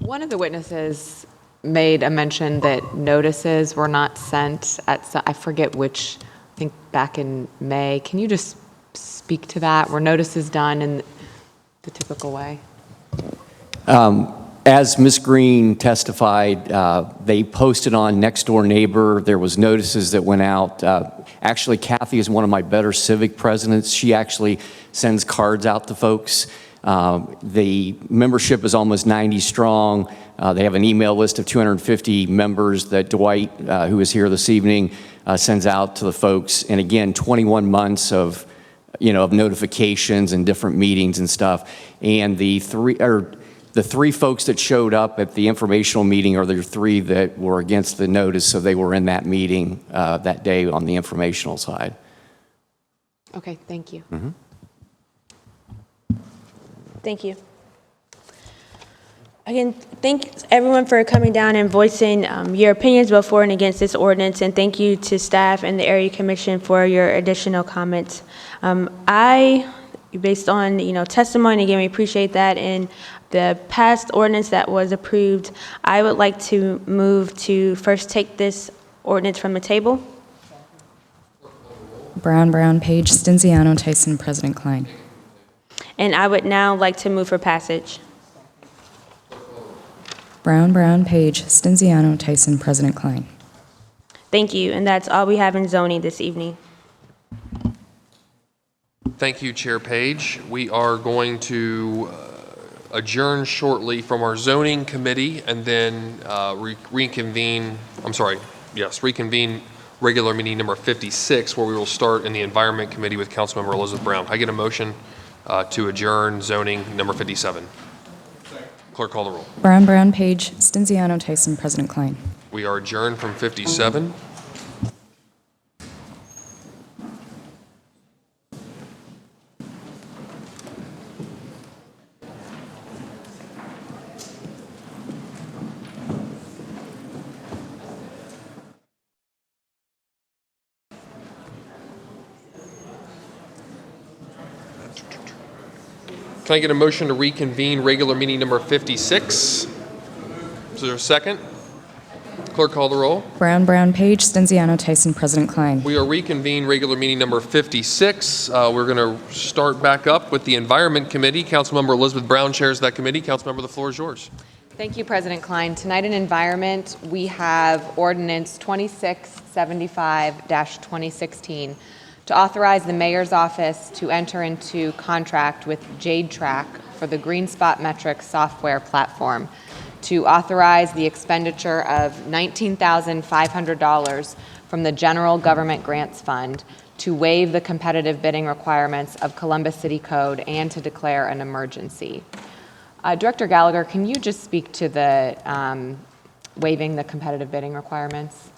[SPEAKER 2] One of the witnesses made a mention that notices were not sent at, I forget which, I think back in May. Can you just speak to that? Were notices done? And the typical way?
[SPEAKER 14] As Ms. Green testified, they posted on Nextdoor Neighbor. There was notices that went out. Actually, Kathy is one of my better civic presidents. She actually sends cards out to folks. The membership is almost 90 strong. They have an email list of 250 members that Dwight, who is here this evening, sends out to the folks. And again, 21 months of, of notifications and different meetings and stuff. And the three folks that showed up at the informational meeting are the three that were against the notice, so they were in that meeting that day on the informational side.
[SPEAKER 2] Okay, thank you.
[SPEAKER 14] Mm-hmm.
[SPEAKER 20] Thank you. Again, thank everyone for coming down and voicing your opinions both for and against this ordinance, and thank you to staff and the Area Commission for your additional comments. Based on testimony, again, we appreciate that. And the past ordinance that was approved, I would like to move to first take this ordinance from the table.
[SPEAKER 15] Brown, Page, Stinziano, Tyson, President Klein.
[SPEAKER 20] And I would now like to move for passage.
[SPEAKER 15] Brown, Page, Stinziano, Tyson, President Klein.
[SPEAKER 20] Thank you, and that's all we have in zoning this evening.
[SPEAKER 1] Thank you, Chair Page. We are going to adjourn shortly from our zoning committee and then reconvene regular meeting number 56, where we will start in the Environment Committee with Councilmember Elizabeth Brown. I get a motion to adjourn zoning number 57. Clerk, call the roll.
[SPEAKER 15] Brown, Page, Stinziano, Tyson, President Klein.
[SPEAKER 1] We are adjourned from 57. Can I get a motion to reconvene regular meeting number 56? Is there a second? Clerk, call the roll.
[SPEAKER 15] Brown, Page, Stinziano, Tyson, President Klein.
[SPEAKER 1] We are reconvene regular meeting number 56. We're going to start back up with the Environment Committee. Councilmember Elizabeth Brown chairs that committee. Councilmember, the floor is yours.
[SPEAKER 2] Thank you, President Klein. Tonight in Environment, we have Ordinance 2675-2016 to authorize the Mayor's Office to enter into contract with Jade Track for the Green Spot Metrics software platform, to authorize the expenditure of $19,500 from the General Government Grants Fund, to waive the competitive bidding requirements of Columbus City Code, and to declare an emergency. Director Gallagher, can you just speak to the waiving the competitive bidding requirements?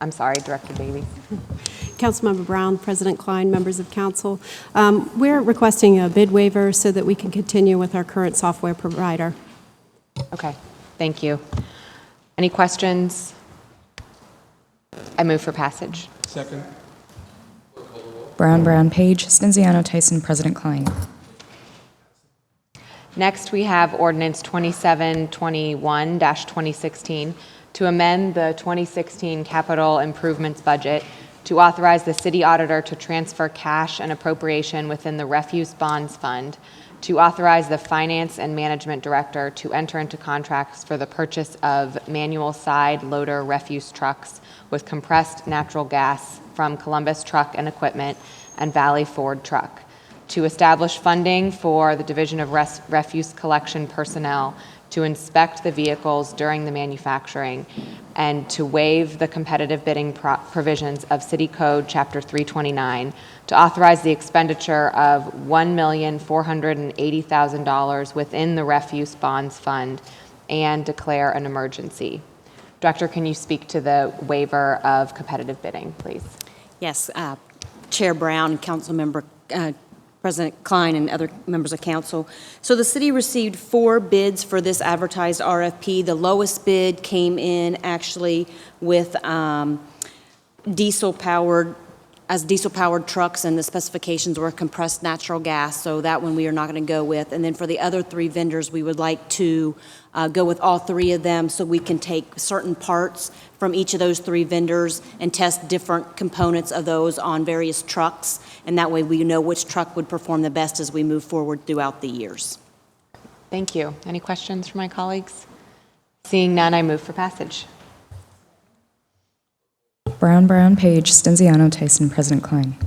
[SPEAKER 2] I'm sorry, Director Bailey.
[SPEAKER 4] Councilmember Brown, President Klein, members of council. We're requesting a bid waiver so that we can continue with our current software provider.
[SPEAKER 2] Okay, thank you. Any questions? I move for passage.
[SPEAKER 3] Second.
[SPEAKER 15] Brown, Page, Stinziano, Tyson, President Klein.
[SPEAKER 2] Next, we have Ordinance 2721-2016 to amend the 2016 capital improvements budget, to authorize the city auditor to transfer cash and appropriation within the refuse bonds fund, to authorize the finance and management director to enter into contracts for the purchase of manual side loader refuse trucks with compressed natural gas from Columbus Truck and Equipment and Valley Ford Truck, to establish funding for the Division of Refuse Collection personnel to inspect the vehicles during the manufacturing, and to waive the competitive bidding provisions of City Code Chapter 329, to authorize the expenditure of $1,480,000 within the Refuse Bonds Fund, and declare an emergency. Director, can you speak to the waiver of competitive bidding, please?
[SPEAKER 16] Yes, Chair Brown, Councilmember President Klein, and other members of council. So the city received 4 bids for this advertised RFP. The lowest bid came in actually with diesel-powered as diesel-powered trucks, and the specifications were compressed natural gas, so that one we are not going to go with. And then for the other 3 vendors, we would like to go with all 3 of them so we can take certain parts from each of those 3 vendors and test different components of those on various trucks, and that way we know which truck would perform the best as we move forward throughout the years.
[SPEAKER 2] Thank you. Any questions from my colleagues? Seeing none, I move for passage.
[SPEAKER 15] Brown, Page, Stinziano, Tyson, President Klein.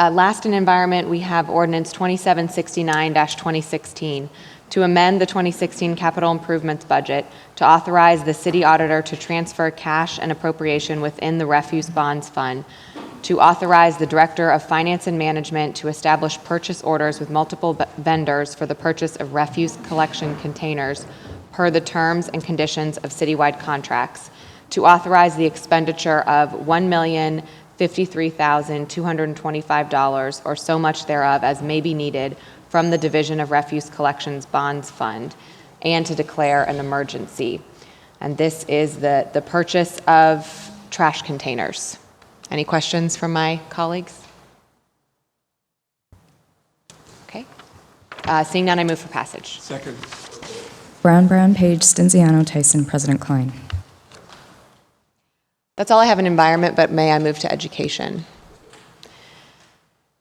[SPEAKER 2] Last in environment, we have ordinance 2769-2016 to amend the 2016 capital improvements budget to authorize the city auditor to transfer cash and appropriation within the refuse bonds fund, to authorize the director of finance and management to establish purchase orders with multiple vendors for the purchase of refuse collection containers per the terms and conditions of citywide contracts, to authorize the expenditure of $1,053,225 or so much thereof as may be needed from the Division of Refuse Collections Bonds Fund, and to declare an emergency. And this is the purchase of trash containers. Any questions from my colleagues? Okay. Seeing none, I move for passage.
[SPEAKER 3] Second.
[SPEAKER 15] Brown, Page, Stinziano, Tyson, President Klein.
[SPEAKER 2] That's all I have in environment, but may I move to education?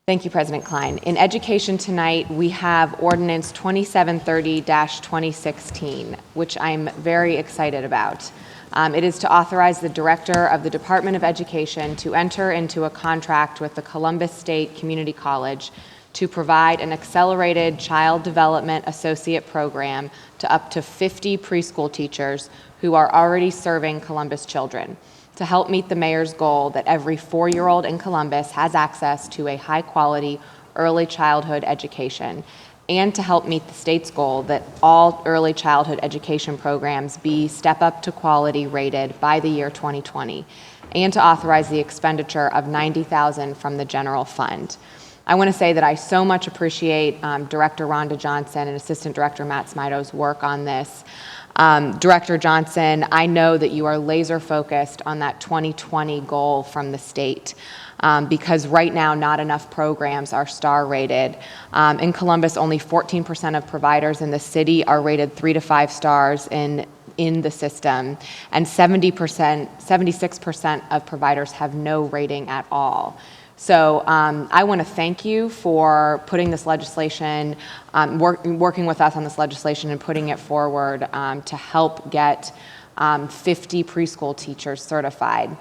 [SPEAKER 2] Thank you, President Klein. In education tonight, we have ordinance 2730-2016, which I'm very excited about. It is to authorize the director of the Department of Education to enter into a contract with the Columbus State Community College to provide an accelerated child development associate program to up to 50 preschool teachers who are already serving Columbus children, to help meet the mayor's goal that every 4-year-old in Columbus has access to a high-quality early childhood education, and to help meet the state's goal that all early childhood education programs be Step Up to Quality rated by the year 2020, and to authorize the expenditure of $90,000 from the general fund. I want to say that I so much appreciate Director Rhonda Johnson and Assistant Director Matt Smido's work on this. Director Johnson, I know that you are laser focused on that 2020 goal from the state because right now not enough programs are star rated. In Columbus, only 14% of providers in the city are rated 3 to 5 stars in the system, and 76% of providers have no rating at all. So I want to thank you for putting this legislation, working with us on this legislation and putting it forward to help get 50 preschool teachers certified.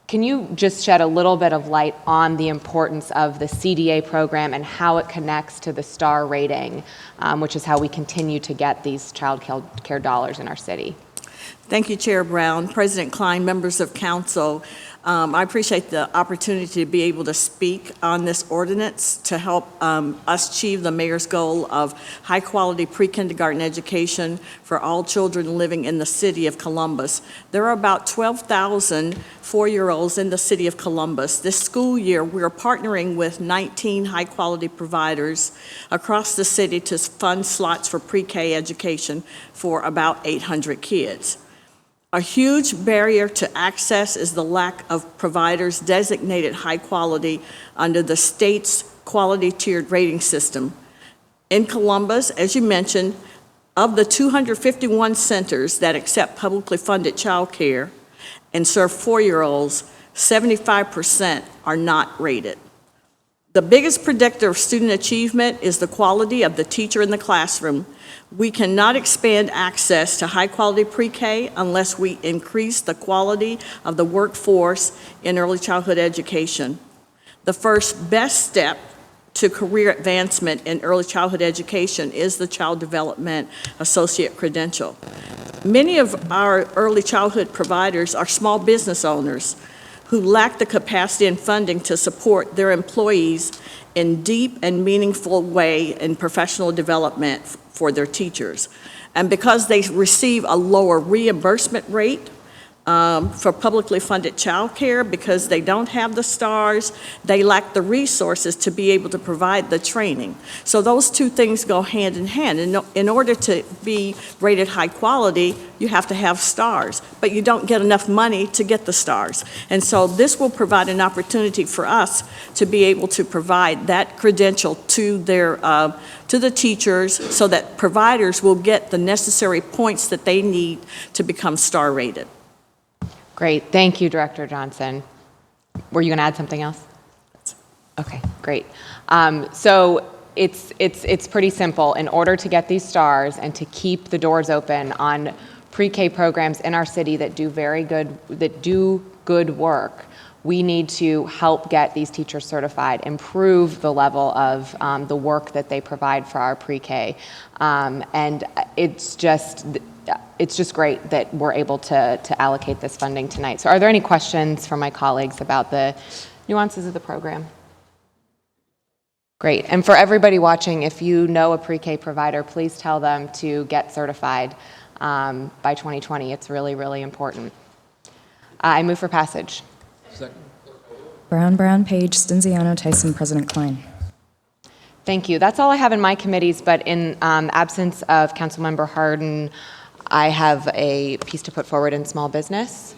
[SPEAKER 2] Can you just shed a little bit of light on the importance of the CDA program and how it connects to the STAR rating, which is how we continue to get these child care dollars in our city?
[SPEAKER 10] Thank you, Chair Brown, President Klein, members of council. I appreciate the opportunity to be able to speak on this ordinance to help us achieve the mayor's goal of high-quality pre-kindergarten education for all children living in the city of Columbus. There are about 12,000 4-year-olds in the city of Columbus. This school year, we're partnering with 19 high-quality providers across the city to fund slots for pre-K education for about 800 kids. A huge barrier to access is the lack of providers designated high quality under the state's quality tiered rating system. In Columbus, as you mentioned, of the 251 centers that accept publicly funded child care and serve 4-year-olds, 75% are not rated. The biggest predictor of student achievement is the quality of the teacher in the classroom. We cannot expand access to high-quality pre-K unless we increase the quality of the workforce in early childhood education. The first best step to career advancement in early childhood education is the Child Development Associate Credential. Many of our early childhood providers are small business owners who lack the capacity and funding to support their employees in deep and meaningful way in professional development for their teachers. And because they receive a lower reimbursement rate, for publicly funded childcare because they don't have the stars. They lack the resources to be able to provide the training. So those two things go hand in hand. In order to be rated high quality, you have to have stars, but you don't get enough money to get the stars. And so this will provide an opportunity for us to be able to provide that credential to the teachers so that providers will get the necessary points that they need to become star rated.
[SPEAKER 2] Great. Thank you, Director Johnson. Were you going to add something else? Okay, great. So it's pretty simple. In order to get these stars and to keep the doors open on pre-K programs in our city that do good work, we need to help get these teachers certified, improve the level of the work that they provide for our pre-K. And it's just great that we're able to allocate this funding tonight. So are there any questions from my colleagues about the nuances of the program? Great. And for everybody watching, if you know a pre-K provider, please tell them to get certified by 2020. It's really, really important. I move for passage.
[SPEAKER 15] Second. Brown, Page, Stinziano, Tyson, President Klein.
[SPEAKER 2] Thank you. That's all I have in my committees, but in absence of Councilmember Hardin, I have a piece to put forward in small business.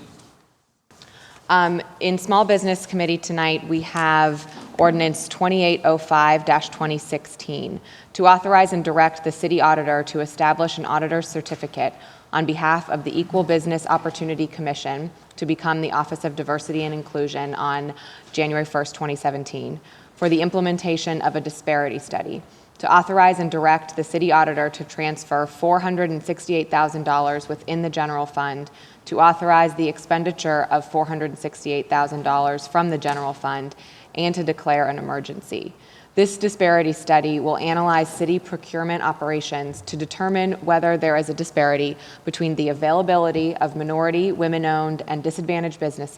[SPEAKER 2] In small business committee tonight, we have ordinance 2805-2016 to authorize and direct the city auditor to establish an auditor's certificate on behalf of the Equal Business Opportunity Commission to become the Office of Diversity and Inclusion on January 1st, 2017, for the implementation of a disparity study, to authorize and direct the city auditor to transfer $468,000 within the general fund, to authorize the expenditure of $468,000 from the general fund, and to declare an emergency. This disparity study will analyze city procurement operations to determine whether there is a disparity between the availability of minority, women-owned, and disadvantaged business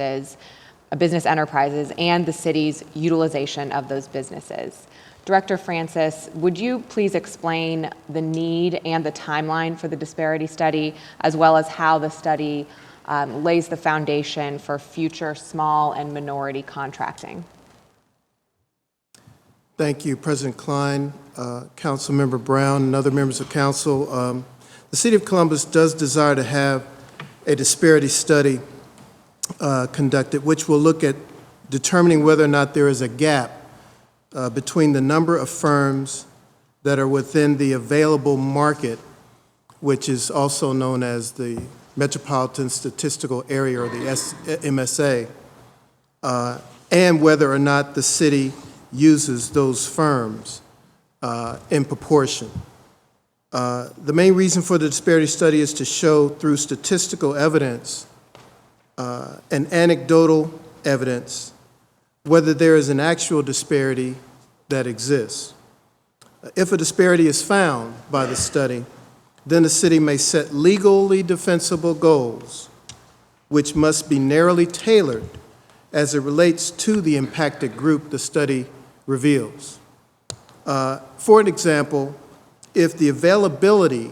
[SPEAKER 2] enterprises and the city's utilization of those businesses. Director Francis, would you please explain the need and the timeline for the disparity study, as well as how the study lays the foundation for future small and minority contracting?
[SPEAKER 18] Thank you, President Klein, Councilmember Brown, and other members of council. The City of Columbus does desire to have a disparity study conducted, which will look at determining whether or not there is a gap between the number of firms that are within the available market, which is also known as the Metropolitan Statistical Area, or the MSA, and whether or not the city uses those firms in proportion. The main reason for the disparity study is to show through statistical evidence and anecdotal evidence whether there is an actual disparity that exists. If a disparity is found by the study, then the city may set legally defensible goals, which must be narrowly tailored as it relates to the impacted group the study reveals. For an example, if the availability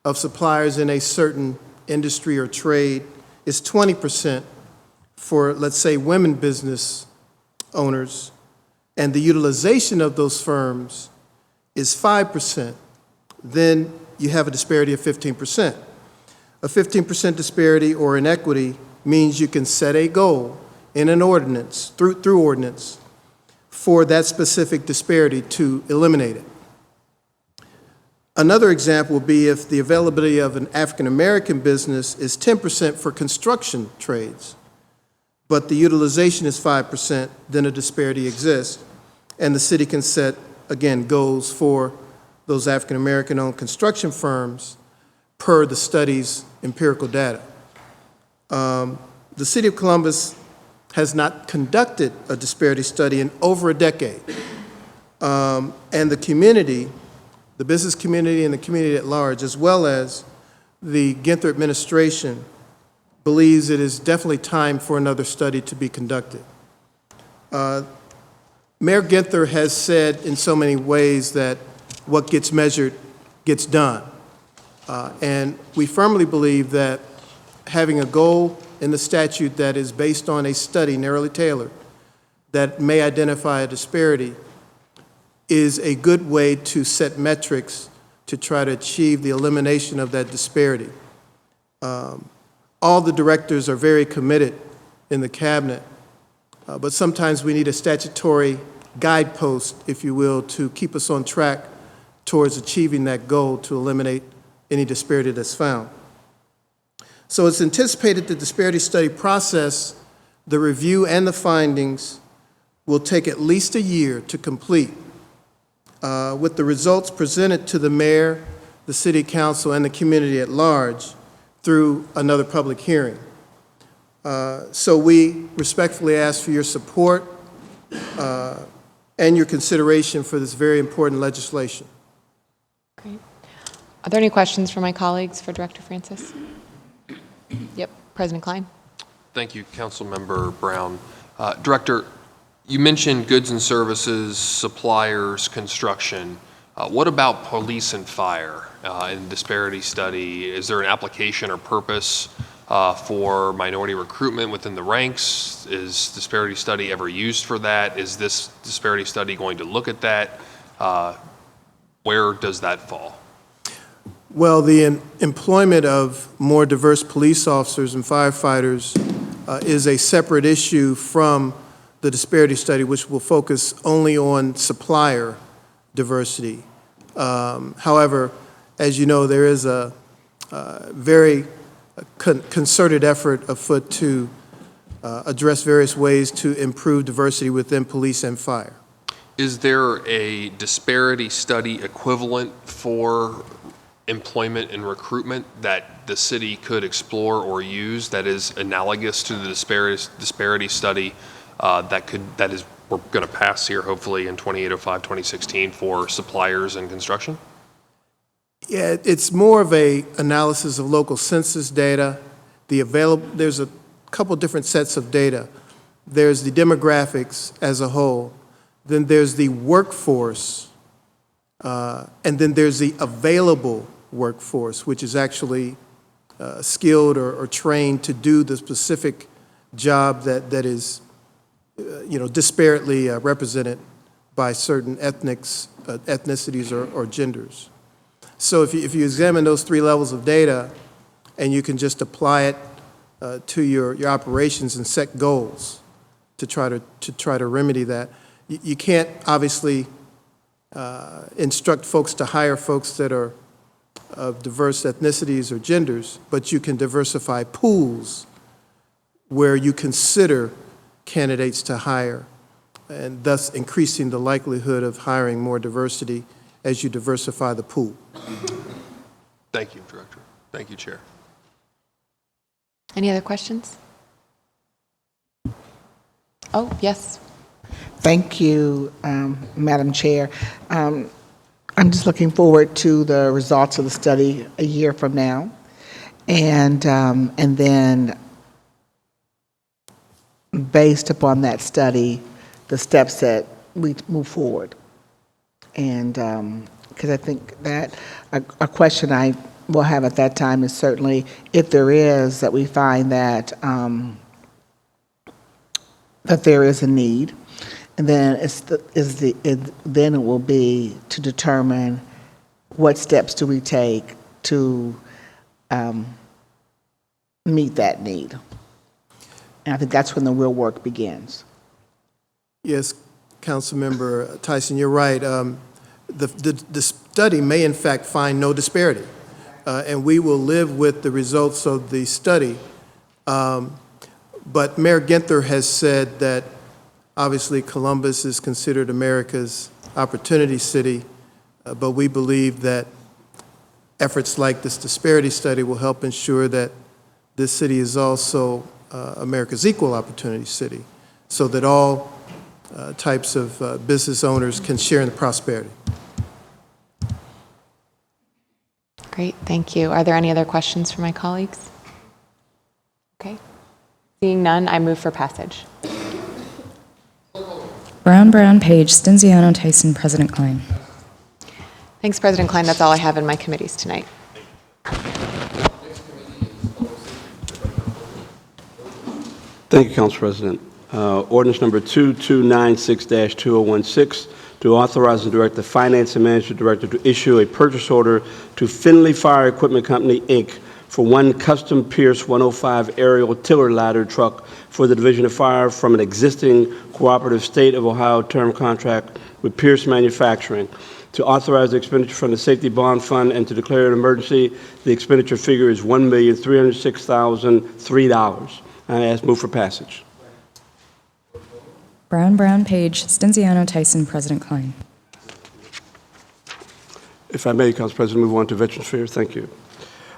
[SPEAKER 18] of suppliers in a certain industry or trade is 20% for, let's say, women business owners, and the utilization of those firms is 5%, then you have a disparity of 15%. A 15% disparity or inequity means you can set a goal in an ordinance, through ordinance, for that specific disparity to eliminate it. Another example would be if the availability of an African-American business is 10% for construction trades, but the utilization is 5%, then a disparity exists, and the city can set, again, goals for those African-American owned construction firms per the study's empirical data. The City of Columbus has not conducted a disparity study in over a decade. And the community, the business community and the community at large, as well as the Ginther administration, believes it is definitely time for another study to be conducted. Mayor Ginther has said in so many ways that what gets measured gets done. And we firmly believe that having a goal in the statute that is based on a study narrowly tailored that may identify a disparity is a good way to set metrics to try to achieve the elimination of that disparity. All the directors are very committed in the cabinet, but sometimes we need a statutory guidepost, if you will, to keep us on track towards achieving that goal to eliminate any disparity that's found. So it's anticipated the disparity study process, the review and the findings will take at least a year to complete, with the results presented to the mayor, the city council, and the community at large through another public hearing. So we respectfully ask for your support and your consideration for this very important legislation.
[SPEAKER 2] Great. Are there any questions from my colleagues for Director Francis? Yep, President Klein.
[SPEAKER 1] Thank you, Councilmember Brown. Director, you mentioned goods and services, suppliers, construction. What about police and fire in disparity study? Is there an application or purpose for minority recruitment within the ranks? Is disparity study ever used for that? Is this disparity study going to look at that? Where does that fall?
[SPEAKER 18] Well, the employment of more diverse police officers and firefighters is a separate issue from the disparity study, which will focus only on supplier diversity. However, as you know, there is a very concerted effort afoot to address various ways to improve diversity within police and fire.
[SPEAKER 1] Is there a disparity study equivalent for employment and recruitment that the city could explore or use that is analogous to the disparity study that is we're going to pass here hopefully in 2805, 2016 for suppliers and construction?
[SPEAKER 18] Yeah, it's more of a analysis of local census data. There's a couple different sets of data. There's the demographics as a whole, then there's the workforce, and then there's the available workforce, which is actually skilled or trained to do the specific job that is disparately represented by certain ethnicities or genders. So if you examine those three levels of data and you can just apply it to your operations and set goals to try to remedy that, you can't obviously instruct folks to hire folks that are of diverse ethnicities or genders, but you can diversify pools where you consider candidates to hire, and thus increasing the likelihood of hiring more diversity as you diversify the pool.
[SPEAKER 1] Thank you, Director. Thank you, Chair.
[SPEAKER 2] Any other questions? Oh, yes.
[SPEAKER 13] Thank you, Madam Chair. I'm just looking forward to the results of the study a year from now, and then based upon that study, the steps that we move forward. And because I think that a question I will have at that time is certainly if there is, that we find that that there is a need, and then then it will be to determine what steps do we take to meet that need. And I think that's when the real work begins.
[SPEAKER 18] Yes, Councilmember Tyson, you're right. The study may in fact find no disparity, and we will live with the results of the study. But Mayor Ginther has said that obviously Columbus is considered America's opportunity city, but we believe that efforts like this disparity study will help ensure that this city is also America's equal opportunity city, so that all types of business owners can share in the prosperity.
[SPEAKER 2] Great, thank you. Are there any other questions from my colleagues? Okay. Seeing none, I move for passage.
[SPEAKER 15] Brown, Brown, Page, Stinziano, Tyson, President Klein.
[SPEAKER 2] Thanks, President Klein. That's all I have in my committees tonight.
[SPEAKER 3] Thank you, Council President. Ordinance number 2296-2016 to authorize and direct the Finance and Management Director to issue a purchase order to Finley Fire Equipment Company, Inc. for one custom Pierce 105 aerial tiller ladder truck for the Division of Fire from an existing cooperative State of Ohio term contract with Pierce Manufacturing, to authorize the expenditure from the Safety Bond Fund and to declare an emergency. The expenditure figure is $1,306,003. I ask move for passage.
[SPEAKER 15] Brown, Page, Stinziano, Tyson, President Klein.
[SPEAKER 3] If I may, Council President, move on to Veterans Affairs. Thank you.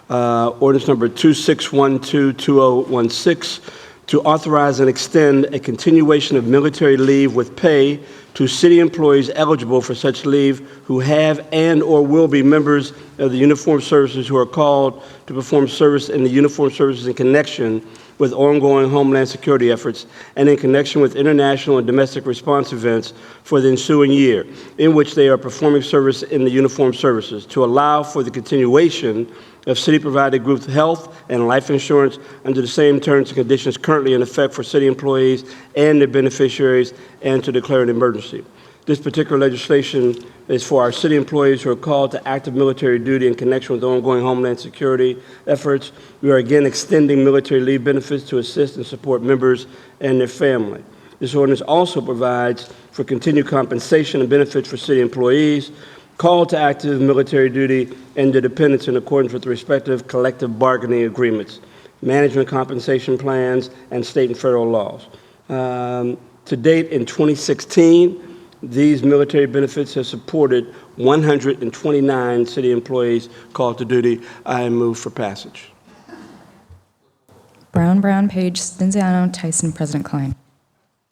[SPEAKER 3] Ordinance number 2612-2016 to authorize and extend a continuation of military leave with pay to city employees eligible for such leave who have and or will be members of the uniformed services who are called to perform service in the uniformed services in connection with ongoing Homeland Security efforts and in connection with international and domestic response events for the ensuing year, in which they are performing service in the uniformed services, to allow for the continuation of city-provided group health and life insurance under the same terms and conditions currently in effect for city employees and their beneficiaries, and to declare an emergency. This particular legislation is for our city employees who are called to active military duty in connection with ongoing Homeland Security efforts. We are again extending military leave benefits to assist and support members and their family. This ordinance also provides for continued compensation and benefits for city employees called to active military duty and their dependents in accordance with the respective collective bargaining agreements, management compensation plans, and state and federal laws. To date, in 2016, these military benefits have supported 129 city employees called to duty. I move for passage.
[SPEAKER 15] Brown, Page, Stinziano, Tyson, President Klein.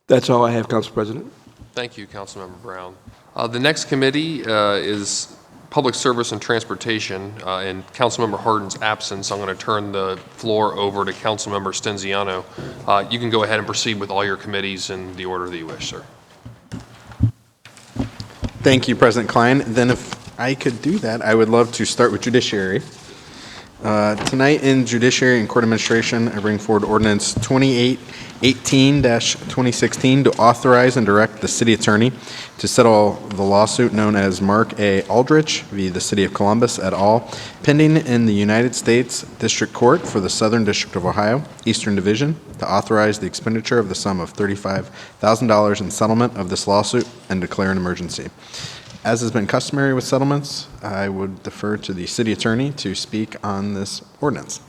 [SPEAKER 3] That's all I have, Council President.
[SPEAKER 1] Thank you, Councilmember Brown. The next committee is Public Service and Transportation. In Councilmember Hardin's absence, I'm going to turn the floor over to Councilmember Stinziano. You can go ahead and proceed with all your committees in the order that you wish, sir.
[SPEAKER 17] Thank you, President Klein. Then if I could do that, I would love to start with Judiciary. Tonight in Judiciary and Court Administration, I bring forward Ordinance 2818-2016 to authorize and direct the City Attorney to settle the lawsuit known as Mark A. Aldrich v. the City of Columbus et al., pending in the United States District Court for the Southern District of Ohio, Eastern Division, to authorize the expenditure of the sum of $35,000 in settlement of this lawsuit and declare an emergency. As has been customary with settlements, I would defer to the City Attorney to speak on this ordinance.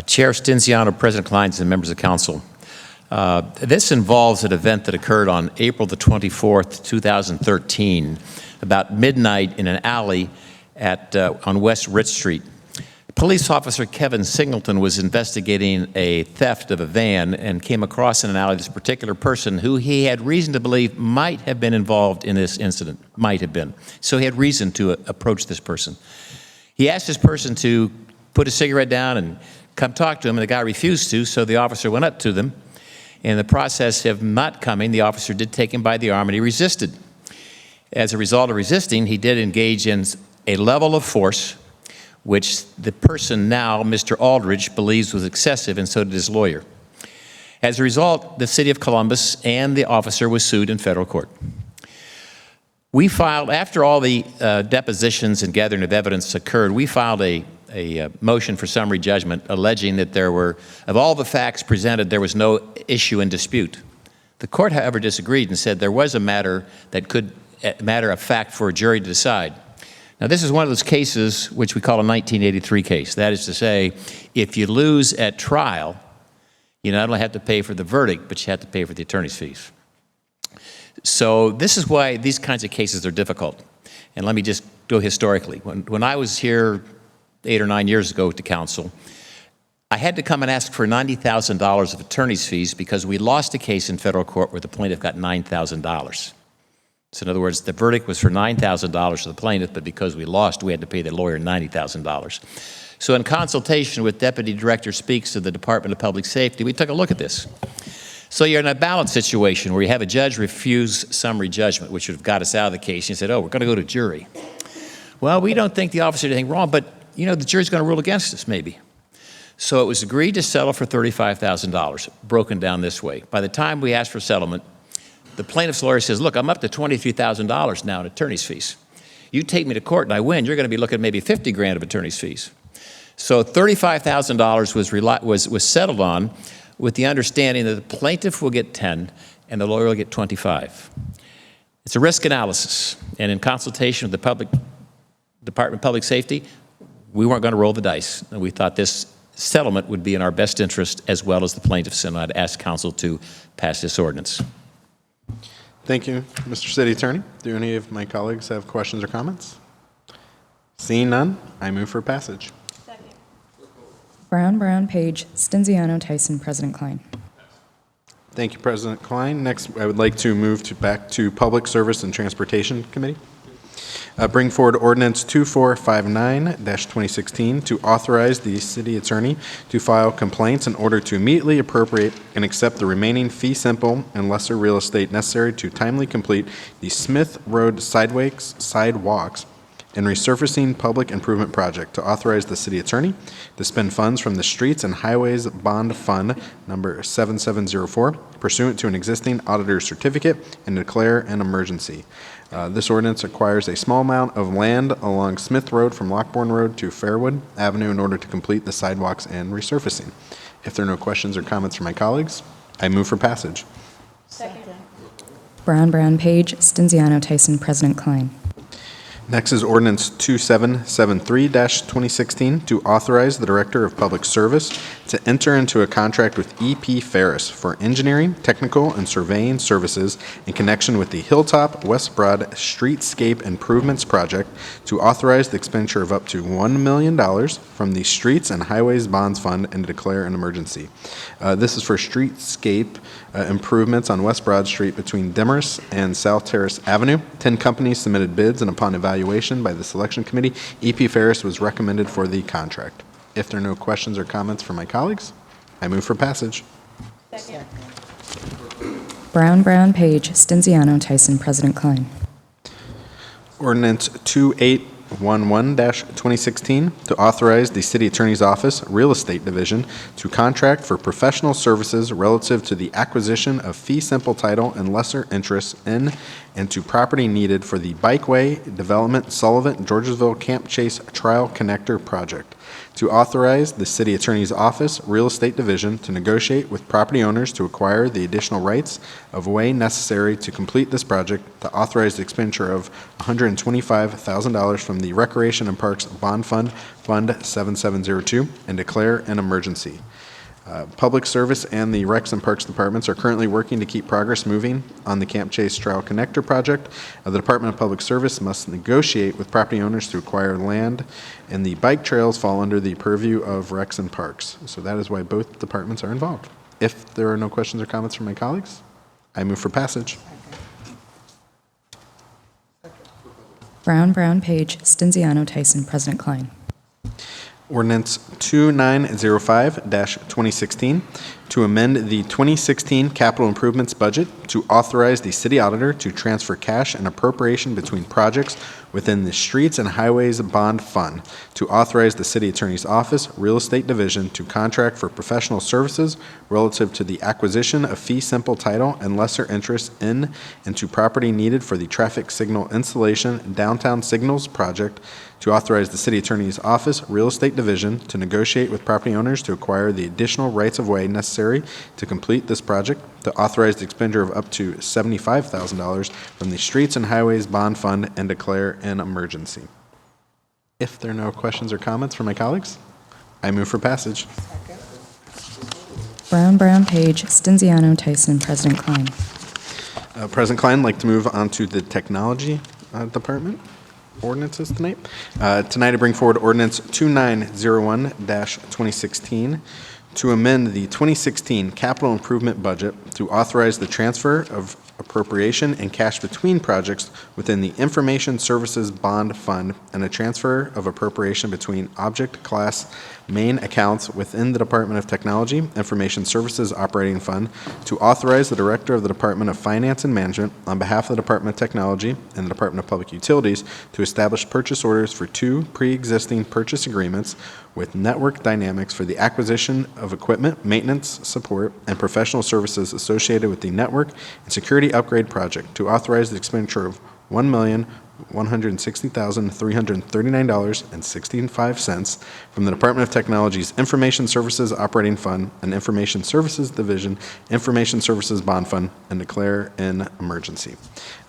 [SPEAKER 19] Chair Stinziano, President Klein, and members of Council. This involves an event that occurred on April the 24th, 2013, about midnight in an alley on West Rich Street. Police officer Kevin Singleton was investigating a theft of a van and came across in an alley this particular person who he had reason to believe might have been involved in this incident, might have been. So he had reason to approach this person. He asked this person to put a cigarette down and come talk to him, and the guy refused to, so the officer went up to them. In the process of not coming, the officer did take him by the arm, and he resisted. As a result of resisting, he did engage in a level of force which the person now, Mr. Aldrich, believes was excessive, and so did his lawyer. As a result, the City of Columbus and the officer was sued in federal court. We filed, after all the depositions and gathering of evidence occurred, we filed a motion for summary judgment alleging that there were, of all the facts presented, there was no issue in dispute. The court, however, disagreed and said there was a matter that could, a matter of fact for a jury to decide. Now, this is one of those cases which we call a 1983 case. That is to say, if you lose at trial, you not only have to pay for the verdict, but you have to pay for the attorney's fees. So this is why these kinds of cases are difficult. And let me just go historically. When I was here 8 or 9 years ago to council, I had to come and ask for $90,000 of attorney's fees because we lost a case in federal court where the plaintiff got $9,000. So in other words, the verdict was for $9,000 to the plaintiff, but because we lost, we had to pay the lawyer $90,000. So in consultation with Deputy Director Speaks of the Department of Public Safety, we took a look at this. So you're in a balance situation where you have a judge refuse summary judgment, which would have got us out of the case. And he said, oh, we're going to go to jury. Well, we don't think the officer did anything wrong, but, you know, the jury's going to rule against us, maybe. So it was agreed to settle for $35,000, broken down this way. By the time we asked for settlement, the plaintiff's lawyer says, look, I'm up to $23,000 now in attorney's fees. You take me to court and I win, you're going to be looking at maybe 50 grand of attorney's fees. So $35,000 was settled on with the understanding that the plaintiff will get 10 and the lawyer will get 25. It's a risk analysis, and in consultation with the Department of Public Safety, we weren't going to roll the dice, and we thought this settlement would be in our best interest as well as the plaintiffs, and I'd ask council to pass this ordinance.
[SPEAKER 17] Thank you, Mr. City Attorney. Do any of my colleagues have questions or comments? Seeing none, I move for passage.
[SPEAKER 15] Brown, Page, Stinziano, Tyson, President Klein.
[SPEAKER 17] Thank you, President Klein. Next, I would like to move back to Public Service and Transportation Committee. Bring forward ordinance 2459-2016 to authorize the city attorney to file complaints in order to immediately appropriate and accept the remaining fee simple and lesser real estate necessary to timely complete the Smith Road sidewalks and resurfacing public improvement project, to authorize the city attorney to spend funds from the Streets and Highways Bond Fund number 7704 pursuant to an existing auditor's certificate and declare an emergency. This ordinance acquires a small amount of land along Smith Road from Lockbourne Road to Fairwood Avenue in order to complete the sidewalks and resurfacing. If there are no questions or comments from my colleagues, I move for passage.
[SPEAKER 15] Second. Brown, Page, Stinziano, Tyson, President Klein.
[SPEAKER 17] Next is ordinance 2773-2016 to authorize the Director of Public Service to enter into a contract with EP Ferris for engineering, technical, and surveying services in connection with the Hilltop West Broad Streetscape Improvements Project, to authorize the expenditure of up to $1 million from the Streets and Highways Bonds Fund and to declare an emergency. This is for streetscape improvements on West Broad Street between Demorest and South Terrace Avenue. 10 companies submitted bids, and upon evaluation by the selection committee, EP Ferris was recommended for the contract. If there are no questions or comments from my colleagues, I move for passage.
[SPEAKER 15] Second. Brown, Page, Stinziano, Tyson, President Klein.
[SPEAKER 17] Ordinance 2811-2016 to authorize the City Attorney's Office Real Estate Division to contract for professional services relative to the acquisition of fee simple title and lesser interests in and to property needed for the Bikeway Development Sullivan Georgesville Camp Chase Trial Connector Project, to authorize the City Attorney's Office Real Estate Division to negotiate with property owners to acquire the additional rights of way necessary to complete this project, to authorize the expenditure of $125,000 from the Recreation and Parks Bond Fund, Fund 7702, and declare an emergency. Public Service and the Recs and Parks Departments are currently working to keep progress moving on the Camp Chase Trail Connector project. The Department of Public Service must negotiate with property owners to acquire land, and the bike trails fall under the purview of Recs and Parks. So that is why both departments are involved. If there are no questions or comments from my colleagues, I move for passage.
[SPEAKER 15] Brown, Page, Stinziano, Tyson, President Klein.
[SPEAKER 17] Ordinance 2905-2016 to amend the 2016 capital improvements budget, to authorize the city auditor to transfer cash and appropriation between projects within the Streets and Highways Bond Fund, to authorize the City Attorney's Office Real Estate Division to contract for professional services relative to the acquisition of fee simple title and lesser interest in and to property needed for the traffic signal installation downtown signals project, to authorize the City Attorney's Office Real Estate Division to negotiate with property owners to acquire the additional rights-of-way necessary to complete this project, to authorize the expenditure of up to $75,000 from the Streets and Highways Bond Fund and declare an emergency. If there are no questions or comments from my colleagues, I move for passage.
[SPEAKER 15] Brown, Page, Stinziano, Tyson, President Klein.
[SPEAKER 17] President Klein, I'd like to move on to the Technology Department ordinances tonight. Tonight I bring forward ordinance 2901-2016 to amend the 2016 capital improvement budget, to authorize the transfer of appropriation and cash between projects within the Information Services Bond Fund, and a transfer of appropriation between object class main accounts within the Department of Technology Information Services Operating Fund to authorize the Director of the Department of Finance and Management on behalf of the Department of Technology and the Department of Public Utilities to establish purchase orders for 2 pre-existing purchase agreements with Network Dynamics for the acquisition of equipment, maintenance, support, and professional services associated with the network and security upgrade project, to authorize the expenditure of $1,160,339.65 from the Department of Technology's Information Services Operating Fund and Information Services Division Information Services Bond Fund, and declare an emergency.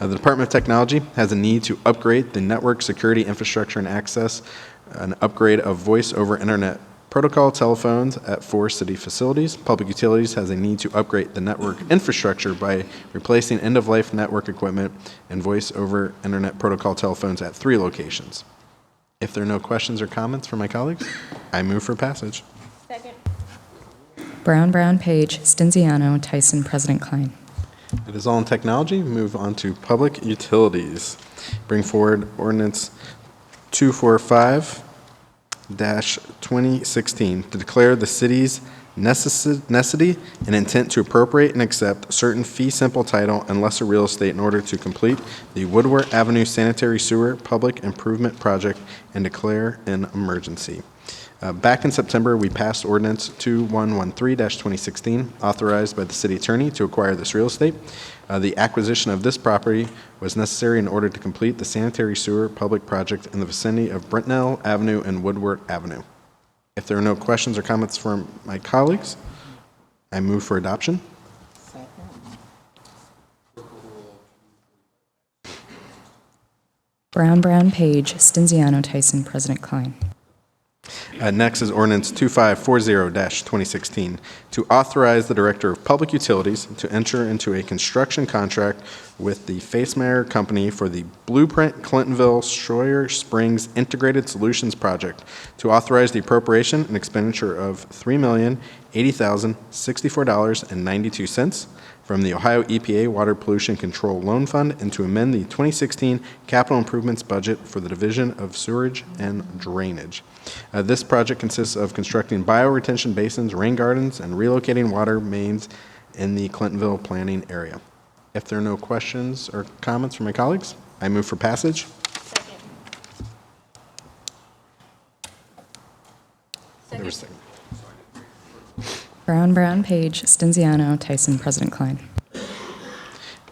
[SPEAKER 17] The Department of Technology has a need to upgrade the network security infrastructure and access an upgrade of voice over internet protocol telephones at 4 city facilities. Public Utilities has a need to upgrade the network infrastructure by replacing end-of-life network equipment and voice over internet protocol telephones at 3 locations. If there are no questions or comments from my colleagues, I move for passage.
[SPEAKER 20] Second.
[SPEAKER 15] Brown, Page, Stinziano, Tyson, President Klein.
[SPEAKER 17] It is all in technology. Move on to Public Utilities. Bring forward ordinance 245-2016 to declare the city's necessity and intent to appropriate and accept certain fee simple title and lesser real estate in order to complete the Woodward Avenue Sanitary Sewer Public Improvement Project and declare an emergency. Back in September, we passed ordinance 2113-2016, authorized by the city attorney to acquire this real estate. The acquisition of this property was necessary in order to complete the sanitary sewer public project in the vicinity of Brentnell Avenue and Woodward Avenue. If there are no questions or comments from my colleagues, I move for adoption.
[SPEAKER 15] Brown, Page, Stinziano, Tyson, President Klein.
[SPEAKER 17] Next is ordinance 2540-2016 to authorize the Director of Public Utilities to enter into a construction contract with the Facemeyer Company for the Blueprint Clintonville Schroyer Springs Integrated Solutions Project, to authorize the appropriation and expenditure of $3,080,064.92 from the Ohio EPA Water Pollution Control Loan Fund, and to amend the 2016 capital improvements budget for the Division of Sewerage and Drainage. This project consists of constructing bioretention basins, rain gardens, and relocating water mains in the Clintonville planning area. If there are no questions or comments from my colleagues, I move for passage.
[SPEAKER 20] Second.
[SPEAKER 15] Brown, Page, Stinziano, Tyson, President Klein.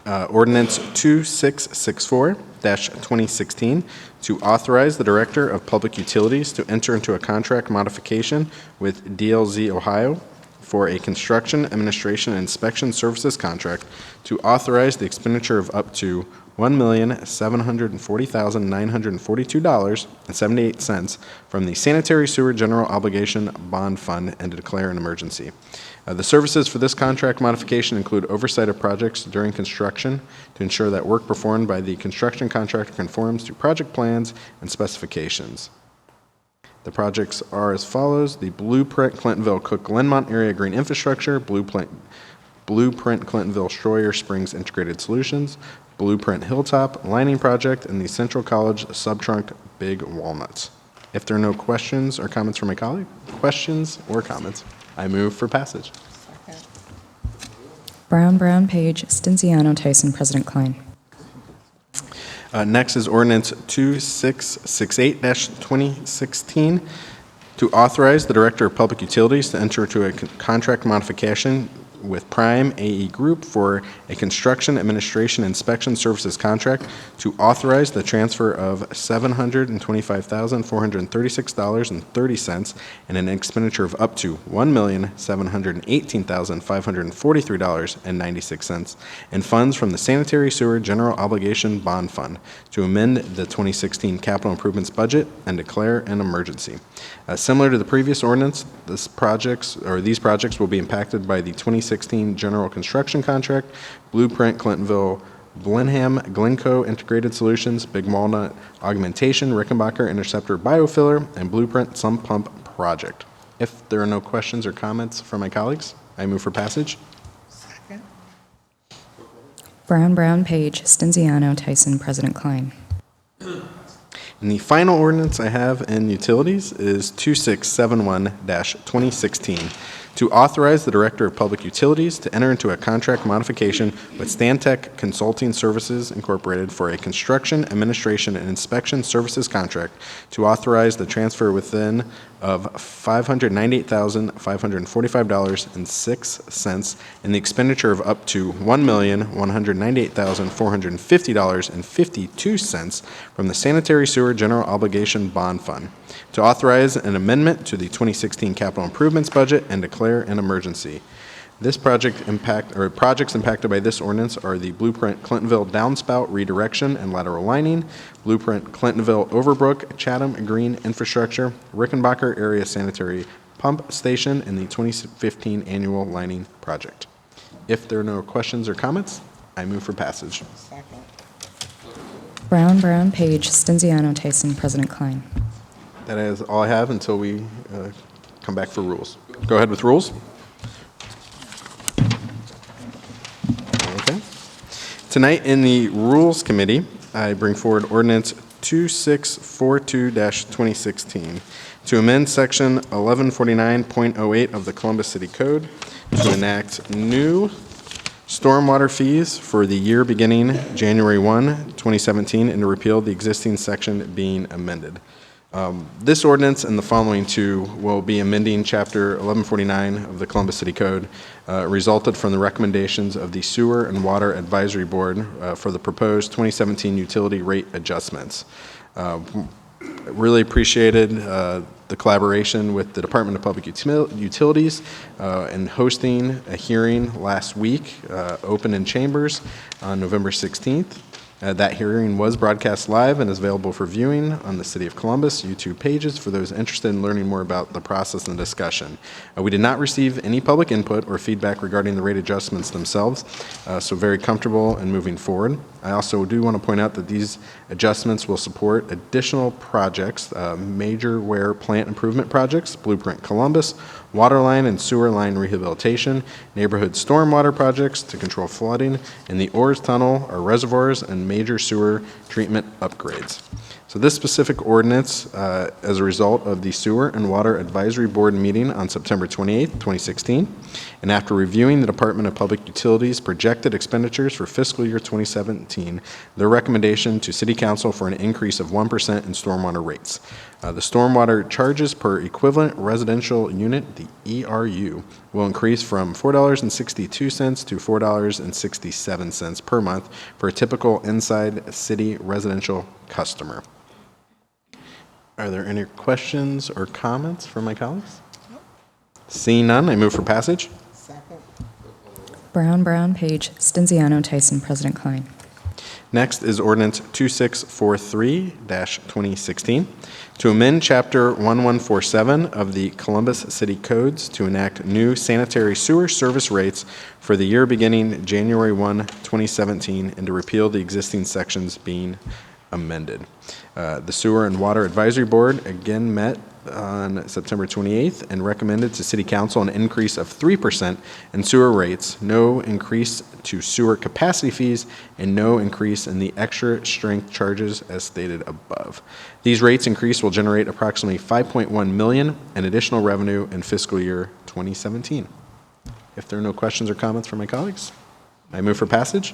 [SPEAKER 17] Ordinance 2664-2016 to authorize the Director of Public Utilities to enter into a contract modification with DLZ Ohio for a construction, administration, and inspection services contract to authorize the expenditure of up to $1,740,942.78 from the Sanitary Sewer General Obligation Bond Fund, and to declare an emergency. The services for this contract modification include oversight of projects during construction to ensure that work performed by the construction contractor conforms to project plans and specifications. The projects are as follows: the Blueprint Clintonville Cook Glenmont Area Green Infrastructure, Blueprint Clintonville Schroyer Springs Integrated Solutions, Blueprint Hilltop Lining Project, and the Central College Subtrunk Big Walnuts. If there are no questions or comments from my colleague, I move for passage.
[SPEAKER 15] Brown, Page, Stinziano, Tyson, President Klein.
[SPEAKER 17] Next is ordinance 2668-2016 to authorize the Director of Public Utilities to enter into a contract modification with Prime AE Group for a construction, administration, inspection services contract to authorize the transfer of $725,436.30 and an expenditure of up to $1,718,543.96 in funds from the Sanitary Sewer General Obligation Bond Fund to amend the 2016 capital improvements budget and declare an emergency. Similar to the previous ordinance, these projects will be impacted by the 2016 general construction contract, Blueprint Clintonville Blenheim Glencoe Integrated Solutions, Big Walnut Augmentation, Rickenbacker Interceptor Biofiller, and Blueprint Sump Pump Project. If there are no questions or comments from my colleagues, I move for passage.
[SPEAKER 15] Brown, Page, Stinziano, Tyson, President Klein.
[SPEAKER 17] And the final ordinance I have in utilities is 2671-2016, to authorize the Director of Public Utilities to enter into a contract modification with Stantec Consulting Services Incorporated for a construction, administration, and inspection services contract to authorize the transfer within of $598,545.06 and the expenditure of up to $1,198,450.52 from the Sanitary Sewer General Obligation Bond Fund, to authorize an amendment to the 2016 capital improvements budget and declare an emergency. This projects impacted by this ordinance are the Blueprint Clintonville downspout redirection and lateral lining, Blueprint Clintonville Overbrook, Chatham Green Infrastructure, Rickenbacker Area Sanitary Pump Station, and the 2015 annual lining project. If there are no questions or comments, I move for passage.
[SPEAKER 15] Brown, Page, Stinziano, Tyson, President Klein.
[SPEAKER 17] That is all I have until we come back for rules. Go ahead with rules. Okay. Tonight in the Rules Committee, I bring forward Ordinance 2642-2016 to amend Section 1149.08 of the Columbus City Code to enact new stormwater fees for the year beginning January 1, 2017, and to repeal the existing section being amended. This ordinance and the following two will be amending Chapter 1149 of the Columbus City Code, resulted from the recommendations of the Sewer and Water Advisory Board for the proposed 2017 utility rate adjustments. Really appreciated the collaboration with the Department of Public Utilities in hosting a hearing last week, open in chambers on November 16th. That hearing was broadcast live and is available for viewing on the City of Columbus YouTube pages for those interested in learning more about the process and discussion. We did not receive any public input or feedback regarding the rate adjustments themselves, so very comfortable in moving forward. I also do want to point out that these adjustments will support additional projects, major wear plant improvement projects, Blueprint Columbus, water line and sewer line rehabilitation, neighborhood stormwater projects to control flooding, and the Ores Tunnel, our reservoirs, and major sewer treatment upgrades. So this specific ordinance, as a result of the Sewer and Water Advisory Board meeting on September 28, 2016, and after reviewing the Department of Public Utilities' projected expenditures for fiscal year 2017, their recommendation to City Council for an increase of 1% in stormwater rates. The stormwater charges per equivalent residential unit, the ERU, will increase from $4.62 to $4.67 per month for a typical inside city residential customer. Are there any questions or comments from my colleagues? Seeing none, I move for passage.
[SPEAKER 15] Brown, Page, Stinziano, Tyson, President Klein.
[SPEAKER 17] Next is Ordinance 2643-2016 to amend Chapter 1147 of the Columbus City Codes to enact new sanitary sewer service rates for the year beginning January 1, 2017, and to repeal the existing sections being amended. The Sewer and Water Advisory Board again met on September 28th and recommended to City Council an increase of 3% in sewer rates, no increase to sewer capacity fees, and no increase in the extra strength charges as stated above. These rates increase will generate approximately $5.1 million in additional revenue in fiscal year 2017. If there are no questions or comments from my colleagues, I move for passage.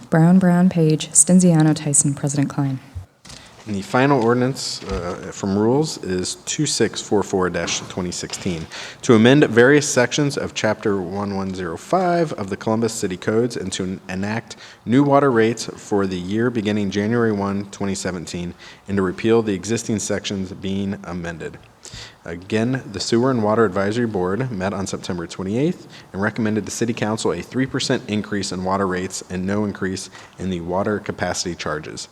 [SPEAKER 15] Brown, Page, Stinziano, Tyson, President Klein.
[SPEAKER 17] And the final ordinance from rules is 2644-2016 to amend various sections of Chapter 1105 of the Columbus City Codes and to enact new water rates for the year beginning January 1, 2017, and to repeal the existing sections being amended. Again, the Sewer and Water Advisory Board met on September 28th and recommended to City Council a 3% increase in water rates and no increase in the water capacity charges.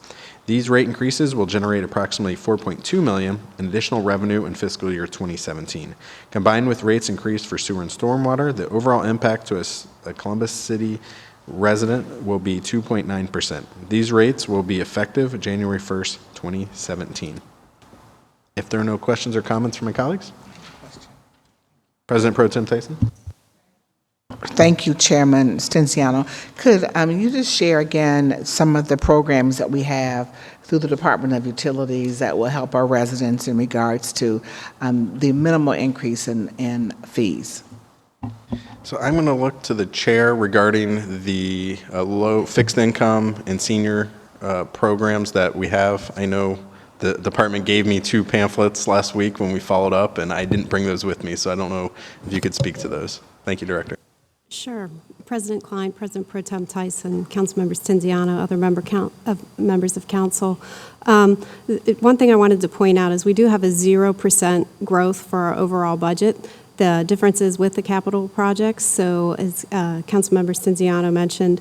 [SPEAKER 17] These rate increases will generate approximately $4.2 million in additional revenue in fiscal year 2017. Combined with rates increased for sewer and stormwater, the overall impact to a Columbus City resident will be 2.9%. These rates will be effective January 1st, 2017. If there are no questions or comments from my colleagues? President Pro Tem Tyson?
[SPEAKER 13] Thank you, Chairman Stinziano. Could you just share again some of the programs that we have through the Department of Utilities that will help our residents in regards to the minimal increase in fees?
[SPEAKER 17] So I'm going to look to the chair regarding the low fixed income and senior programs that we have. I know the department gave me 2 pamphlets last week when we followed up, and I didn't bring those with me, so I don't know if you could speak to those. Thank you, Director.
[SPEAKER 4] Sure. President Klein, President Pro Tem Tyson, Councilmember Stinziano, other members of council. One thing I wanted to point out is we do have a 0% growth for our overall budget. The difference is with the capital projects. So as Councilmember Stinziano mentioned,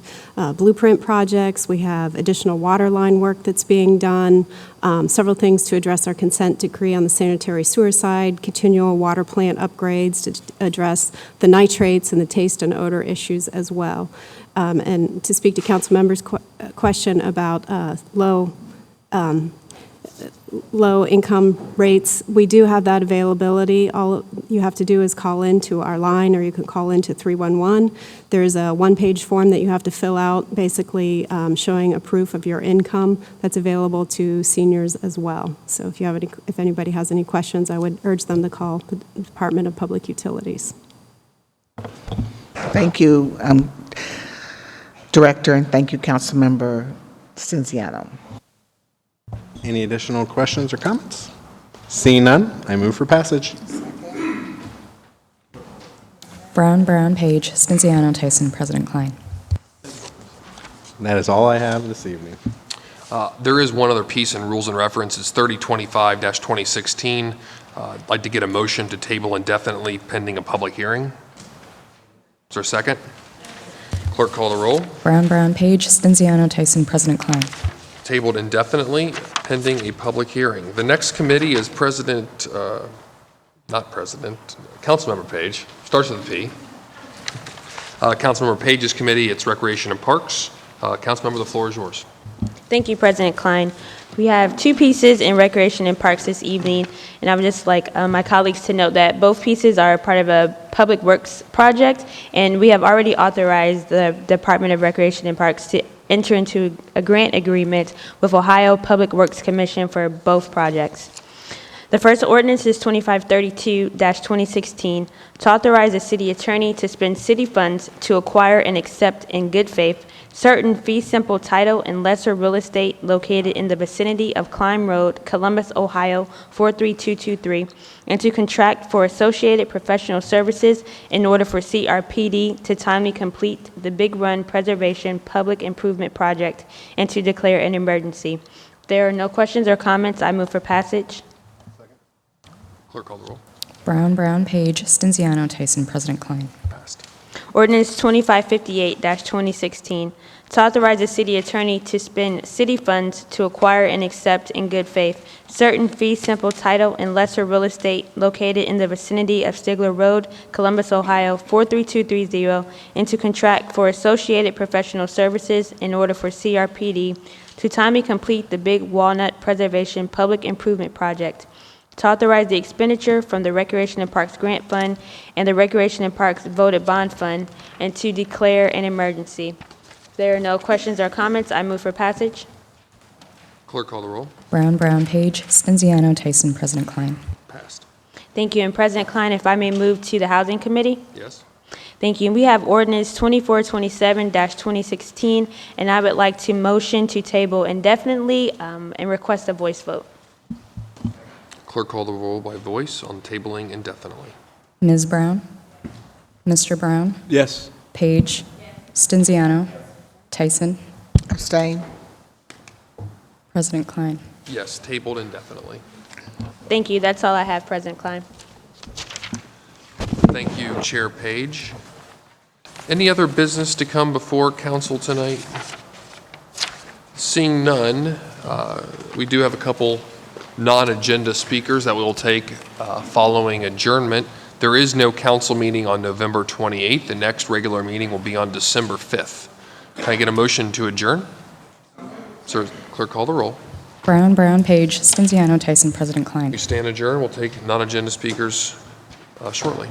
[SPEAKER 4] blueprint projects, we have additional water line work that's being done, several things to address our consent decree on the sanitary sewer side, continual water plant upgrades to address the nitrates and the taste and odor issues as well. And to speak to Councilmember's question about low income rates, we do have that availability. All you have to do is call into our line, or you can call into 311. There's a one-page form that you have to fill out, basically showing a proof of your income that's available to seniors as well. So if anybody has any questions, I would urge them to call the Department of Public Utilities.
[SPEAKER 13] Thank you, Director, and thank you, Councilmember Stinziano.
[SPEAKER 17] Any additional questions or comments? Seeing none, I move for passage.
[SPEAKER 15] Brown, Page, Stinziano, Tyson, President Klein.
[SPEAKER 17] And that is all I have this evening.
[SPEAKER 1] There is one other piece in rules and references, 3025-2016. I'd like to get a motion to table indefinitely pending a public hearing. Is there a second? Clerk, call the roll.
[SPEAKER 15] Brown, Page, Stinziano, Tyson, President Klein.
[SPEAKER 1] Tabled indefinitely pending a public hearing. The next committee is Councilmember Page, starts with a P. Councilmember Page's committee, it's Recreation and Parks. Councilmember, the floor is yours.
[SPEAKER 20] Thank you, President Klein. We have 2 pieces in Recreation and Parks this evening, and I would just like my colleagues to note that both pieces are part of a public works project, and we have already authorized the Department of Recreation and Parks to enter into a grant agreement with Ohio Public Works Commission for both projects. The first ordinance is 2532-2016 to authorize the city attorney to spend city funds to acquire and accept in good faith certain fee simple title and lesser real estate located in the vicinity of Climb Road, Columbus, Ohio 43223, and to contract for associated professional services in order for CRPD to timely complete the Big Run Preservation Public Improvement Project and to declare an emergency. If there are no questions or comments, I move for passage.
[SPEAKER 1] Clerk, call the roll.
[SPEAKER 15] Brown, Page, Stinziano, Tyson, President Klein.
[SPEAKER 1] Passed.
[SPEAKER 20] Ordinance 2558-2016 to authorize the city attorney to spend city funds to acquire and accept in good faith certain fee simple title and lesser real estate located in the vicinity of Stigler Road, Columbus, Ohio 43230, and to contract for associated professional services in order for CRPD to timely complete the Big Walnut Preservation Public Improvement Project, to authorize the expenditure from the Recreation and Parks Grant Fund and the Recreation and Parks Voted Bond Fund, and to declare an emergency. If there are no questions or comments, I move for passage.
[SPEAKER 1] Clerk, call the roll.
[SPEAKER 15] Brown, Page, Stinziano, Tyson, President Klein.
[SPEAKER 1] Passed.
[SPEAKER 20] Thank you. And President Klein, if I may move to the Housing Committee?
[SPEAKER 1] Yes.
[SPEAKER 20] Thank you. And we have ordinance 2427-2016, and I would like to motion to table indefinitely and request a voice vote.
[SPEAKER 1] Clerk, call the roll by voice on tabling indefinitely.
[SPEAKER 15] Ms. Brown? Mr. Brown?
[SPEAKER 3] Yes.
[SPEAKER 15] Page? Stinziano? Tyson?
[SPEAKER 13] Abstain.
[SPEAKER 15] President Klein.
[SPEAKER 1] Yes, tabled indefinitely.
[SPEAKER 20] Thank you. That's all I have, President Klein.
[SPEAKER 1] Thank you, Chair Page. Any other business to come before council tonight? Seeing none, we do have a couple non-agenda speakers that we'll take following adjournment. There is no council meeting on November 28th. The next regular meeting will be on December 5th. Can I get a motion to adjourn? Sir, clerk, call the roll.
[SPEAKER 15] Brown, Page, Stinziano, Tyson, President Klein.
[SPEAKER 1] We stand adjourned. We'll take non-agenda speakers shortly.